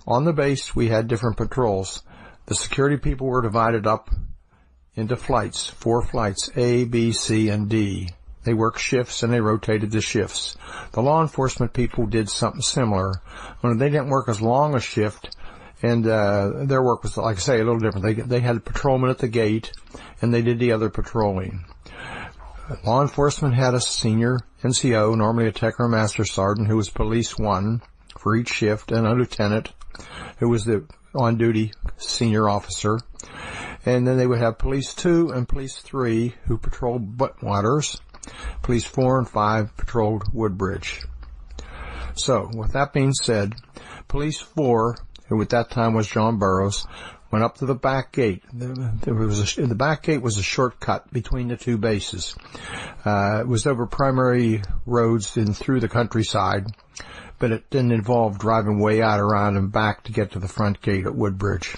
F: on the base, we had different patrols. The security people were divided up into flights, 4 flights, A, B, C, and D. They worked shifts and they rotated the shifts. The law enforcement people did something similar. Only they didn't work as long a shift, and their work was, like I say, a little different. They had patrolmen at the gate, and they did the other patrolling. Law enforcement had a senior NCO, normally a tech or master sergeant, who was police 1 for each shift, and a lieutenant who was the on-duty senior officer. And then they would have police 2 and police 3 who patrolled Buttwaters. Police 4 and 5 patrolled Woodbridge. So, with that being said, police 4, who at that time was John Burroughs, went up to the back gate. The back gate was a shortcut between the two bases. It was over primary roads and through the countryside, but it didn't involve driving way out around and back to get to the front gate at Woodbridge.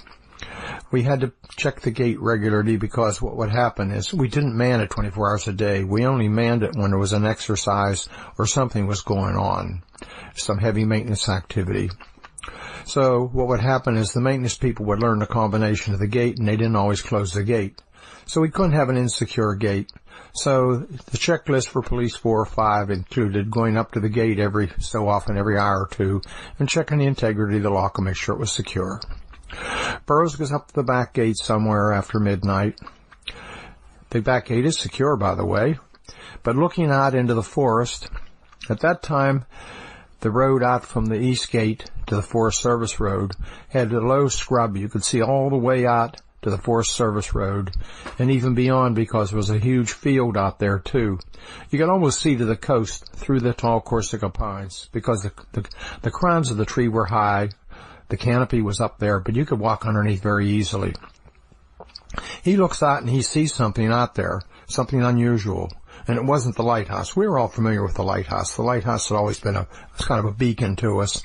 F: We had to check the gate regularly because what would happen is we didn't man it 24 hours a day. We only manned it when there was an exercise or something was going on, some heavy maintenance activity. So what would happen is the maintenance people would learn the combination of the gate, and they didn't always close the gate. So we couldn't have an insecure gate. So the checklist for police 4 or 5 included going up to the gate every so often, every hour or two, and checking the integrity of the lock and make sure it was secure. Burroughs goes up to the back gate somewhere after midnight. The back gate is secure, by the way, but looking out into the forest, at that time, the road out from the east gate to the Forest Service Road had a low scrub. You could see all the way out to the Forest Service Road and even beyond because there was a huge field out there too. You could almost see to the coast through the tall Corsica pines because the crowns of the tree were high. The canopy was up there, but you could walk underneath very easily. He looks out and he sees something out there, something unusual, and it wasn't the lighthouse. We were all familiar with the lighthouse. The lighthouse had always been kind of a beacon to us.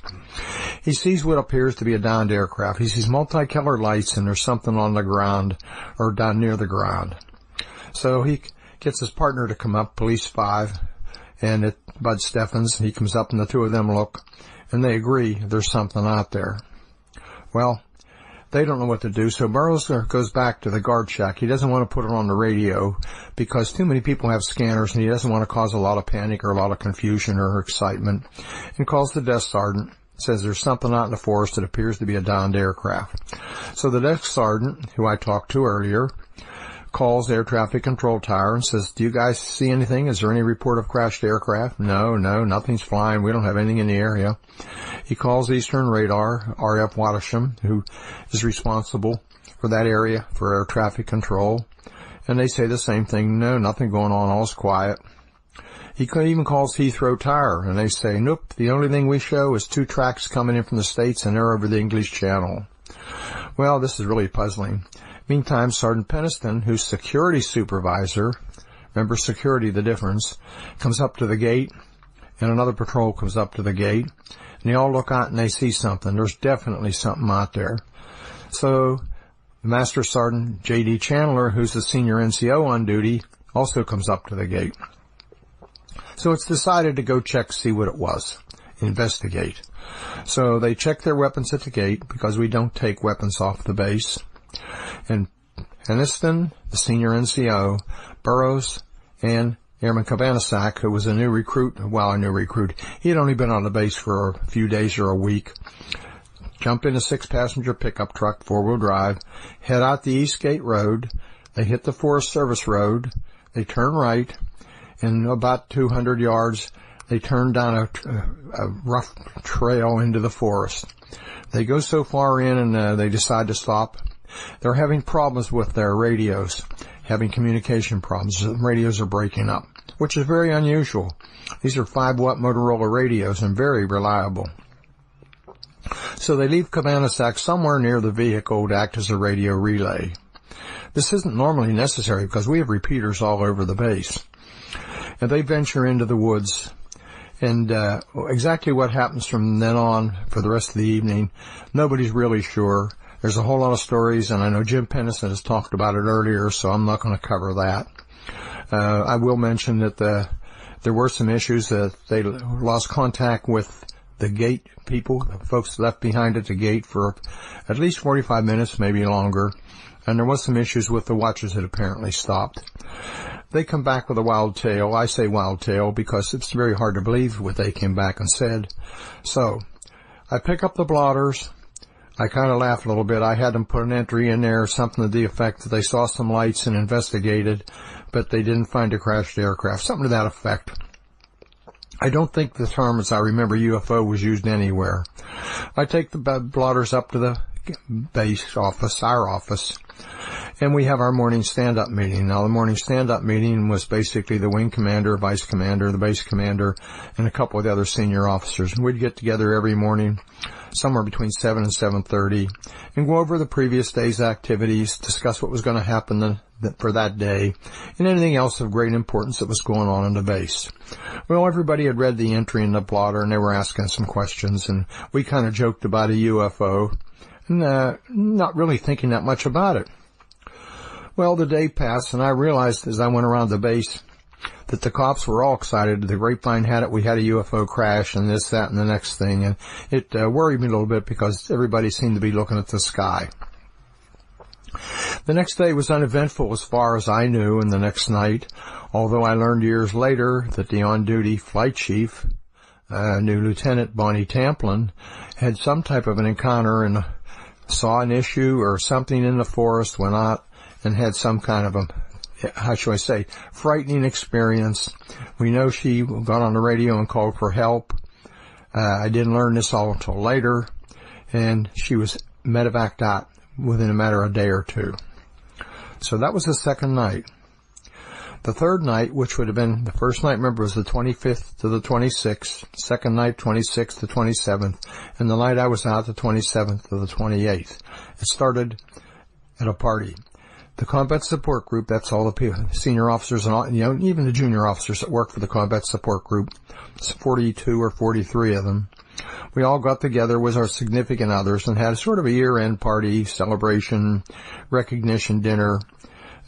F: He sees what appears to be a downed aircraft. He sees multicolored lights, and there's something on the ground or down near the ground. So he gets his partner to come up, police 5, and Bud Steffens. He comes up, and the two of them look, and they agree there's something out there. Well, they don't know what to do, so Burroughs goes back to the guard shack. He doesn't want to put it on the radio because too many people have scanners, and he doesn't want to cause a lot of panic or a lot of confusion or excitement, and calls the desk sergeant, says there's something out in the forest that appears to be a downed aircraft. So the desk sergeant, who I talked to earlier, calls air traffic control tower and says, do you guys see anything? Is there any report of crashed aircraft? No, nothing's flying. We don't have anything in the area. He calls Eastern Radar, R.F. Wattisham, who is responsible for that area for air traffic control, and they say the same thing. No, nothing going on. All's quiet. He even calls Heathrow Tower, and they say, nope, the only thing we show is 2 tracks coming in from the States, and they're over the English Channel. Well, this is really puzzling. Meantime, Sergeant Peniston, who's security supervisor, remember security, the difference, comes up to the gate, and another patrol comes up to the gate, and they all look out and they see something. There's definitely something out there. So, Master Sergeant J.D. Chandler, who's the senior NCO on duty, also comes up to the gate. So it's decided to go check, see what it was, investigate. So they check their weapons at the gate, because we don't take weapons off the base. And Peniston, the senior NCO, Burroughs, and Airman Cabanasac, who was a new recruit, he had only been on the base for a few days or a week, jump in a 6-passenger pickup truck, 4-wheel drive, head out the East Gate Road. They hit the Forest Service Road. They turn right, and about 200 yards, they turn down a rough trail into the forest. They go so far in, and they decide to stop. They're having problems with their radios, having communication problems. The radios are breaking up, which is very unusual. These are 5-watt Motorola radios and very reliable. So they leave Cabanasac somewhere near the vehicle to act as a radio relay. This isn't normally necessary because we have repeaters all over the base. And they venture into the woods. And exactly what happens from then on for the rest of the evening, nobody's really sure. There's a whole lot of stories, and I know Jim Penniston has talked about it earlier, so I'm not going to cover that. I will mention that there were some issues that they lost contact with the gate people, the folks left behind at the gate for at least 45 minutes, maybe longer. And there was some issues with the watchers that apparently stopped. They come back with a wild tale. I say wild tale because it's very hard to believe what they came back and said. So I pick up the blotters. I kind of laughed a little bit. I had them put an entry in there, something to the effect that they saw some lights and investigated, but they didn't find a crashed aircraft, something to that effect. I don't think the term, as I remember, UFO was used anywhere. I take the blotters up to the base office, our office, and we have our morning stand-up meeting. Now, the morning stand-up meeting was basically the wing commander, vice commander, the base commander, and a couple of the other senior officers. And we'd get together every morning, somewhere between 7 and 7:30, and go over the previous day's activities, discuss what was going to happen for that day, and anything else of great importance that was going on in the base. Well, everybody had read the entry in the blotter, and they were asking some questions, and we kind of joked about a UFO, and not really thinking that much about it. Well, the day passed, and I realized as I went around the base that the cops were all excited. The grapevine had it. We had a UFO crash and this, that, and the next thing. And it worried me a little bit because everybody seemed to be looking at the sky. The next day was uneventful as far as I knew, and the next night, although I learned years later that the on-duty flight chief, new Lieutenant Bonnie Tamplin, had some type of an encounter and saw an issue or something in the forest, went out and had some kind of how shall I say, frightening experience. We know she got on the radio and called for help. I didn't learn this all until later, and she was medevaced out within a matter of a day or two. So that was the second night. The third night, which would have been the first night, remember, was the 25th to the 26th, second night, 26th to 27th, and the night I was out, the 27th to the 28th. It started at a party. The combat support group, that's all the people, senior officers and all, even the junior officers that work for the combat support group, it's 42 or 43 of them. We all got together with our significant others and had sort of a year-end party, celebration, recognition dinner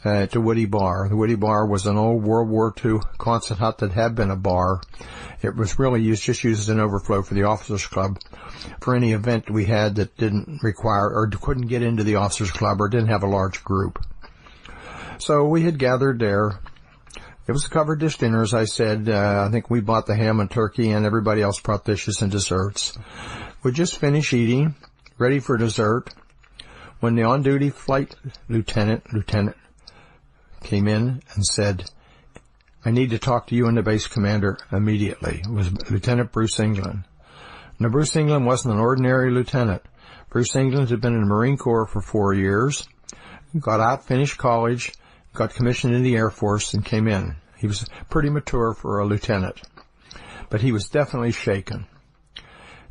F: at the Woody Bar. The Woody Bar was an old World War II concert hut that had been a bar. It was really just used as an overflow for the officers club for any event we had that didn't require or couldn't get into the officers club or didn't have a large group. So we had gathered there. It was a covered dish dinner, as I said. I think we bought the ham and turkey, and everybody else brought dishes and desserts. We just finished eating, ready for dessert, when the on-duty flight lieutenant came in and said, "I need to talk to you and the base commander immediately." It was Lieutenant Bruce England. Now, Bruce England wasn't an ordinary lieutenant. Bruce England had been in the Marine Corps for 4 years, got out, finished college, got commissioned in the Air Force, and came in. He was pretty mature for a lieutenant, but he was definitely shaken.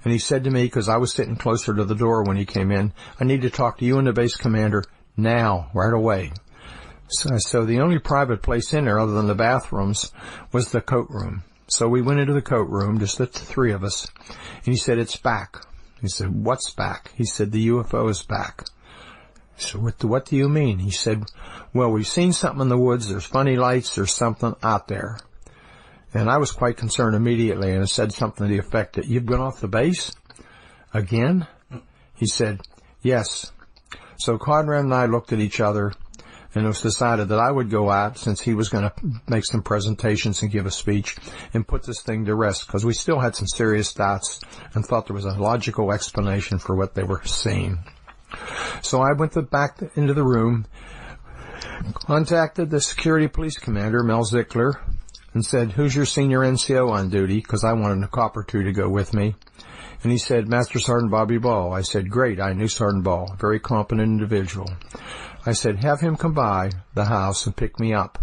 F: And he said to me, because I was sitting closer to the door when he came in, "I need to talk to you and the base commander now, right away." So the only private place in there other than the bathrooms was the coat room. So we went into the coat room, just the three of us, and he said, "It's back." He said, "What's back?" He said, "The UFO is back." So what do you mean? He said, "Well, we've seen something in the woods. There's funny lights. There's something out there." And I was quite concerned immediately, and I said something to the effect that, "You've been off the base? Again?" He said, "Yes." So Conrad and I looked at each other, and it was decided that I would go out, since he was going to make some presentations and give a speech, and put this thing to rest, because we still had some serious doubts and thought there was a logical explanation for what they were seeing. So I went back into the room, contacted the security police commander, Mel Zickler, and said, "Who's your senior NCO on duty?" because I wanted a cop or two to go with me. And he said, "Master Sergeant Bobby Ball." I said, "Great, I knew Sergeant Ball, a very competent individual." I said, "Have him come by the house and pick me up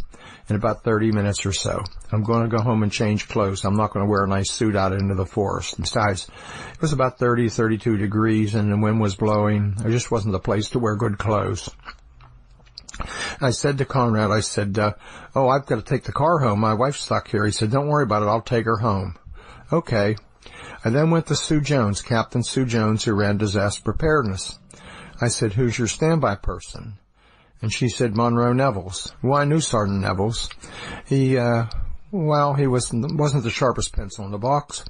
F: in about 30 minutes or so. I'm going to go home and change clothes. I'm not going to wear a nice suit out into the forest." Besides, it was about 30, 32 degrees, and the wind was blowing. There just wasn't the place to wear good clothes. I said to Conrad, I said, "Oh, I've got to take the car home. My wife's stuck here." He said, "Don't worry about it. I'll take her home." Okay. I then went to Sue Jones, Captain Sue Jones, who ran disaster preparedness. I said, "Who's your standby person?" And she said, "Monroe Nevels." Well, I knew Sergeant Nevels. He wasn't the sharpest pencil in the box,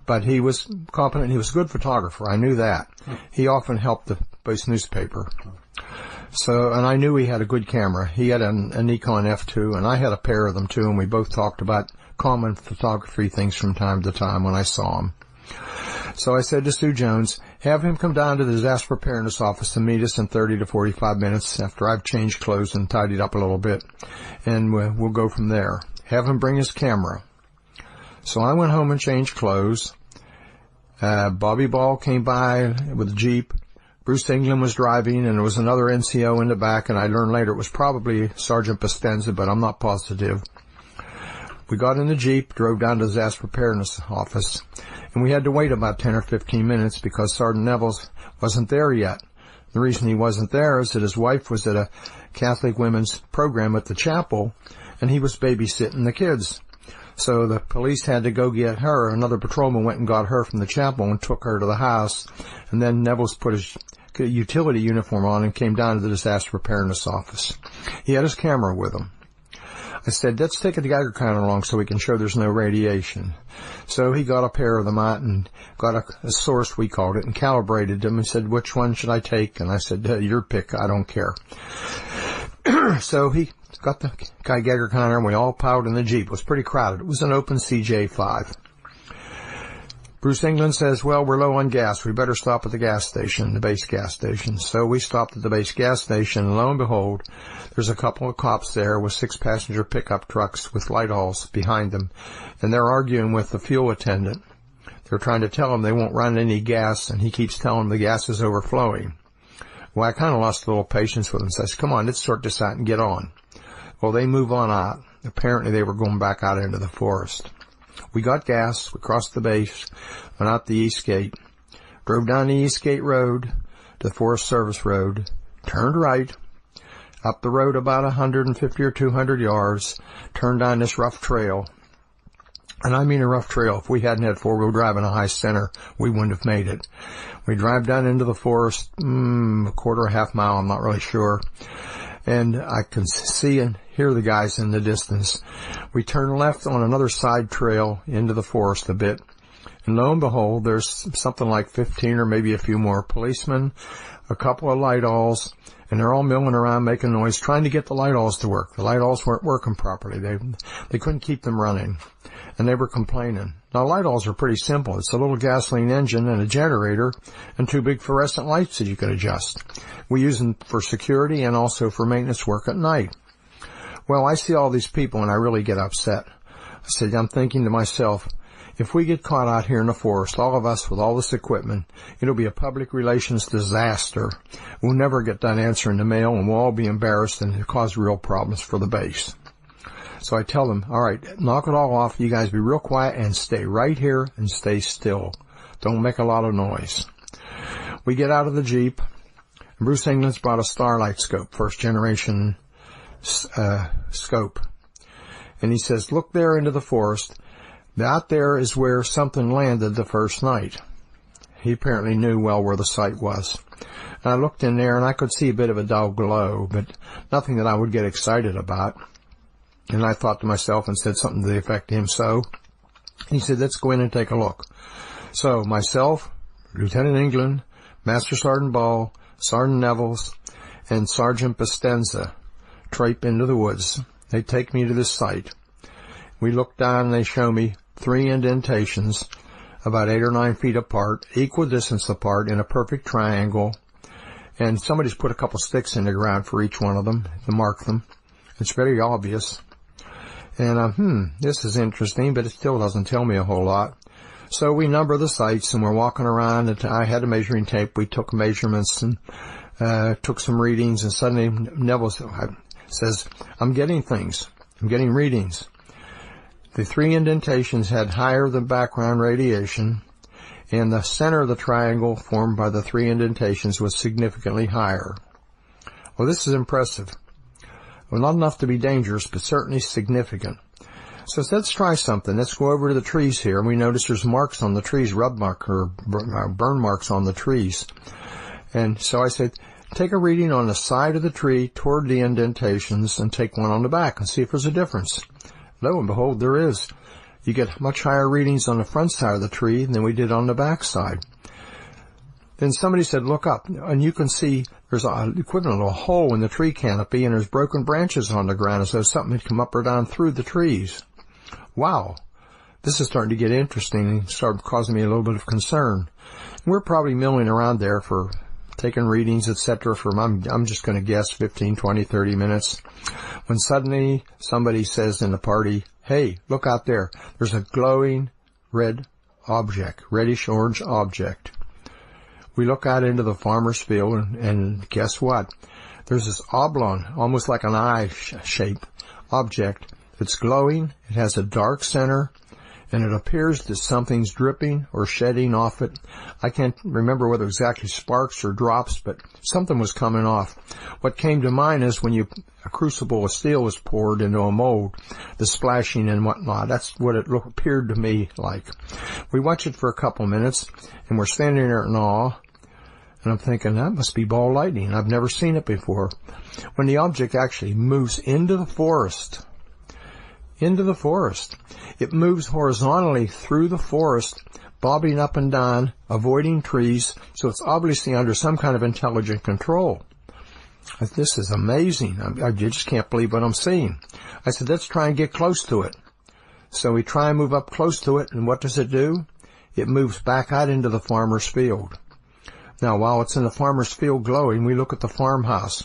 F: but he was competent. He was a good photographer. I knew that. He often helped the base newspaper. So, and I knew he had a good camera. He had a Nikon F2, and I had a pair of them too, and we both talked about common photography things from time to time when I saw him. So I said to Sue Jones, "Have him come down to the disaster preparedness office to meet us in 30 to 45 minutes after I've changed clothes and tidied up a little bit, and we'll go from there. Have him bring his camera." So I went home and changed clothes. Bobby Ball came by with a Jeep. Bruce England was driving, and there was another NCO in the back, and I learned later it was probably Sergeant Pestenza, but I'm not positive. We got in the Jeep, drove down to the disaster preparedness office, and we had to wait about 10 or 15 minutes because Sergeant Nevels wasn't there yet. The reason he wasn't there is that his wife was at a Catholic women's program at the chapel, and he was babysitting the kids. So the police had to go get her. Another patrolman went and got her from the chapel and took her to the house, and then Nevels put his utility uniform on and came down to the disaster preparedness office. He had his camera with him. I said, "Let's take a Geiger counter along so we can show there's no radiation." So he got a pair of them out and got a source, we called it, and calibrated them and said, "Which one should I take?" And I said, "Your pick, I don't care." So he got the Geiger counter and we all piled in the Jeep. It was pretty crowded. It was an open CJ5. Bruce England says, "Well, we're low on gas. We better stop at the gas station, the base gas station." So we stopped at the base gas station, and lo and behold, there's a couple of cops there with 6 passenger pickup trucks with light-alls behind them, and they're arguing with the fuel attendant. They're trying to tell him they won't run any gas, and he keeps telling them the gas is overflowing. Well, I kind of lost a little patience with him. Says, "Come on, let's sort this out and get on." Well, they move on out. Apparently they were going back out into the forest. We got gas, we crossed the base, went out the East Gate, drove down the East Gate Road to the Forest Service Road, turned right, up the road about 150 or 200 yards, turned down this rough trail. And I mean a rough trail. If we hadn't had four-wheel drive and a high center, we wouldn't have made it. We drive down into the forest, a quarter or half mile, I'm not really sure. And I can see and hear the guys in the distance. We turn left on another side trail into the forest a bit. And lo and behold, there's something like 15 or maybe a few more policemen, a couple of light-alls, and they're all milling around making noise, trying to get the light-alls to work. The light-alls weren't working properly. They couldn't keep them running. And they were complaining. Now, light-alls are pretty simple. It's a little gasoline engine and a generator and 2 big fluorescent lights that you can adjust. We use them for security and also for maintenance work at night. Well, I see all these people and I really get upset. I said, I'm thinking to myself, if we get caught out here in the forest, all of us with all this equipment, it'll be a public relations disaster. We'll never get done answering the mail and we'll all be embarrassed and cause real problems for the base. So I tell them, all right, knock it all off. You guys be real quiet and stay right here and stay still. Don't make a lot of noise. We get out of the Jeep. Bruce England's brought a Starlight scope, first generation scope. And he says, look there into the forest. Out there is where something landed the first night. He apparently knew well where the site was. And I looked in there and I could see a bit of a dull glow, but nothing that I would get excited about. And I thought to myself and said something to the effect to him, so. He said, let's go in and take a look. So myself, Lieutenant England, Master Sergeant Ball, Sergeant Nevels, and Sergeant Pestenza trape into the woods. They take me to this site. We look down and they show me 3 indentations about 8 or 9 feet apart, equal distance apart in a perfect triangle. And somebody's put a couple sticks in the ground for each one of them to mark them. It's very obvious. And, this is interesting, but it still doesn't tell me a whole lot. So we number the sites, and we're walking around, and I had a measuring tape. We took measurements and took some readings, and suddenly Neville says, I'm getting things. I'm getting readings. The 3 indentations had higher than background radiation, and the center of the triangle formed by the 3 indentations was significantly higher. Well, this is impressive. Well, not enough to be dangerous, but certainly significant. So let's try something. Let's go over to the trees here, and we notice there's marks on the trees, rub mark or burn marks on the trees. And so I said, take a reading on the side of the tree toward the indentations and take one on the back and see if there's a difference. Lo and behold, there is. You get much higher readings on the front side of the tree than we did on the back side. Then somebody said, look up, and you can see there's an equivalent of a hole in the tree canopy, and there's broken branches on the ground as though something had come up or down through the trees. Wow, this is starting to get interesting and started causing me a little bit of concern. And we're probably milling around there for taking readings, etc. for, I'm just going to guess, 15, 20, 30 minutes. When suddenly somebody says in the party, hey, look out there. There's a glowing red object, reddish-orange object. We look out into the farmer's field, and guess what? There's this oblong, almost like an eye shape object. It's glowing, it has a dark center, and it appears that something's dripping or shedding off it. I can't remember whether exactly sparks or drops, but something was coming off. What came to mind is when a crucible of steel was poured into a mold, the splashing and whatnot. That's what it appeared to me like. We watched it for a couple minutes, and we're standing there in awe. And I'm thinking, that must be ball lightning. I've never seen it before. When the object actually moves into the forest, it moves horizontally through the forest, bobbing up and down, avoiding trees, so it's obviously under some kind of intelligent control. This is amazing. I just can't believe what I'm seeing. I said, let's try and get close to it. So we try and move up close to it, and what does it do? It moves back out into the farmer's field. Now, while it's in the farmer's field glowing, we look at the farmhouse.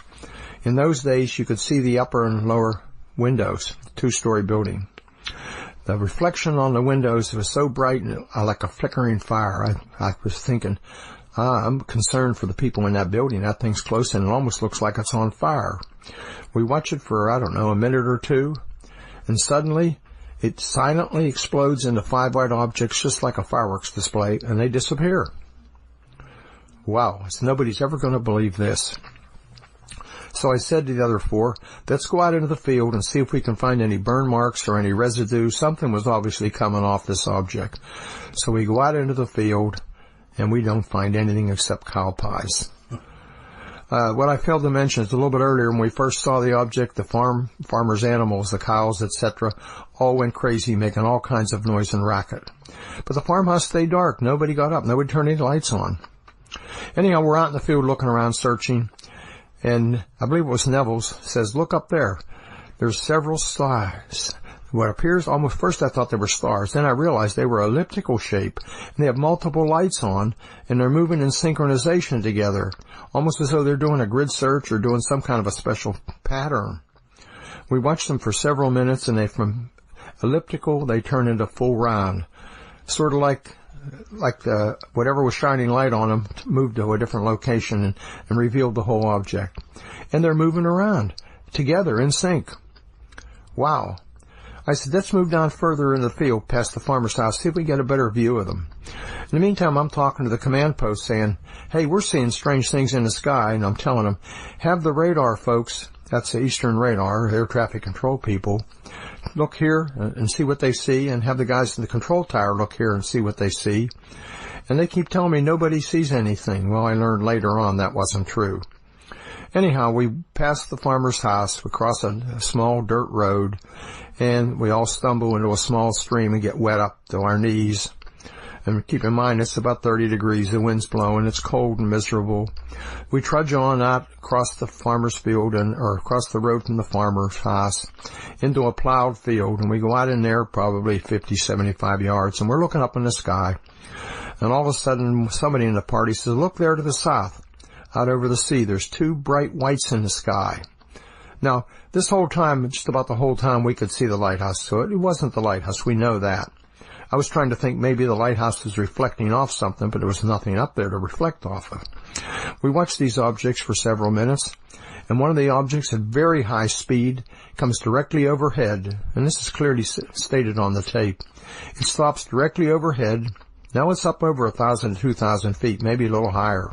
F: In those days, you could see the upper and lower windows, 2-story building. The reflection on the windows was so bright and like a flickering fire. I was thinking, I'm concerned for the people in that building. That thing's close and it almost looks like it's on fire. We watch it for, a minute or two, and suddenly it silently explodes into 5 white objects just like a fireworks display, and they disappear. Wow, nobody's ever going to believe this. So I said to the other 4, let's go out into the field and see if we can find any burn marks or any residue. Something was obviously coming off this object. So we go out into the field, and we don't find anything except cow pies. What I failed to mention is a little bit earlier when we first saw the object, the farmers' animals, the cows, etc., all went crazy, making all kinds of noise and racket. But the farmhouse stayed dark. Nobody got up. Nobody turned any lights on. Anyhow, we're out in the field looking around, searching, and I believe it was Neville's says, look up there. There's several stars. What appears almost, first I thought they were stars. Then I realized they were elliptical shape, and they have multiple lights on, and they're moving in synchronization together, almost as though they're doing a grid search or doing some kind of a special pattern. We watched them for several minutes, and from elliptical, they turn into full round, sort of like whatever was shining light on them moved to a different location and revealed the whole object. And they're moving around together in sync. Wow. I said, let's move down further in the field past the farmer's house, see if we get a better view of them. In the meantime, I'm talking to the command post saying, hey, we're seeing strange things in the sky, and I'm telling them, have the radar folks, that's the Eastern Radar, air traffic control people, look here and see what they see, and have the guys in the control tower look here and see what they see. And they keep telling me nobody sees anything. Well, I learned later on that wasn't true. Anyhow, we passed the farmer's house, we cross a small dirt road, and we all stumble into a small stream and get wet up to our knees. And keep in mind, it's about 30 degrees, the wind's blowing, it's cold and miserable. We trudge on out across the farmer's field or across the road from the farmer's house into a plowed field, and we go out in there probably 50, 75 yards, and we're looking up in the sky. And all of a sudden, somebody in the party says, "Look there to the south, out over the sea. There's two bright whites in the sky." Now, this whole time, just about the whole time, we could see the lighthouse, so it wasn't the lighthouse. We know that. I was trying to think maybe the lighthouse was reflecting off something, but there was nothing up there to reflect off of. We watched these objects for several minutes, and one of the objects at very high speed comes directly overhead, and this is clearly stated on the tape. It stops directly overhead. Now it's up over 1,000 to 2,000 feet, maybe a little higher.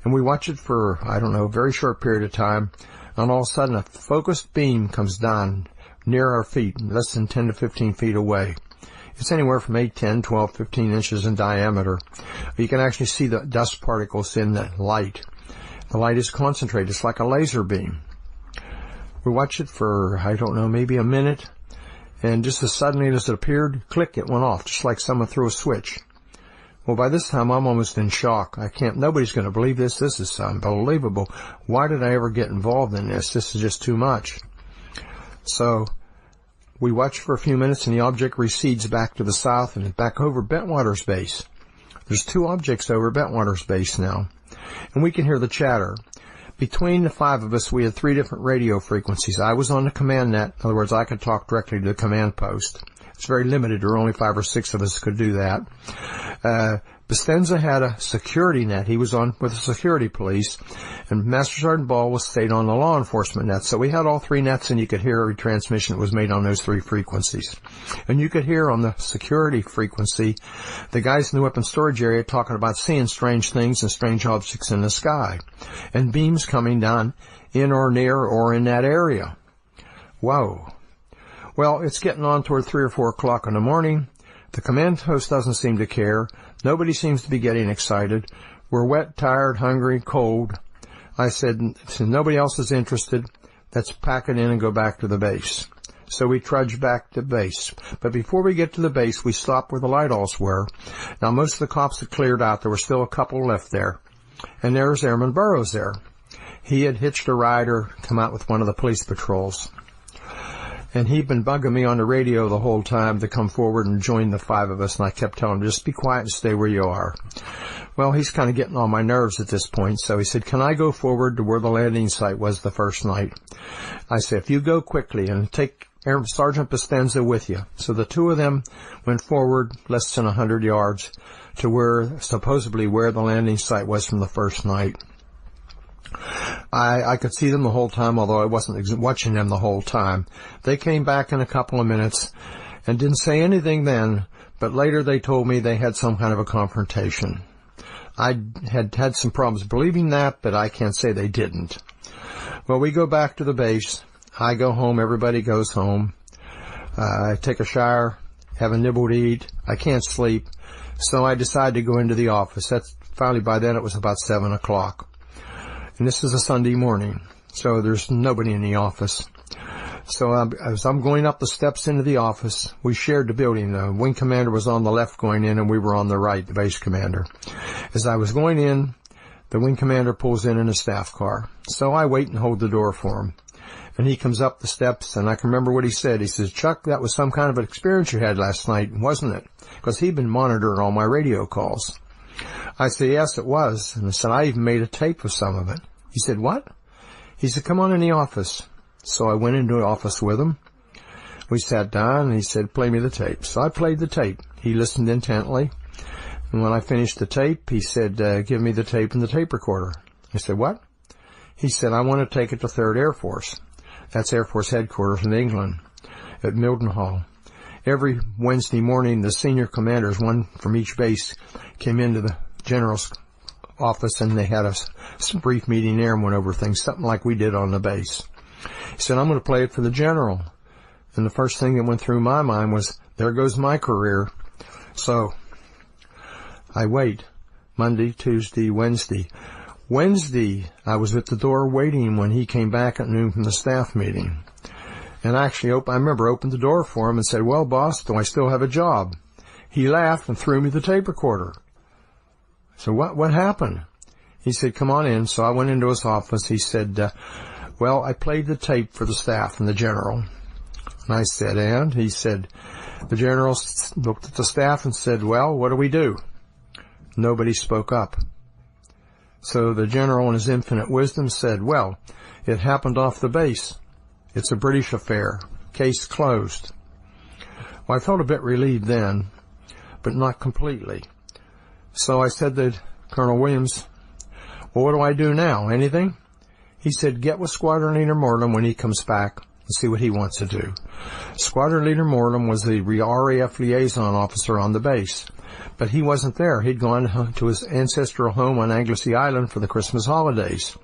F: And we watch it for, I don't know, a very short period of time, and all of a sudden a focused beam comes down near our feet, less than 10 to 15 feet away. It's anywhere from 8, 10, 12, 15 inches in diameter. You can actually see the dust particles in the light. The light is concentrated. It's like a laser beam. We watched it for, I don't know, maybe a minute. And just as suddenly as it appeared, click, it went off, just like someone threw a switch. Well, by this time, I'm almost in shock. Nobody's going to believe this. This is unbelievable. Why did I ever get involved in this? This is just too much. So we watch for a few minutes, and the object recedes back to the south and back over Bentwater's base. There's two objects over Bentwater's base now, and we can hear the chatter. Between the five of us, we had 3 different radio frequencies. I was on the command net. In other words, I could talk directly to the command post. It's very limited. There were only 5 or 6 of us could do that. Bestenza had a security net. He was on with the security police, and Master Sergeant Ball stayed on the law enforcement net. So we had all 3 nets, and you could hear every transmission that was made on those 3 frequencies. And you could hear on the security frequency the guys in the weapons storage area talking about seeing strange things and strange objects in the sky, and beams coming down in or near or in that area. Whoa. Well, it's getting on toward 3 or 4 o'clock in the morning. The command post doesn't seem to care. Nobody seems to be getting excited. We're wet, tired, hungry, cold. I said, since nobody else is interested, let's pack it in and go back to the base. So we trudge back to base. But before we get to the base, we stop where the light-alls were. Now, most of the cops had cleared out. There were still a couple left there. And there's Airman Burroughs there. He had hitched a ride or come out with one of the police patrols. And he'd been bugging me on the radio the whole time to come forward and join the 5 of us, and I kept telling him, just be quiet and stay where you are. Well, he's kind of getting on my nerves at this point, so he said, can I go forward to where the landing site was the first night? I said, if you go quickly and take Sergeant Bestenza with you. So the 2 of them went forward less than 100 yards to supposedly where the landing site was from the first night. I could see them the whole time, although I wasn't watching them the whole time. They came back in a couple of minutes and didn't say anything then, but later they told me they had some kind of a confrontation. I had some problems believing that, but I can't say they didn't. Well, we go back to the base. I go home. Everybody goes home. I take a shower, have a nibble to eat. I can't sleep, so I decide to go into the office. Finally, by then it was about 7 o'clock. And this is a Sunday morning, so there's nobody in the office. So as I'm going up the steps into the office, we shared the building. The wing commander was on the left going in, and we were on the right, the base commander. As I was going in, the wing commander pulls in a staff car. So I wait and hold the door for him. And he comes up the steps, and I can remember what he said. He says, Chuck, that was some kind of an experience you had last night, wasn't it? Because he'd been monitoring all my radio calls. I said, yes, it was. And I said, I even made a tape of some of it. He said, what? He said, come on in the office. So I went into the office with him. We sat down, and he said, play me the tape. So I played the tape. He listened intently. And when I finished the tape, he said, give me the tape and the tape recorder. I said, what? He said, I want to take it to 3rd Air Force. That's Air Force headquarters in England, at Mildenhall. Every Wednesday morning, the senior commanders, one from each base, came into the general's office, and they had a brief meeting there and went over things, something like we did on the base. He said, I'm going to play it for the general. And the first thing that went through my mind was, there goes my career. So I wait. Monday, Tuesday, Wednesday. Wednesday, I was at the door waiting when he came back at noon from the staff meeting. And actually, I remember opened the door for him and said, well, boss, do I still have a job? He laughed and threw me the tape recorder. So what happened? He said, come on in. So I went into his office. He said, well, I played the tape for the staff and the general. And I said, and? He said, the general looked at the staff and said, well, what do we do? Nobody spoke up. So the general in his infinite wisdom said, well, it happened off the base. It's a British affair. Case closed. Well, I felt a bit relieved then, but not completely. So I said to Colonel Williams, well, what do I do now? Anything? He said, get with Squadron Leader Moreland when he comes back and see what he wants to do. Squadron Leader Moreland was the RAF liaison officer on the base, but he wasn't there. He'd gone to his ancestral home on Anglesey Island for the Christmas holidays.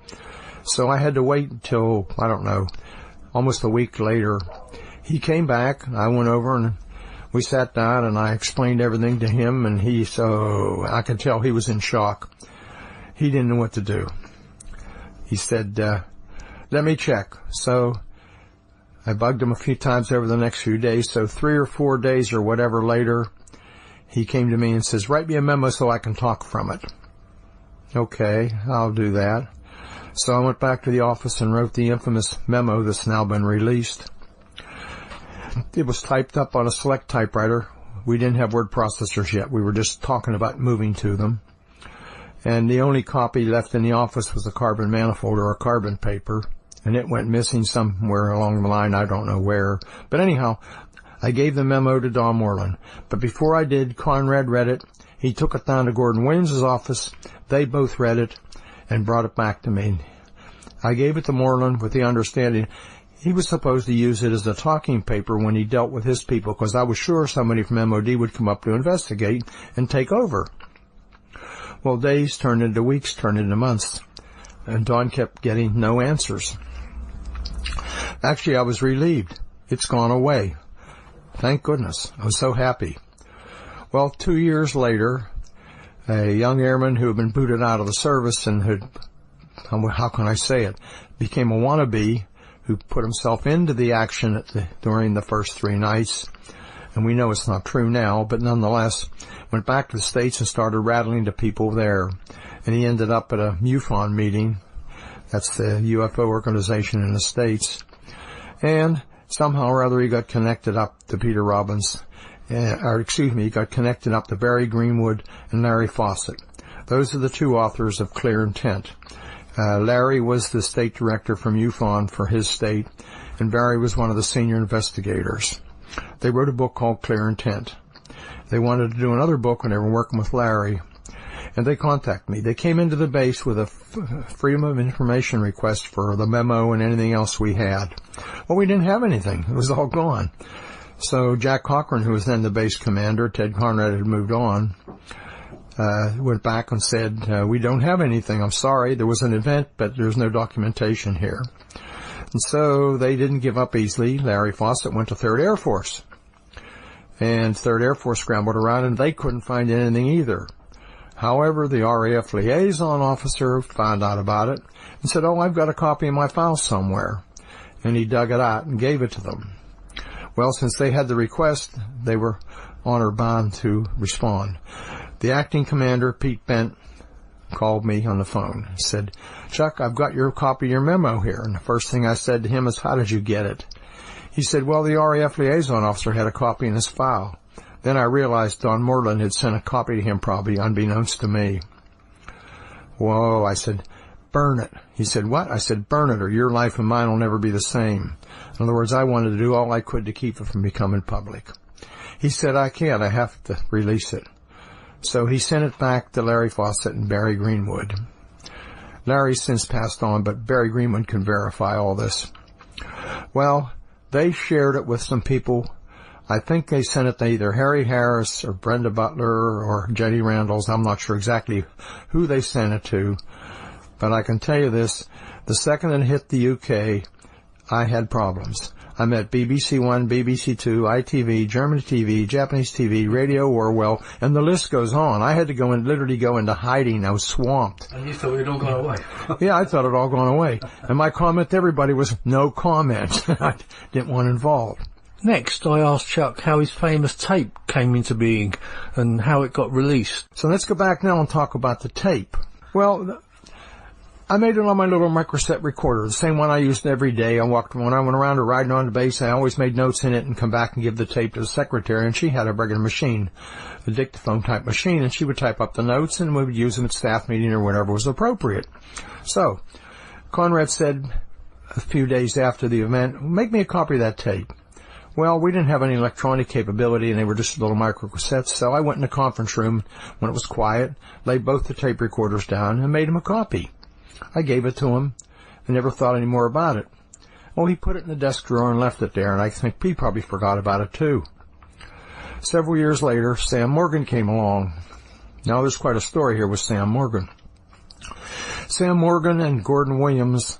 F: So I had to wait until, I don't know, almost a week later. He came back, I went over and we sat down and I explained everything to him, and I could tell he was in shock. He didn't know what to do. He said, let me check. So I bugged him a few times over the next few days. So 3 or 4 days or whatever later, he came to me and says, write me a memo so I can talk from it. Okay, I'll do that. So I went back to the office and wrote the infamous memo that's now been released. It was typed up on a select typewriter. We didn't have word processors yet. We were just talking about moving to them. And the only copy left in the office was a carbon manifold or a carbon paper, and it went missing somewhere along the line, I don't know where. But anyhow, I gave the memo to Don Moreland. But before I did, Conrad read it. He took it down to Gordon Williams' office. They both read it and brought it back to me. I gave it to Moreland with the understanding he was supposed to use it as a talking paper when he dealt with his people, because I was sure somebody from MOD would come up to investigate and take over. Well, days turned into weeks, turned into months, and Don kept getting no answers. Actually, I was relieved. It's gone away. Thank goodness. I was so happy. Well, 2 years later, a young airman who had been booted out of the service and how can I say it, became a wannabe who put himself into the action during the first 3 nights. And we know it's not true now, but nonetheless, went back to the States and started rattling to people there. And he ended up at a MUFON meeting. That's the UFO organization in the States. And somehow or other he got connected up to Peter Robbins. He got connected up to Barry Greenwood and Larry Fawcett. Those are the 2 authors of Clear Intent. Larry was the state director from MUFON for his state, and Barry was one of the senior investigators. They wrote a book called Clear Intent. They wanted to do another book when they were working with Larry, and they contacted me. They came into the base with a Freedom of Information request for the memo and anything else we had. Well, we didn't have anything. It was all gone. So Jack Cochran, who was then the base commander, Ted Conrad had moved on, went back and said, we don't have anything. I'm sorry. There was an event, but there's no documentation here. And so they didn't give up easily. Larry Fawcett went to 3rd Air Force. And 3rd Air Force scrambled around, and they couldn't find anything either. However, the RAF liaison officer found out about it and said, I've got a copy of my file somewhere. And he dug it out and gave it to them. Well, since they had the request, they were honor bound to respond. The acting commander, Pete Bent, called me on the phone and said, Chuck, I've got your copy of your memo here. And the first thing I said to him is, how did you get it? He said, well, the RAF liaison officer had a copy in his file. Then I realized Don Moreland had sent a copy to him, probably unbeknownst to me. Whoa, I said, burn it. He said, what? I said, burn it, or your life and mine will never be the same. In other words, I wanted to do all I could to keep it from becoming public. He said, I can't. I have to release it. So he sent it back to Larry Fawcett and Barry Greenwood. Larry's since passed on, but Barry Greenwood can verify all this. Well, they shared it with some people. I think they sent it to either Harry Harris or Brenda Butler or Jenny Randalls. I'm not sure exactly who they sent it to. But I can tell you this, the second it hit the UK, I had problems. I met BBC One, BBC Two, ITV, German TV, Japanese TV, Radio Orwell, and the list goes on. I had to literally go into hiding. I was swamped.
A: And you thought it had all gone away?
F: Yeah, I thought it had all gone away. And my comment to everybody was, no comment. I didn't want involved.
A: Next, I asked Chuck how his famous tape came into being and how it got released.
F: So let's go back now and talk about the tape. Well, I made it on my little microset recorder, the same one I used every day. When I went around or riding on the base, I always made notes in it and come back and give the tape to the secretary, and she had a regular machine, a dictaphone type machine, and she would type up the notes and we would use them at staff meeting or whatever was appropriate. So, Conrad said a few days after the event, make me a copy of that tape. Well, we didn't have any electronic capability, and they were just little microcassettes, so I went in the conference room when it was quiet, laid both the tape recorders down, and made him a copy. I gave it to him and never thought any more about it. Well, he put it in the desk drawer and left it there, and I think he probably forgot about it too. Several years later, Sam Morgan came along. Now, there's quite a story here with Sam Morgan. Sam Morgan and Gordon Williams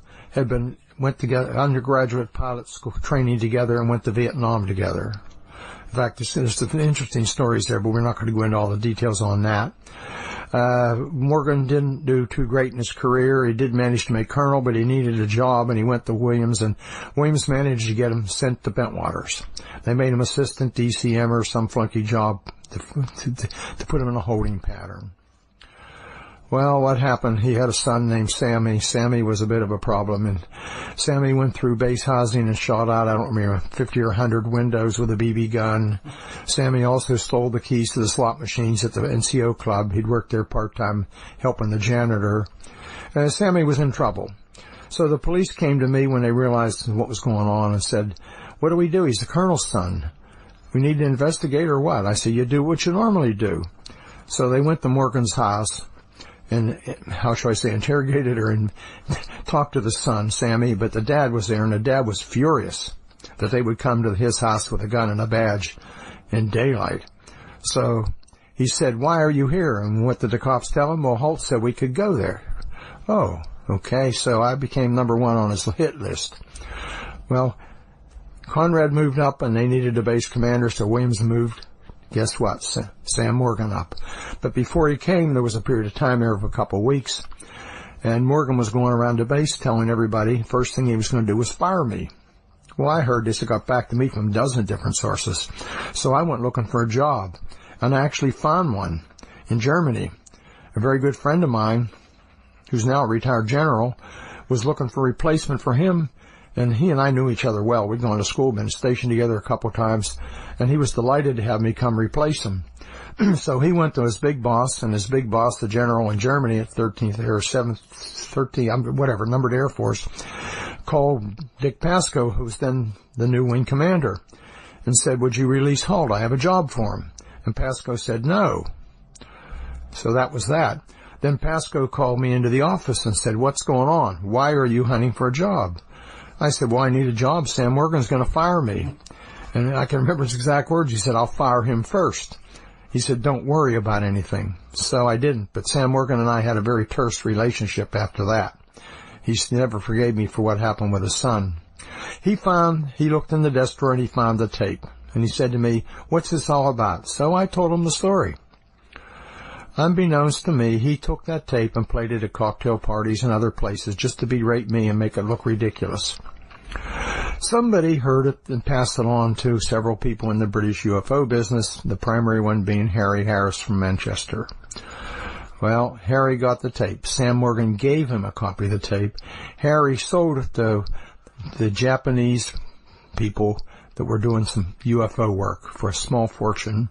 F: went together, undergraduate pilot school training together, and went to Vietnam together. In fact, there's some interesting stories there, but we're not going to go into all the details on that. Morgan didn't do too great in his career. He did manage to make colonel, but he needed a job, and he went to Williams, and Williams managed to get him sent to Bentwaters. They made him assistant DCM or some flunky job to put him in a holding pattern. Well, what happened? He had a son named Sammy. Sammy was a bit of a problem, and Sammy went through base housing and shot out, I don't remember, 50 or 100 windows with a BB gun. Sammy also stole the keys to the slot machines at the NCO club. He'd worked there part-time helping the janitor. Sammy was in trouble. So the police came to me when they realized what was going on and said, what do we do? He's the colonel's son. We need to investigate or what? I said, you do what you normally do. So they went to Morgan's house and, how shall I say, interrogated her and talked to the son, Sammy, but the dad was there, and the dad was furious that they would come to his house with a gun and a badge in daylight. So he said, why are you here? And what did the cops tell him? Well, Halt said we could go there. Oh, okay, so I became number one on his hit list. Well, Conrad moved up, and they needed a base commander, so Williams moved. Guess what? Sam Morgan up. But before he came, there was a period of time there of a couple of weeks, and Morgan was going around the base telling everybody first thing he was going to do was fire me. Well, I heard this. It got back to me from a dozen different sources. So I went looking for a job, and I actually found one in Germany. A very good friend of mine, who's now a retired general, was looking for a replacement for him. And he and I knew each other well. We'd gone to school, been stationed together a couple of times, and he was delighted to have me come replace him. So he went to his big boss, and his big boss, the general in Germany at 13th or 7th, 13th, whatever, numbered Air Force, called Dick Pascoe, who was then the new wing commander, and said, would you release Halt? I have a job for him. And Pascoe said no. So that was that. Then Pascoe called me into the office and said, what's going on? Why are you hunting for a job? I said, well, I need a job. Sam Morgan's going to fire me. And I can remember his exact words. He said, I'll fire him first. He said, don't worry about anything. So I didn't. But Sam Morgan and I had a very terse relationship after that. He never forgave me for what happened with his son. He looked in the desk drawer and he found the tape. And he said to me, what's this all about? So I told him the story. Unbeknownst to me, he took that tape and played it at cocktail parties and other places just to berate me and make it look ridiculous. Somebody heard it and passed it on to several people in the British UFO business, the primary one being Harry Harris from Manchester. Well, Harry got the tape. Sam Morgan gave him a copy of the tape. Harry sold it to the Japanese people that were doing some UFO work for a small fortune,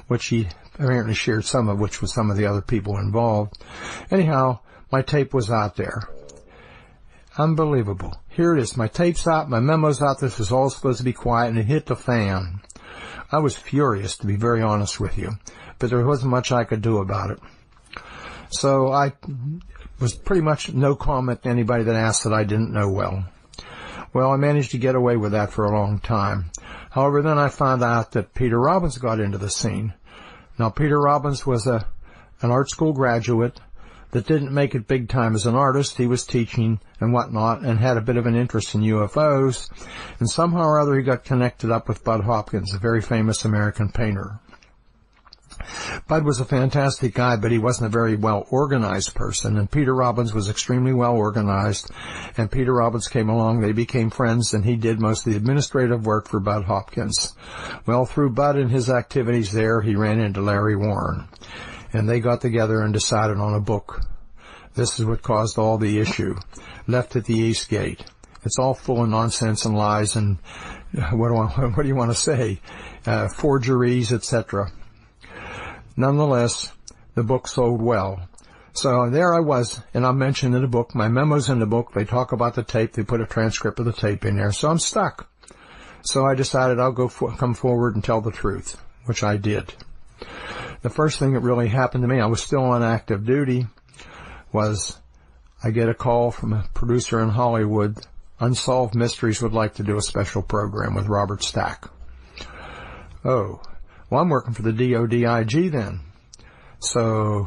F: which he apparently shared some of, which was some of the other people involved. Anyhow, my tape was out there. Unbelievable. Here it is. My tape's out, my memo's out. This was all supposed to be quiet, and it hit the fan. I was furious, to be very honest with you, but there wasn't much I could do about it. So I was pretty much no comment to anybody that asked that I didn't know well. Well, I managed to get away with that for a long time. However, then I found out that Peter Robbins got into the scene. Now, Peter Robbins was an art school graduate, that didn't make it big time as an artist. He was teaching and whatnot and had a bit of an interest in UFOs. And somehow or other he got connected up with Bud Hopkins, a very famous American painter. Bud was a fantastic guy, but he wasn't a very well-organized person, and Peter Robbins was extremely well-organized, and Peter Robbins came along, they became friends, and he did most of the administrative work for Bud Hopkins. Well, through Bud and his activities there, he ran into Larry Warren, and they got together and decided on a book. This is what caused all the issue. Left at the East Gate. It's all full of nonsense and lies and, what do you want to say, forgeries, etc. Nonetheless, the book sold well. So there I was, and I mentioned in the book, my memos in the book, they talk about the tape, they put a transcript of the tape in there, so I'm stuck. So I decided I'll come forward and tell the truth, which I did. The first thing that really happened to me, I was still on active duty, was I get a call from a producer in Hollywood. Unsolved Mysteries would like to do a special program with Robert Stack. Oh. Well, I'm working for the DODIG then. So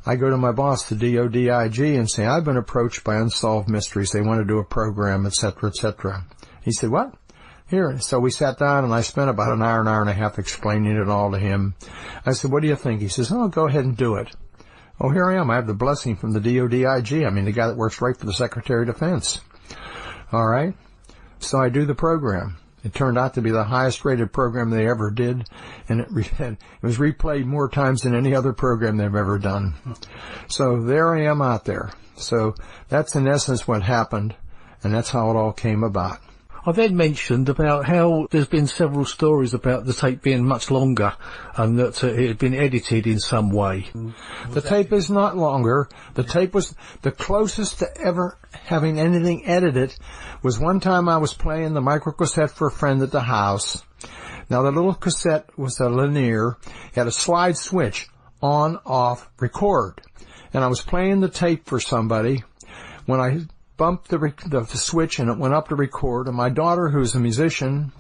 F: I go to my boss, the DODIG, and say, I've been approached by Unsolved Mysteries. They want to do a program, etc., etc. He said, what? Here. So we sat down, and I spent about an hour and a half explaining it all to him. I said, what do you think? He says, oh, go ahead and do it. Oh, here I am. I have the blessing from the DODIG. I mean, the guy that works right for the Secretary of Defense. All right. So I do the program. It turned out to be the highest-rated program they ever did, and it was replayed more times than any other program they've ever done. So there I am out there. So that's in essence what happened, and that's how it all came about.
A: I then mentioned about how there's been several stories about the tape being much longer and that it had been edited in some way.
F: The tape is not longer. The tape was the closest to ever having anything edited was one time I was playing the microcassette for a friend at the house. Now the little cassette was a linear, it had a slide switch, on, off, record. And I was playing the tape for somebody when I bumped the switch and it went up to record, and my daughter, who's a musician,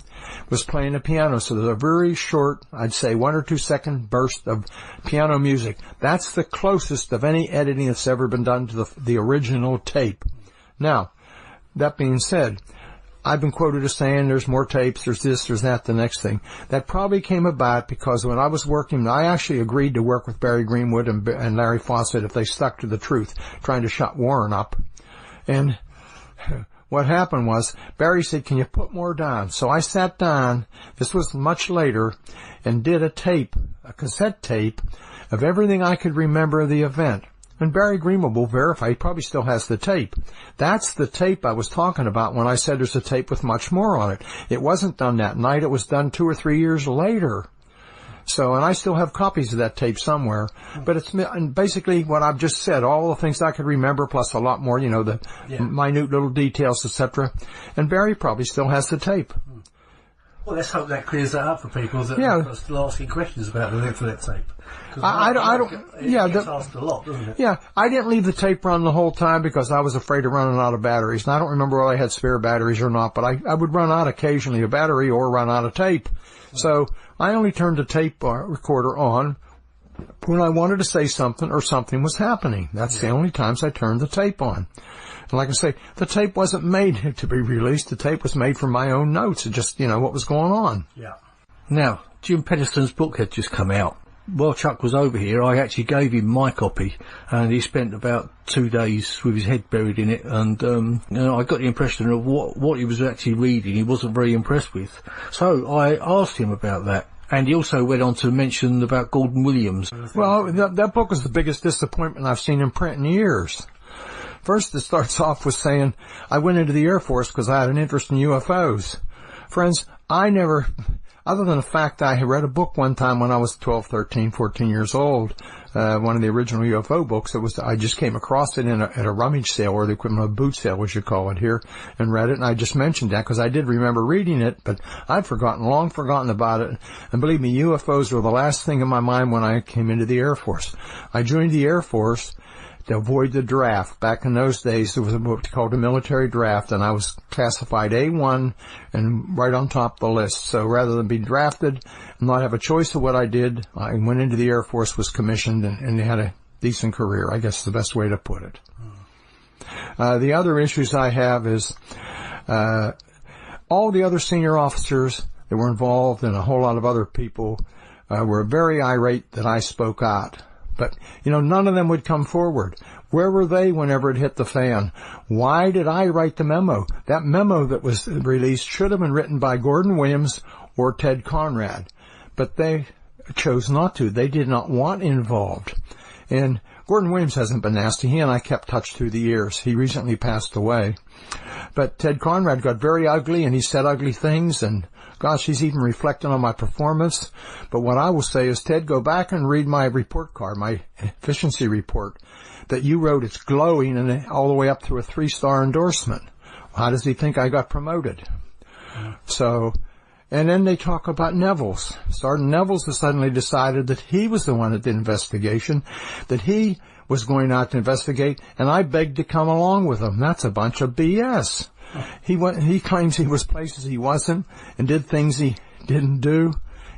F: was playing the piano. So there's a very short, I'd say 1 or 2 second burst of piano music. That's the closest of any editing that's ever been done to the original tape. Now, that being said, I've been quoted as saying there's more tapes, there's this, there's that, the next thing. That probably came about because when I was working, I actually agreed to work with Barry Greenwood and Larry Fawcett if they stuck to the truth, trying to shut Warren up. And what happened was, Barry said, can you put more down? So I sat down, this was much later, and did a cassette tape, of everything I could remember of the event. And Barry Greenwood will verify, he probably still has the tape. That's the tape I was talking about when I said there's a tape with much more on it. It wasn't done that night, it was done 2 or 3 years later. So, and I still have copies of that tape somewhere, but it's basically what I've just said, all the things I could remember, plus a lot more, the minute little details, etc. And Barry probably still has the tape.
A: Well, let's hope that clears that up for people that are still asking questions about the length of that tape. It gets asked a lot, doesn't it? Yeah, I didn't leave the tape run the whole time because I was afraid of running out of batteries. And I don't remember whether I had spare batteries or not, but I would run out occasionally of battery or run out of tape. So I only turned the tape recorder on when I wanted to say something or something was happening. That's the only times I turned the tape on. And like I say, the tape wasn't made to be released. The tape was made from my own notes. It just, what was going on. Yeah. Now, Jim Penniston's book had just come out. While Chuck was over here, I actually gave him my copy, and he spent about 2 days with his head buried in it, and I got the impression of what he was actually reading he wasn't very impressed with. So I asked him about that. And he also went on to mention about Gordon Williams. Well, that book was the biggest disappointment I've seen in print in years. First, it starts off with saying, I went into the Air Force because I had an interest in UFOs. Friends, I never, other than the fact I had read a book one time when I was 12, 13, 14 years old, one of the original UFO books. I just came across it at a rummage sale, or the equivalent of a boot sale, we should call it here, and read it, and I just mentioned that because I did remember reading it, but I'd long forgotten about it. And believe me, UFOs were the last thing in my mind when I came into the Air Force. I joined the Air Force to avoid the draft. Back in those days, there was a book called a military draft, and I was classified A1 and right on top of the list. So rather than be drafted and not have a choice of what I did, I went into the Air Force, was commissioned, and had a
F: decent career, I guess is the best way to put it. The other issues I have is all the other senior officers that were involved and a whole lot of other people were very irate that I spoke out. But, none of them would come forward. Where were they whenever it hit the fan? Why did I write the memo? That memo that was released should have been written by Gordon Williams or Ted Conrad. But they chose not to. They did not want involved. And Gordon Williams hasn't been nasty. He and I kept touch through the years. He recently passed away. But Ted Conrad got very ugly, and he said ugly things, and gosh, he's even reflecting on my performance. But what I will say is, Ted, go back and read my report card, my efficiency report that you wrote. It's glowing and all the way up to a 3-star endorsement. How does he think I got promoted? So, and then they talk about Nevels. Sergeant Nevels has suddenly decided that he was the one at the investigation, that he was going out to investigate, and I begged to come along with him. That's a bunch of BS. He claims he was places he wasn't and did things he didn't do.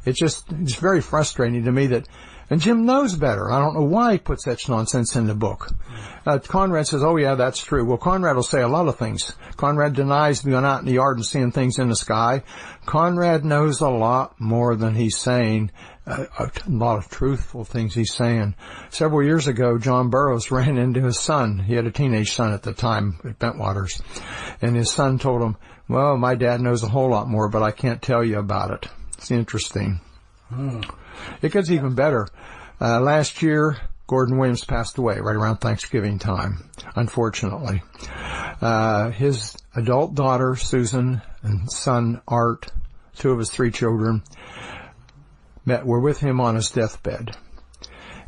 F: It's very frustrating to me that, and Jim knows better. I don't know why he puts such nonsense in the book. Conrad says, oh yeah, that's true. Well, Conrad will say a lot of things. Conrad denies being out in the yard and seeing things in the sky. Conrad knows a lot more than he's saying. A lot of truthful things he's saying. Several years ago, John Burroughs ran into his son. He had a teenage son at the time at Bentwaters. And his son told him, well, my dad knows a whole lot more, but I can't tell you about it. It's interesting. It gets even better. Last year, Gordon Williams passed away right around Thanksgiving time, unfortunately. His adult daughter, Susan, and son, Art, 2 of his 3 children, were with him on his deathbed.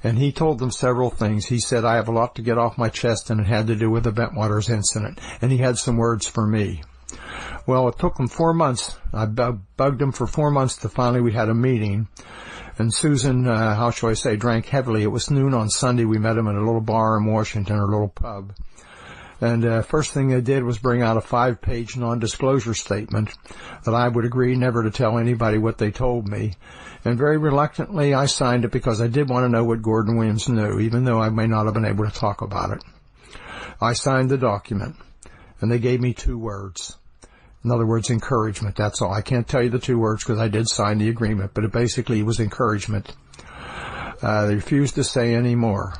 F: And he told them several things. He said, I have a lot to get off my chest, and it had to do with the Bentwaters incident. And he had some words for me. Well, it took them 4 months. I bugged him for 4 months to finally we had a meeting. And Susan, how shall I say, drank heavily. It was noon on Sunday. We met him at a little bar in Washington, or a little pub. And first thing they did was bring out a 5-page non-disclosure statement that I would agree never to tell anybody what they told me. And very reluctantly, I signed it because I did want to know what Gordon Williams knew, even though I may not have been able to talk about it. I signed the document, and they gave me 2 words. In other words, encouragement, that's all. I can't tell you the 2 words because I did sign the agreement, but it basically was encouragement. They refused to say any more,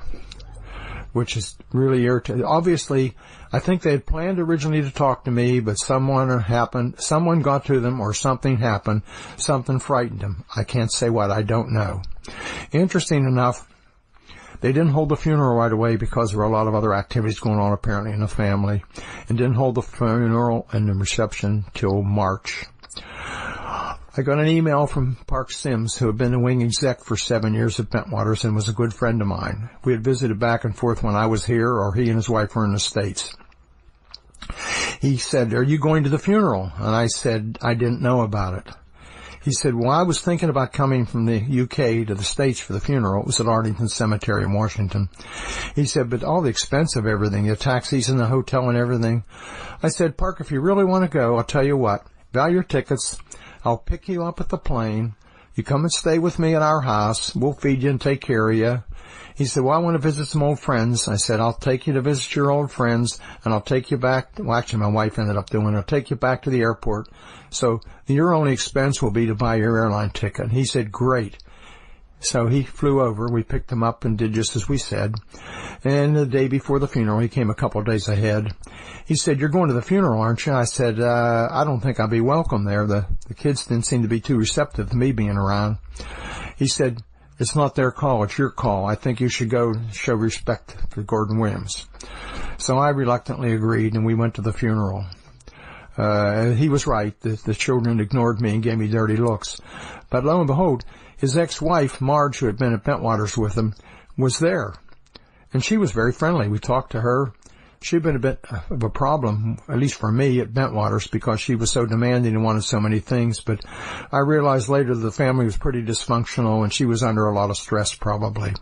F: which is really irritating. Obviously, I think they had planned originally to talk to me, but someone got to them, or something happened, something frightened them. I can't say what, I don't know. Interesting enough, they didn't hold the funeral right away because there were a lot of other activities going on apparently in the family, and didn't hold the funeral and the reception till March. I got an email from Park Sims, who had been a wing exec for 7 years at Bentwaters and was a good friend of mine. We had visited back and forth when I was here, or he and his wife were in the States. He said, are you going to the funeral? And I said, I didn't know about it. He said, well, I was thinking about coming from the UK to the States for the funeral. It was at Arlington Cemetery in Washington. He said, but all the expense of everything, the taxis and the hotel and everything. I said, Park, if you really want to go, I'll tell you what, buy your tickets. I'll pick you up at the plane. You come and stay with me at our house. We'll feed you and take care of you. He said, well, I want to visit some old friends. I said, I'll take you to visit your old friends, and I'll take you back. Well, actually, my wife ended up doing it. I'll take you back to the airport. So your only expense will be to buy your airline ticket. And he said, great. So he flew over. We picked him up and did just as we said. And the day before the funeral, he came a couple of days ahead. He said, you're going to the funeral, aren't you? I said, I don't think I'll be welcome there. The kids didn't seem to be too receptive to me being around. He said, it's not their call, it's your call. I think you should go show respect for Gordon Williams. So I reluctantly agreed, and we went to the funeral. He was right. The children ignored me and gave me dirty looks. But lo and behold, his ex-wife, Marge, who had been at Bentwaters with him, was there. And she was very friendly. We talked to her. She'd been a bit of a problem, at least for me, at Bentwaters, because she was so demanding and wanted so many things. But I realized later the family was pretty dysfunctional, and she was under a lot of stress, probably.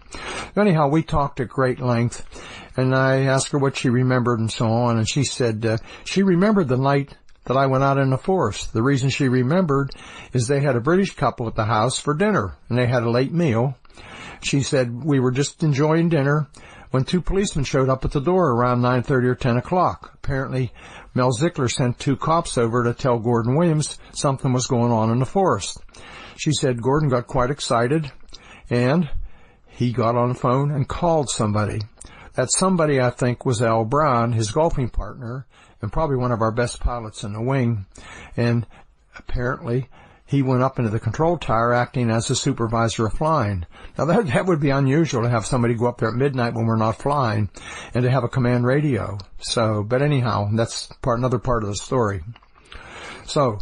F: Anyhow, we talked at great length, and I asked her what she remembered and so on, and she said she remembered the night that I went out in the forest. The reason she remembered is they had a British couple at the house for dinner, and they had a late meal. She said, we were just enjoying dinner when 2 policemen showed up at the door around 9:30 or 10 o'clock. Apparently, Mel Zickler sent 2 cops over to tell Gordon Williams something was going on in the forest. She said Gordon got quite excited, and he got on the phone and called somebody. That somebody, I think, was Al Brown, his golfing partner, and probably one of our best pilots in the wing. And apparently, he went up into the control tower acting as the supervisor of flying. Now, that would be unusual to have somebody go up there at midnight when we're not flying and to have a command radio. So, but anyhow, that's another part of the story. So,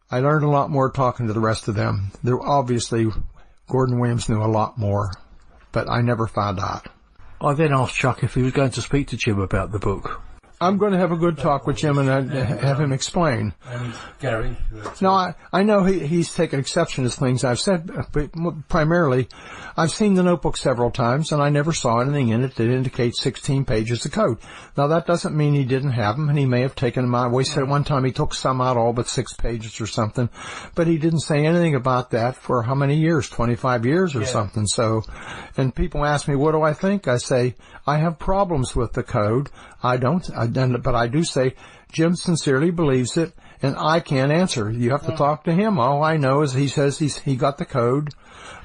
F: I learned a lot more talking to the rest of them. Obviously, Gordon Williams knew a lot more, but I never found out.
A: I then asked Chuck if he was going to speak to Jim about the book.
F: I'm going to have a good talk with Jim and have him explain.
A: And Gary?
F: No, I know he's taken exception to things I've said, but primarily, I've seen the notebook several times, and I never saw anything in it that indicates 16 pages of code. Now, that doesn't mean he didn't have them, and he may have taken them out. We said at one time he took some out, all but 6 pages or something, but he didn't say anything about that for how many years? 25 years or something. So, and people ask me, what do I think? I say, I have problems with the code. But I do say Jim sincerely believes it, and I can't answer. You have to talk to him. All I know is he says he got the code.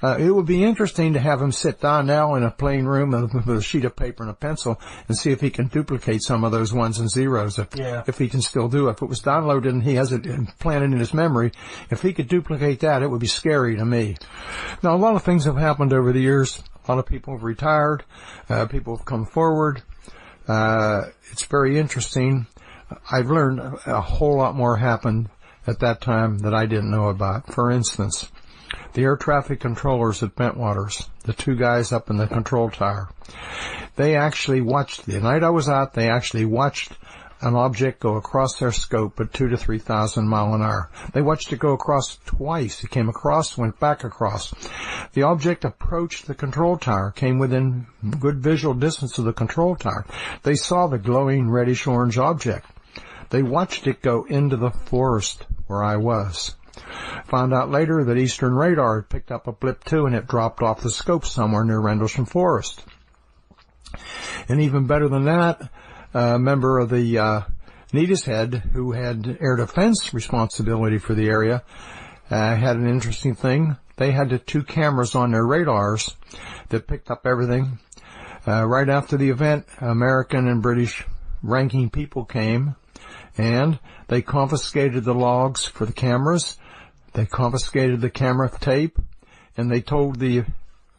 F: It would be interesting to have him sit down now in a plain room with a sheet of paper and a pencil and see if he can duplicate some of those ones and zeros, if he can still do it. If it was downloaded and he has it planted in his memory, if he could duplicate that, it would be scary to me. Now, a lot of things have happened over the years. A lot of people have retired. People have come forward. It's very interesting. I've learned a whole lot more happened at that time that I didn't know about. For instance, the air traffic controllers at Bentwaters, the 2 guys up in the control tower, they actually watched, the night I was out, they actually watched an object go across their scope at 2,000 to 3,000 miles an hour. They watched it go across twice. It came across, went back across. The object approached the control tower, came within good visual distance of the control tower. They saw the glowing reddish-orange object. They watched it go into the forest where I was. Found out later that Eastern Radar had picked up a blip too, and it dropped off the scope somewhere near Rendlesham Forest. And even better than that, a member of the Neatis Head, who had air defense responsibility for the area, had an interesting thing. They had the 2 cameras on their radars that picked up everything. Right after the event, American and British ranking people came, and they confiscated the logs for the cameras. They confiscated the camera tape, and they told the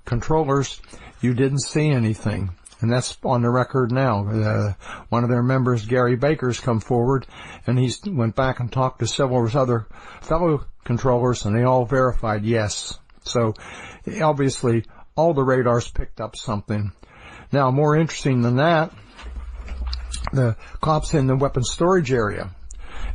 F: controllers, you didn't see anything. And that's on the record now. One of their members, Gary Baker's come forward, and he went back and talked to several other fellow controllers, and they all verified yes. So, obviously, all the radars picked up something. Now, more interesting than that, the cops in the weapons storage area.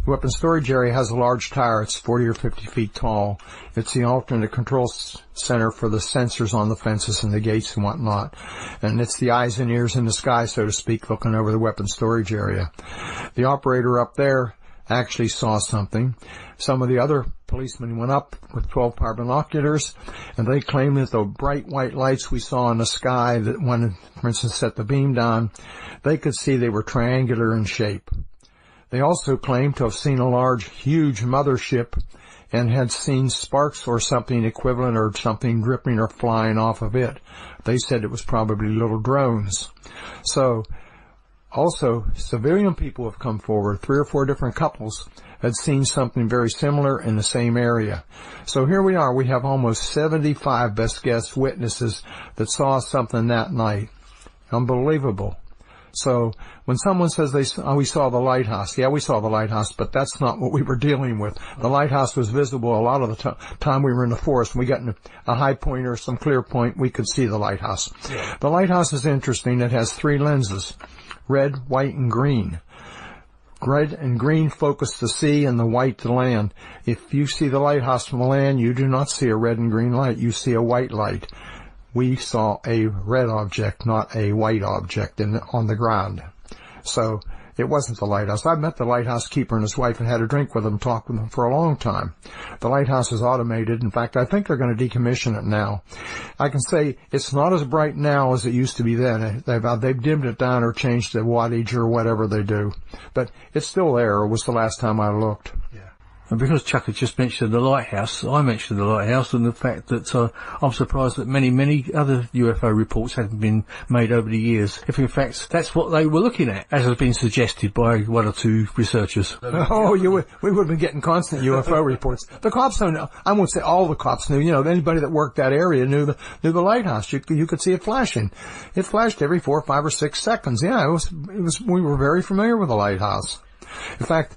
F: The weapons storage area has a large tower. It's 40 or 50 feet tall. It's the alternate control center for the sensors on the fences and the gates and whatnot. And it's the eyes and ears in the sky, so to speak, looking over the weapons storage area. The operator up there actually saw something. Some of the other policemen went up with 12-power binoculars, and they claimed that the bright white lights we saw in the sky, that when, for instance, set the beam down, they could see they were triangular in shape. They also claimed to have seen a large, huge mothership and had seen sparks or something equivalent or something dripping or flying off of it. They said it was probably little drones. So, also, civilian people have come forward. 3 or 4 different couples had seen something very similar in the same area. So here we are. We have almost 75 best guess witnesses that saw something that night. Unbelievable. So when someone says we saw the lighthouse, yeah, we saw the lighthouse, but that's not what we were dealing with. The lighthouse was visible a lot of the time we were in the forest. When we got in a high point or some clear point, we could see the lighthouse. Yeah. The lighthouse is interesting. It has 3 lenses, red, white, and green. Red and green focus the sea and the white the land. If you see the lighthouse from the land, you do not see a red and green light. You see a white light. We saw a red object, not a white object on the ground. So It wasn't the lighthouse. I met the lighthouse keeper and his wife and had a drink with them, talked with them for a long time. The lighthouse is automated. In fact, I think they're going to decommission it now. I can say it's not as bright now as it used to be then. They've dimmed it down or changed the wattage or whatever they do. But it's still there. It was the last time I looked.
A: Yeah. And because Chuck had just mentioned the lighthouse, I mentioned the lighthouse and the fact that I'm surprised that many other UFO reports haven't been made over the years. If in fact that's what they were looking at, as has been suggested by one or two researchers.
F: Oh, we would have been getting constant UFO reports. The cops don't know. I won't say all the cops knew. You know, anybody that worked that area knew the lighthouse. You could see it flashing. It flashed every 4, 5, or 6 seconds. Yeah, it was. We were very familiar with the lighthouse. In fact,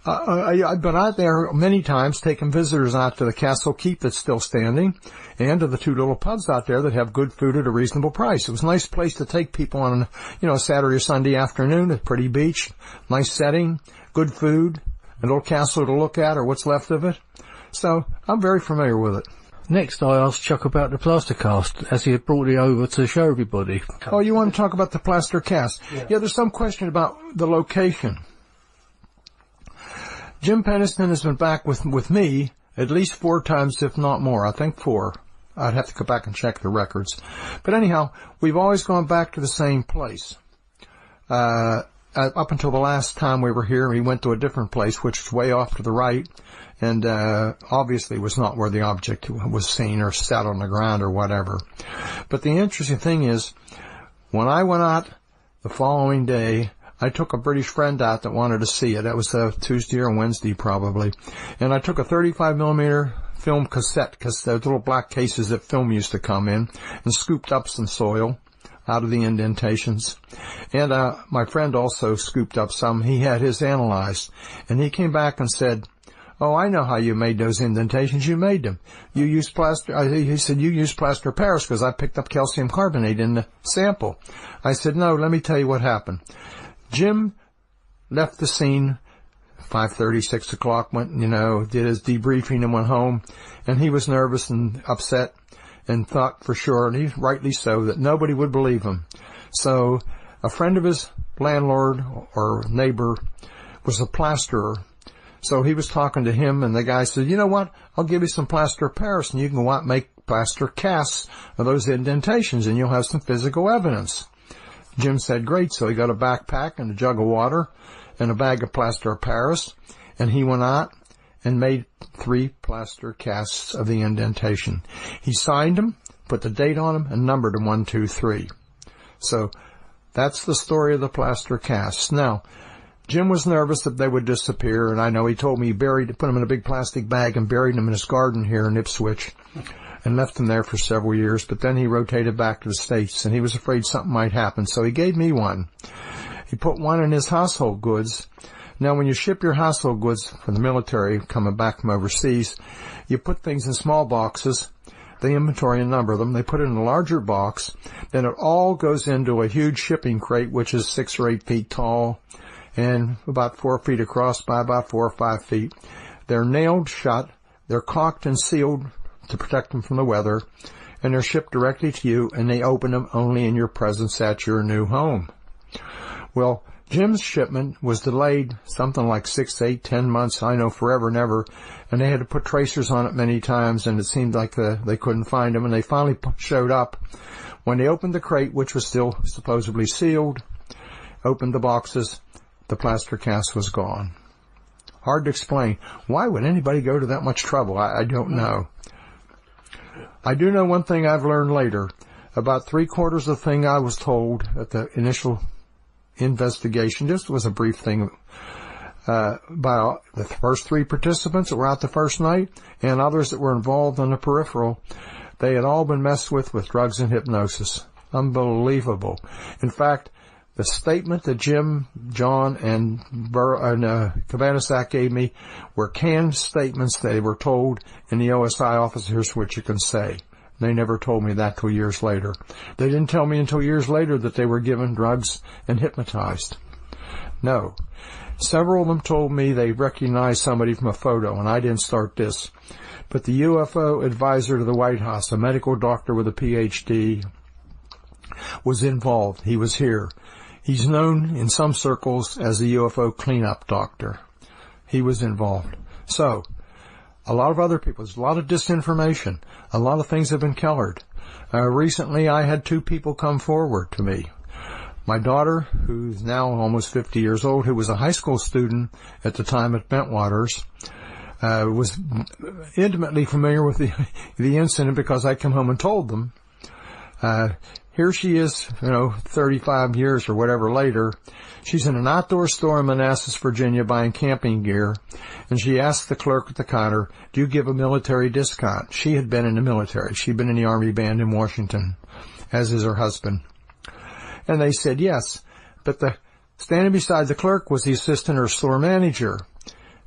F: I've been out there many times taking visitors out to the Castle Keep that's still standing and to the 2 little pubs out there that have good food at a reasonable price. It was a nice place to take people on, a Saturday or Sunday afternoon, a pretty beach, nice setting, good food, a little castle to look at or what's left of it. So I'm very familiar with it.
A: Next, I asked Chuck about the plaster cast, as he had brought it over to show everybody.
F: Oh, you want to talk about the plaster cast? Yeah, there's some question about the location. Jim Penniston has been back with me at least 4 times, if not more. I think 4. I'd have to go back and check the records. But anyhow, we've always gone back to the same place. Up until the last time we were here, we went to a different place, which is way off to the right, and obviously was not where the object was seen or sat on the ground or whatever. But the interesting thing is, when I went out the following day, I took a British friend out that wanted to see it. That was Tuesday or Wednesday probably. And I took a 35mm film cassette, because those little black cases that film used to come in, and scooped up some soil out of the indentations. And my friend also scooped up some. He had his analyzed. And he came back and said, "Oh, I know how you made those indentations. You made them. You used plaster." He said, "You used plaster of Paris because I picked up calcium carbonate in the sample." I said, "No, let me tell you what happened." Jim left the scene 5:30, 6 o'clock, went, did his debriefing and went home. And he was nervous and upset and thought for sure, and he rightly so, that nobody would believe him. So a friend of his landlord or neighbor was a plasterer. So he was talking to him, and the guy said, "You know what? I'll give you some plaster of Paris, and you can go out and make plaster casts of those indentations, and you'll have some physical evidence." Jim said, "Great." So he got a backpack and a jug of water and a bag of plaster of Paris, and he went out and made 3 plaster casts of the indentation. He signed them, put the date on them, and numbered them 1, 2, 3. So that's the story of the plaster casts. Now, Jim was nervous that they would disappear, and I know he told me he put them in a big plastic bag and buried them in his garden here in Ipswich, and left them there for several years. But then he rotated back to the States, and he was afraid something might happen, so he gave me one. He put one in his household goods. Now, when you ship your household goods from the military coming back from overseas, you put things in small boxes. They inventory and number them. They put it in a larger box. Then it all goes into a huge shipping crate, which is 6 or 8 feet tall and about 4 feet across by about 4 or 5 feet. They're nailed shut. They're caulked and sealed to protect them from the weather, and they're shipped directly to you, and they open them only in your presence at your new home. Well, Jim's shipment was delayed something like 6, 8, 10 months, I know, forever and ever, and they had to put tracers on it many times, and it seemed like they couldn't find them, and they finally showed up. When they opened the crate, which was still supposedly sealed, opened the boxes, the plaster cast was gone. Hard to explain. Why would anybody go to that much trouble? I don't know. I do know one thing I've learned later. About 3/4 of the thing I was told at the initial investigation, just was a brief thing, by the first 3 participants that were out the first night and others that were involved on the peripheral, they had all been messed with drugs and hypnosis. Unbelievable. In fact, the statement that Jim, John, and Cabanasac gave me were canned statements they were told in the OSI office. Here's what you can say. They never told me that till years later. They didn't tell me until years later that they were given drugs and hypnotized. No. Several of them told me they recognized somebody from a photo, and I didn't start this. But the UFO advisor to the White House, a medical doctor with a PhD, was involved. He was here. He's known in some circles as the UFO cleanup doctor. He was involved. So, a lot of other people, there's a lot of disinformation. A lot of things have been colored. Recently, I had 2 people come forward to me. My daughter, who's now almost 50 years old, who was a high school student at the time at Bentwaters, was intimately familiar with the incident because I come home and told them. Here she is, 35 years or whatever later. She's in an outdoor store in Manassas, Virginia, buying camping gear, and she asked the clerk at the counter, "Do you give a military discount?" She had been in the military. She'd been in the Army band in Washington, as is her husband. And they said yes. But standing beside the clerk was the assistant or store manager.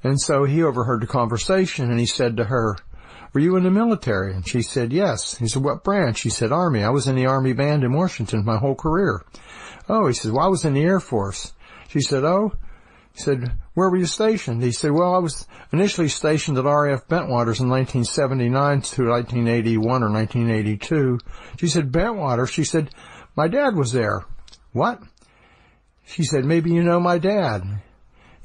F: And so he overheard the conversation, and he said to her, "Were you in the military?" And she said, "Yes." He said, "What branch?" She said, "Army. I was in the Army band in Washington my whole career." "Oh," he said, "well, I was in the Air Force." She said, "Oh?" He said, "Where were you stationed?" He said, "Well, I was initially stationed at RAF Bentwaters in 1979 to 1981 or 1982. She said, "Bentwaters?" She said, "My dad was there." "What?" She said, "Maybe you know my dad."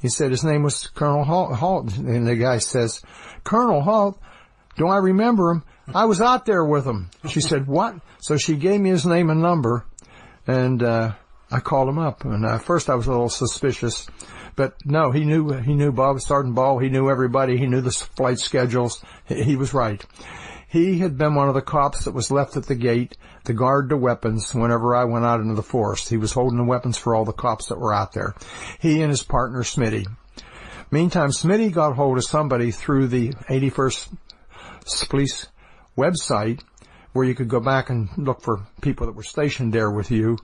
F: He said his name was Colonel Halt. And the guy says, "Colonel Halt? Do I remember him? I was out there with him." She said, "What?" So she gave me his name and number, and I called him up. And at first I was a little suspicious, but no, he knew Bob, Sergeant Ball. He knew everybody. He knew the flight schedules. He was right. He had been one of the cops that was left at the gate to guard the weapons whenever I went out into the forest. He was holding the weapons for all the cops that were out there. He and his partner, Smitty. Meantime, Smitty got hold of somebody through the 81st Police website where you could go back and look for people that were stationed there with you,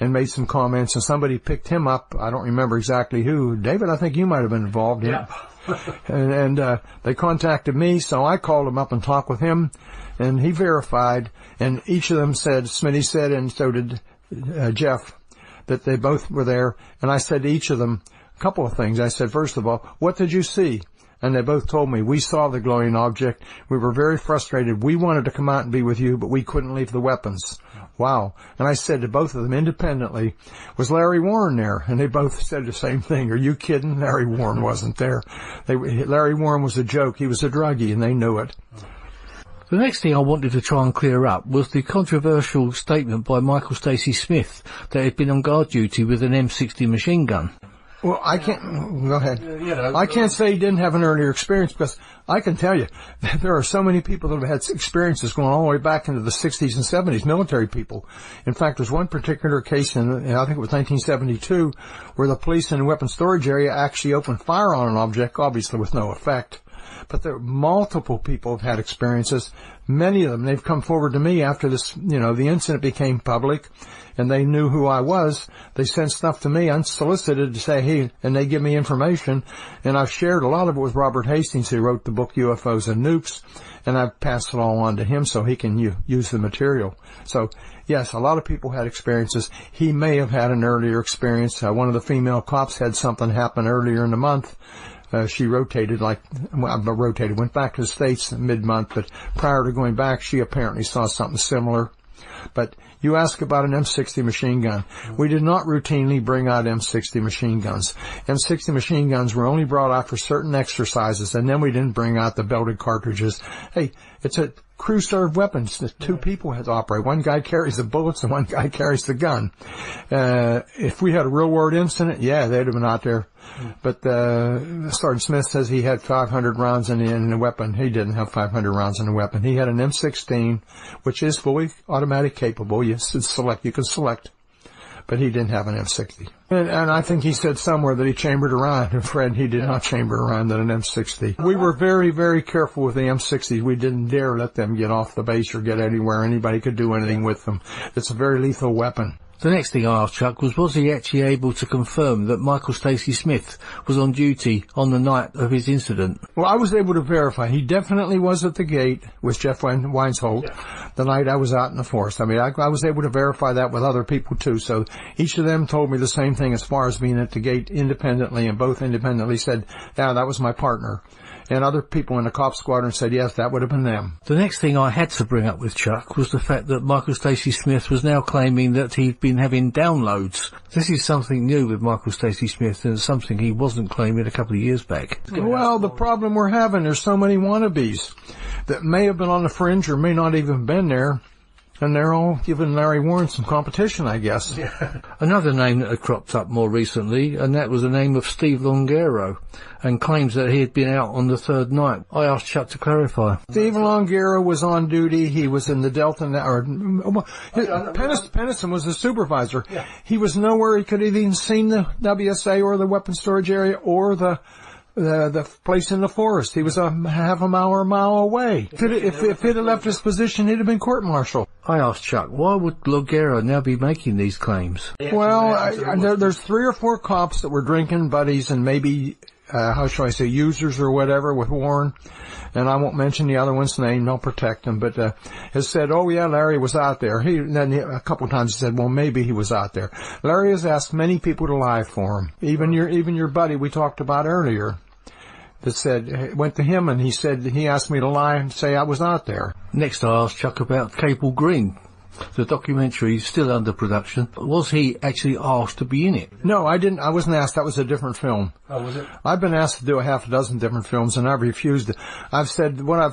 F: and made some comments, and somebody picked him up. I don't remember exactly who. David, I think you might have been involved.
A: Yeah.
F: and they contacted me, so I called him up and talked with him, and he verified, and each of them said, Smitty said, and so did Jeff, that they both were there. And I said to each of them a couple of things. I said, first of all, "What did you see?" And they both told me, "We saw the glowing object. We were very frustrated. We wanted to come out and be with you, but we couldn't leave the weapons." Wow. And I said to both of them independently, "Was Larry Warren there?" And they both said the same thing. "Are you kidding? Larry Warren wasn't there." Larry Warren was a joke. He was a druggie, and they knew it.
A: The next thing I wanted to try and clear up was the controversial statement by Michael Stacey Smith that he'd been on guard duty with an M60 machine gun.
F: Well, I can't, go ahead. I can't say he didn't have an earlier experience, because I can tell you there are so many people that have had experiences going all the way back into the 60s and 70s, military people. In fact, there's one particular case in I think it was 1972, where the police in the weapons storage area actually opened fire on an object, obviously with no effect. But there multiple people have had experiences. Many of them, they've come forward to me after this, the incident became public, and they knew who I was. They sent stuff to me unsolicited to say, hey, and they give me information, and I've shared a lot of it with Robert Hastings, who wrote the book UFOs and Nukes, and I've passed it all on to him so he can use the material. So, yes, a lot of people had experiences. He may have had an earlier experience. One of the female cops had something happen earlier in the month. She went back to the States mid-month, but prior to going back, she apparently saw something similar. But you ask about an M60 machine gun. We did not routinely bring out M60 machine guns. M60 machine guns were only brought out for certain exercises, and then we didn't bring out the belted cartridges. Hey, it's a crew-served weapons that two people have to operate. One guy carries the bullets and one guy carries the gun. If we had a real-world incident, yeah, they'd have been out there. But Sergeant Smith says he had 500 rounds in the weapon. He didn't have 500 rounds in the weapon. He had an M16, which is fully automatic capable. You can select. But he didn't have an M60. And I think he said somewhere that he chambered around. And Fred, he did not chamber around an M60. We were very, very careful with the M60s. We didn't dare let them get off the base or get anywhere anybody could do anything with them. It's a very lethal weapon.
A: The next thing I asked Chuck was he actually able to confirm that Michael Stacey Smith was on duty on the night of his incident?
F: Well, I was able to verify. He definitely was at the gate with Jeff Weinsholt the night I was out in the forest. I mean, I was able to verify that with other people, too. So each of them told me the same thing as far as being at the gate independently, and both independently said, yeah, that was my partner. And other people in the cop squadron said, yes, that would have been them.
A: The next thing I had to bring up with Chuck was the fact that Michael Stacey Smith was now claiming that he'd been having downloads. This is something new with Michael Stacey Smith, and something he wasn't claiming a couple of years back.
F: Well, the problem we're having, there's so many wannabes that may have been on the fringe or may not even been there. And they're all giving Larry Warren some competition, I guess.
A: Yeah. Another name that had cropped up more recently, and that was the name of Steve Longaro, and claims that he had been out on the third night. I asked Chuck to clarify.
F: Steve Longaro was on duty. He was in the Delta, Peniston was the supervisor. Yeah. He was nowhere. He could have even seen the WSA or the weapons storage area or the place in the forest. He was a half a mile or a mile away. If he'd have left his position, he'd have been court-martialed.
A: I asked Chuck, why would Longaro now be making these claims?
F: Well, there's 3 or 4 cops that were drinking buddies and maybe, how shall I say, users or whatever with Warren. And I won't mention the other one's name, don't protect him, but has said, oh yeah, Larry was out there. Then a couple of times he said, well, maybe he was out there. Larry has asked many people to lie for him. Even your buddy we talked about earlier, that said, went to him and he said, he asked me to lie and say I was out there.
A: Next I asked Chuck about Cable Green. The documentary is still under production. Was he actually asked to be in it?
F: No, I didn't. I wasn't asked. That was a different film.
A: Oh, was it?
F: I've been asked to do a half a dozen different films, and I've refused it. I've said what I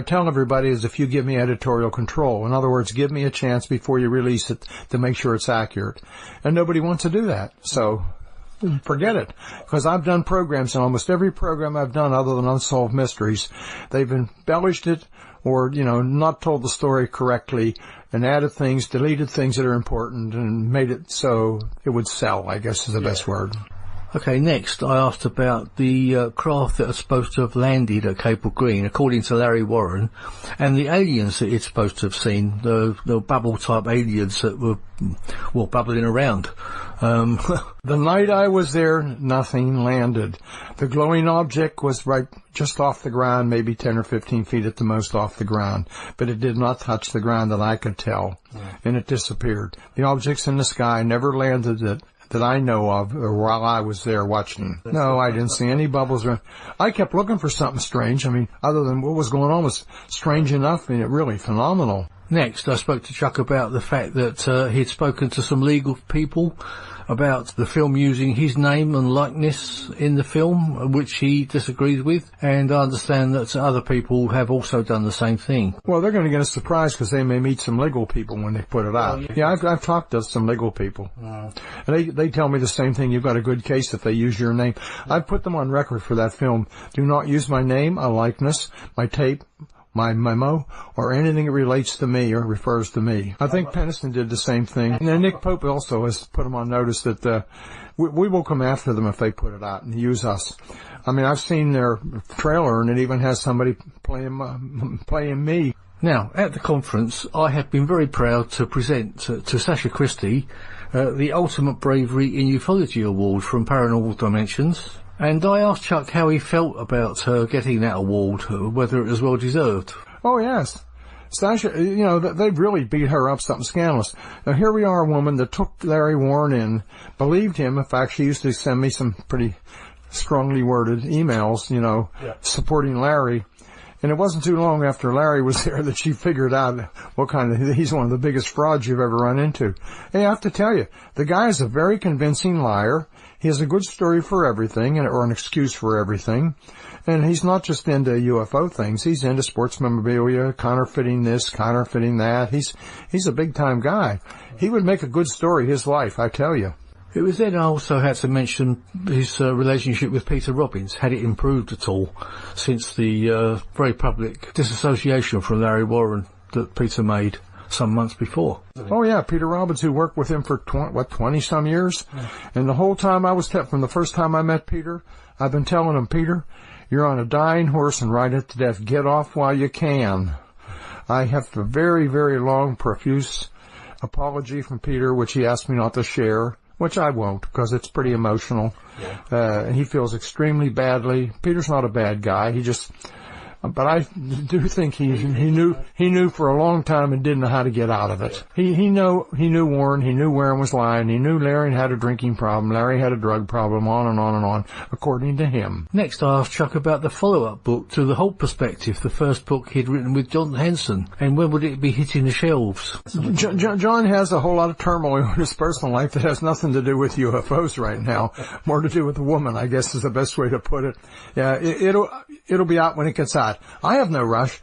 F: tell everybody is if you give me editorial control. In other words, give me a chance before you release it to make sure it's accurate. And nobody wants to do that. So forget it. Because I've done programs, and almost every program I've done other than Unsolved Mysteries, they've embellished it or, not told the story correctly and added things, deleted things that are important, and made it so it would sell, I guess is the best word.
A: Okay, next I asked about the craft that are supposed to have landed at Cable Green, according to Larry Warren, and the aliens that it's supposed to have seen, the bubble-type aliens that were bubbling around.
F: The night I was there, nothing landed. The glowing object was right just off the ground, maybe 10 or 15 feet at the most off the ground, but it did not touch the ground that I could tell, and it disappeared. The objects in the sky never landed that I know of, or while I was there watching. No, I didn't see any bubbles. I kept looking for something strange. I mean, other than what was going on was strange enough, and really phenomenal.
A: Next, I spoke to Chuck about the fact that he'd spoken to some legal people about the film using his name and likeness in the film, which he disagrees with, and I understand that other people have also done the same thing.
F: Well, they're going to get a surprise because they may meet some legal people when they put it out. Yeah, I've talked to some legal people. And they tell me the same thing. You've got a good case if they use your name. I've put them on record for that film. Do not use my name, a likeness, my tape, my memo, or anything that relates to me or refers to me. I think Peniston did the same thing. And then Nick Pope also has put them on notice that we will come after them if they put it out and use us. I mean, I've seen their trailer, and it even has somebody playing me.
A: Now, at the conference, I have been very proud to present to Sasha Christie the Ultimate Bravery in Ufology Award from Paranormal Dimensions. And I asked Chuck how he felt about her getting that award, whether it was well deserved.
F: Oh, yes. Sasha, they've really beat her up something scandalous. Now, here we are, a woman that took Larry Warren in, believed him. In fact, she used to send me some pretty strongly worded emails, supporting Larry. And it wasn't too long after Larry was there that she figured out he's one of the biggest frauds you've ever run into. Hey, I have to tell you, the guy is a very convincing liar. He has a good story for everything, or an excuse for everything. And he's not just into UFO things. He's into sports memorabilia, counterfeiting this, counterfeiting that. He's a big-time guy. He would make a good story his life, I tell you.
A: It was then I also had to mention his relationship with Peter Robbins. Had it improved at all since the very public disassociation from Larry Warren that Peter made some months before?
F: Oh yeah, Peter Robbins, who worked with him for 20-some years. Yeah. And the whole time from the first time I met Peter, I've been telling him, Peter, you're on a dying horse and ride it to death. Get off while you can. I have a very, very long, profuse apology from Peter, which he asked me not to share, which I won't because it's pretty emotional. Yeah. He feels extremely badly. Peter's not a bad guy. He just But I do think he knew for a long time and didn't know how to get out of it. He knew Warren, he knew Warren was lying, he knew Larry had a drinking problem, Larry had a drug problem, on and on and on, according to him.
A: Next, I asked Chuck about the follow-up book to The Halt Perspective, the first book he'd written with John Henson, and when would it be hitting the shelves?
F: John has a whole lot of turmoil in his personal life that has nothing to do with UFOs right now, more to do with a woman, I guess is the best way to put it. Yeah, it'll be out when it gets out. I have no rush.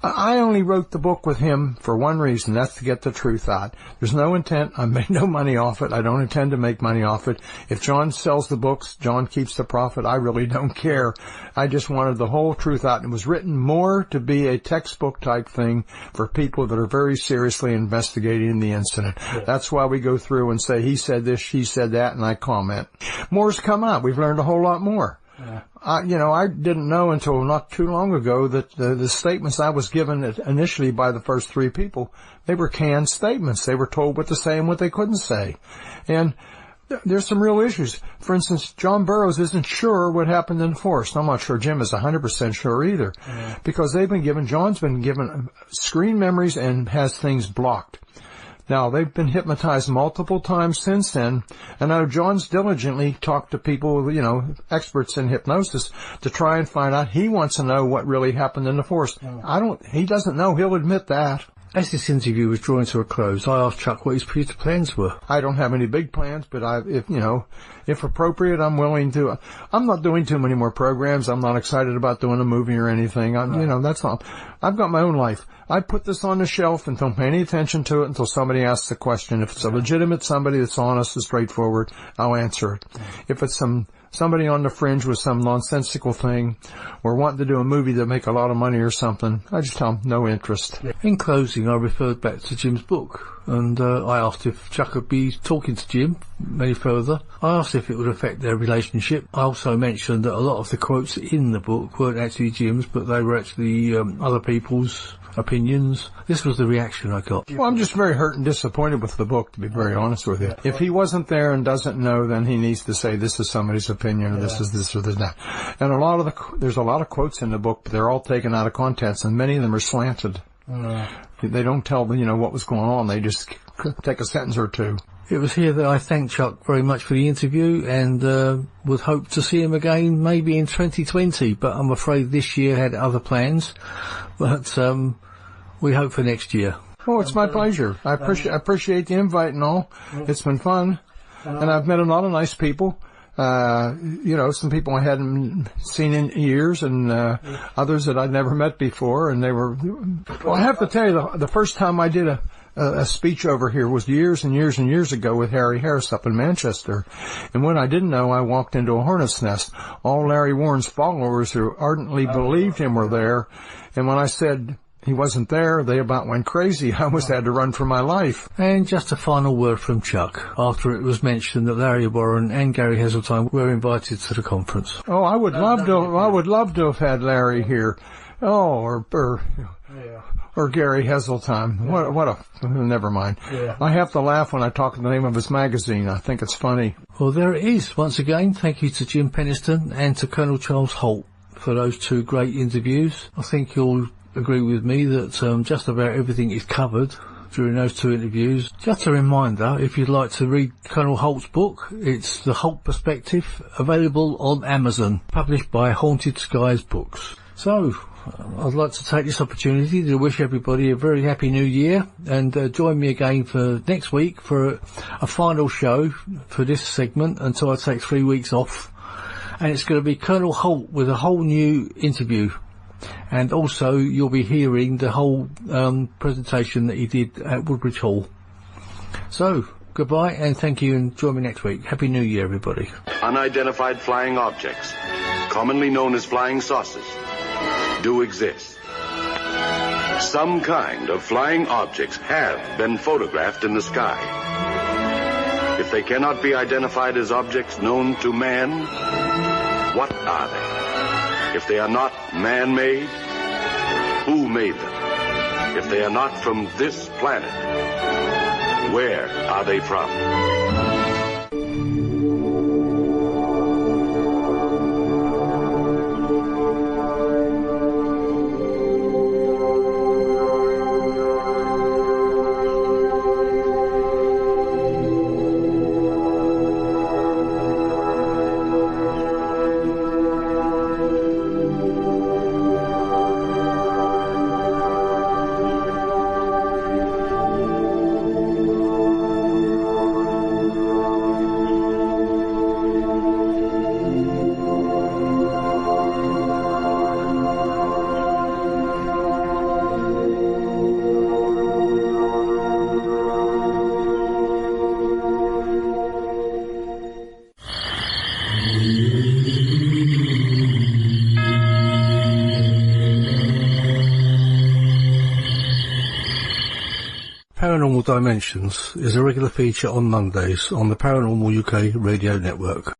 F: I only wrote the book with him for one reason, that's to get the truth out. There's no intent. I made no money off it. I don't intend to make money off it. If John sells the books, John keeps the profit. I really don't care. I just wanted the whole truth out. It was written more to be a textbook type thing for people that are very seriously investigating the incident. Yeah. That's why we go through and say, he said this, she said that, and I comment. More's come out. We've learned a whole lot more. Yeah. I didn't know until not too long ago that the statements I was given initially by the first three people, they were canned statements. They were told what to say and what they couldn't say. And there's some real issues. For instance, John Burroughs isn't sure what happened in the forest. I'm not sure Jim is 100% sure either. Yeah. Because John's been given screen memories and has things blocked. Now, they've been hypnotized multiple times since then, and I know John's diligently talked to people, experts in hypnosis, to try and find out. He wants to know what really happened in the forest. He doesn't know. He'll admit that.
A: As this interview was drawing to a close, I asked Chuck what his future plans were.
F: I don't have any big plans, but if appropriate, I'm willing to. I'm not doing too many more programs. I'm not excited about doing a movie or anything. That's not. I've got my own life. I put this on the shelf and don't pay any attention to it until somebody asks the question. If it's a legitimate somebody that's honest and straightforward, I'll answer it. If it's somebody on the fringe with some nonsensical thing or wanting to do a movie that make a lot of money or something, I just tell them no interest.
A: In closing, I referred back to Jim's book, and I asked if Chuck would be talking to Jim any further. I asked if it would affect their relationship. I also mentioned that a lot of the quotes in the book weren't actually Jim's, but they were actually other people's opinions. This was the reaction I got.
F: Well, I'm just very hurt and disappointed with the book, to be very honest with you. If he wasn't there and doesn't know, then he needs to say this is somebody's opinion, or this is this or this that. And there's a lot of quotes in the book, but they're all taken out of context, and many of them are slanted. They don't tell what was going on. They just take a sentence or two.
A: It was here that I thank Chuck very much for the interview and would hope to see him again maybe in 2020, but I'm afraid this year had other plans. But we hope for next year.
F: Oh, it's my pleasure. I appreciate the invite and all. It's been fun. And I've met a lot of nice people. Some people I hadn't seen in years and others that I'd never met before. And they were... Well, I have to tell you, the first time I did a speech over here was years and years and years ago with Harry Harris up in Manchester. And when I didn't know, I walked into a hornet's nest. All Larry Warren's followers who ardently believed him were there. And when I said he wasn't there, they about went crazy. I almost had to run for my life.
A: And just a final word from Chuck, after it was mentioned that Larry Warren and Gary Heseltine were invited to the conference.
F: Oh, I would love to have had Larry here. Oh, or Gary Heseltine. Never mind. Yeah. I have to laugh when I talk the name of his magazine. I think it's funny.
A: Well, there it is. Once again, thank you to Jim Penniston and to Colonel Charles Halt for those two great interviews. I think you'll agree with me that just about everything is covered during those two interviews. Just a reminder, if you'd like to read Colonel Halt's book, it's The Halt Perspective, available on Amazon, published by Haunted Skies Books. So, I'd like to take this opportunity to wish everybody a very happy new year and join me again for next week for a final show for this segment until I take 3 weeks off. And it's going to be Colonel Halt with a whole new interview. And also you'll be hearing the whole presentation that he did at Woodbridge Hall. So, goodbye and thank you and join me next week. Happy New Year, everybody.
G: Unidentified flying objects, commonly known as flying saucers, do exist. Some kind of flying objects have been photographed in the sky. If they cannot be identified as objects known to man, what are they? If they are not man-made, who made them? If they are not from this planet, where are they from?
A: Paranormal Dimensions is a regular feature on Mondays on the Paranormal UK radio network.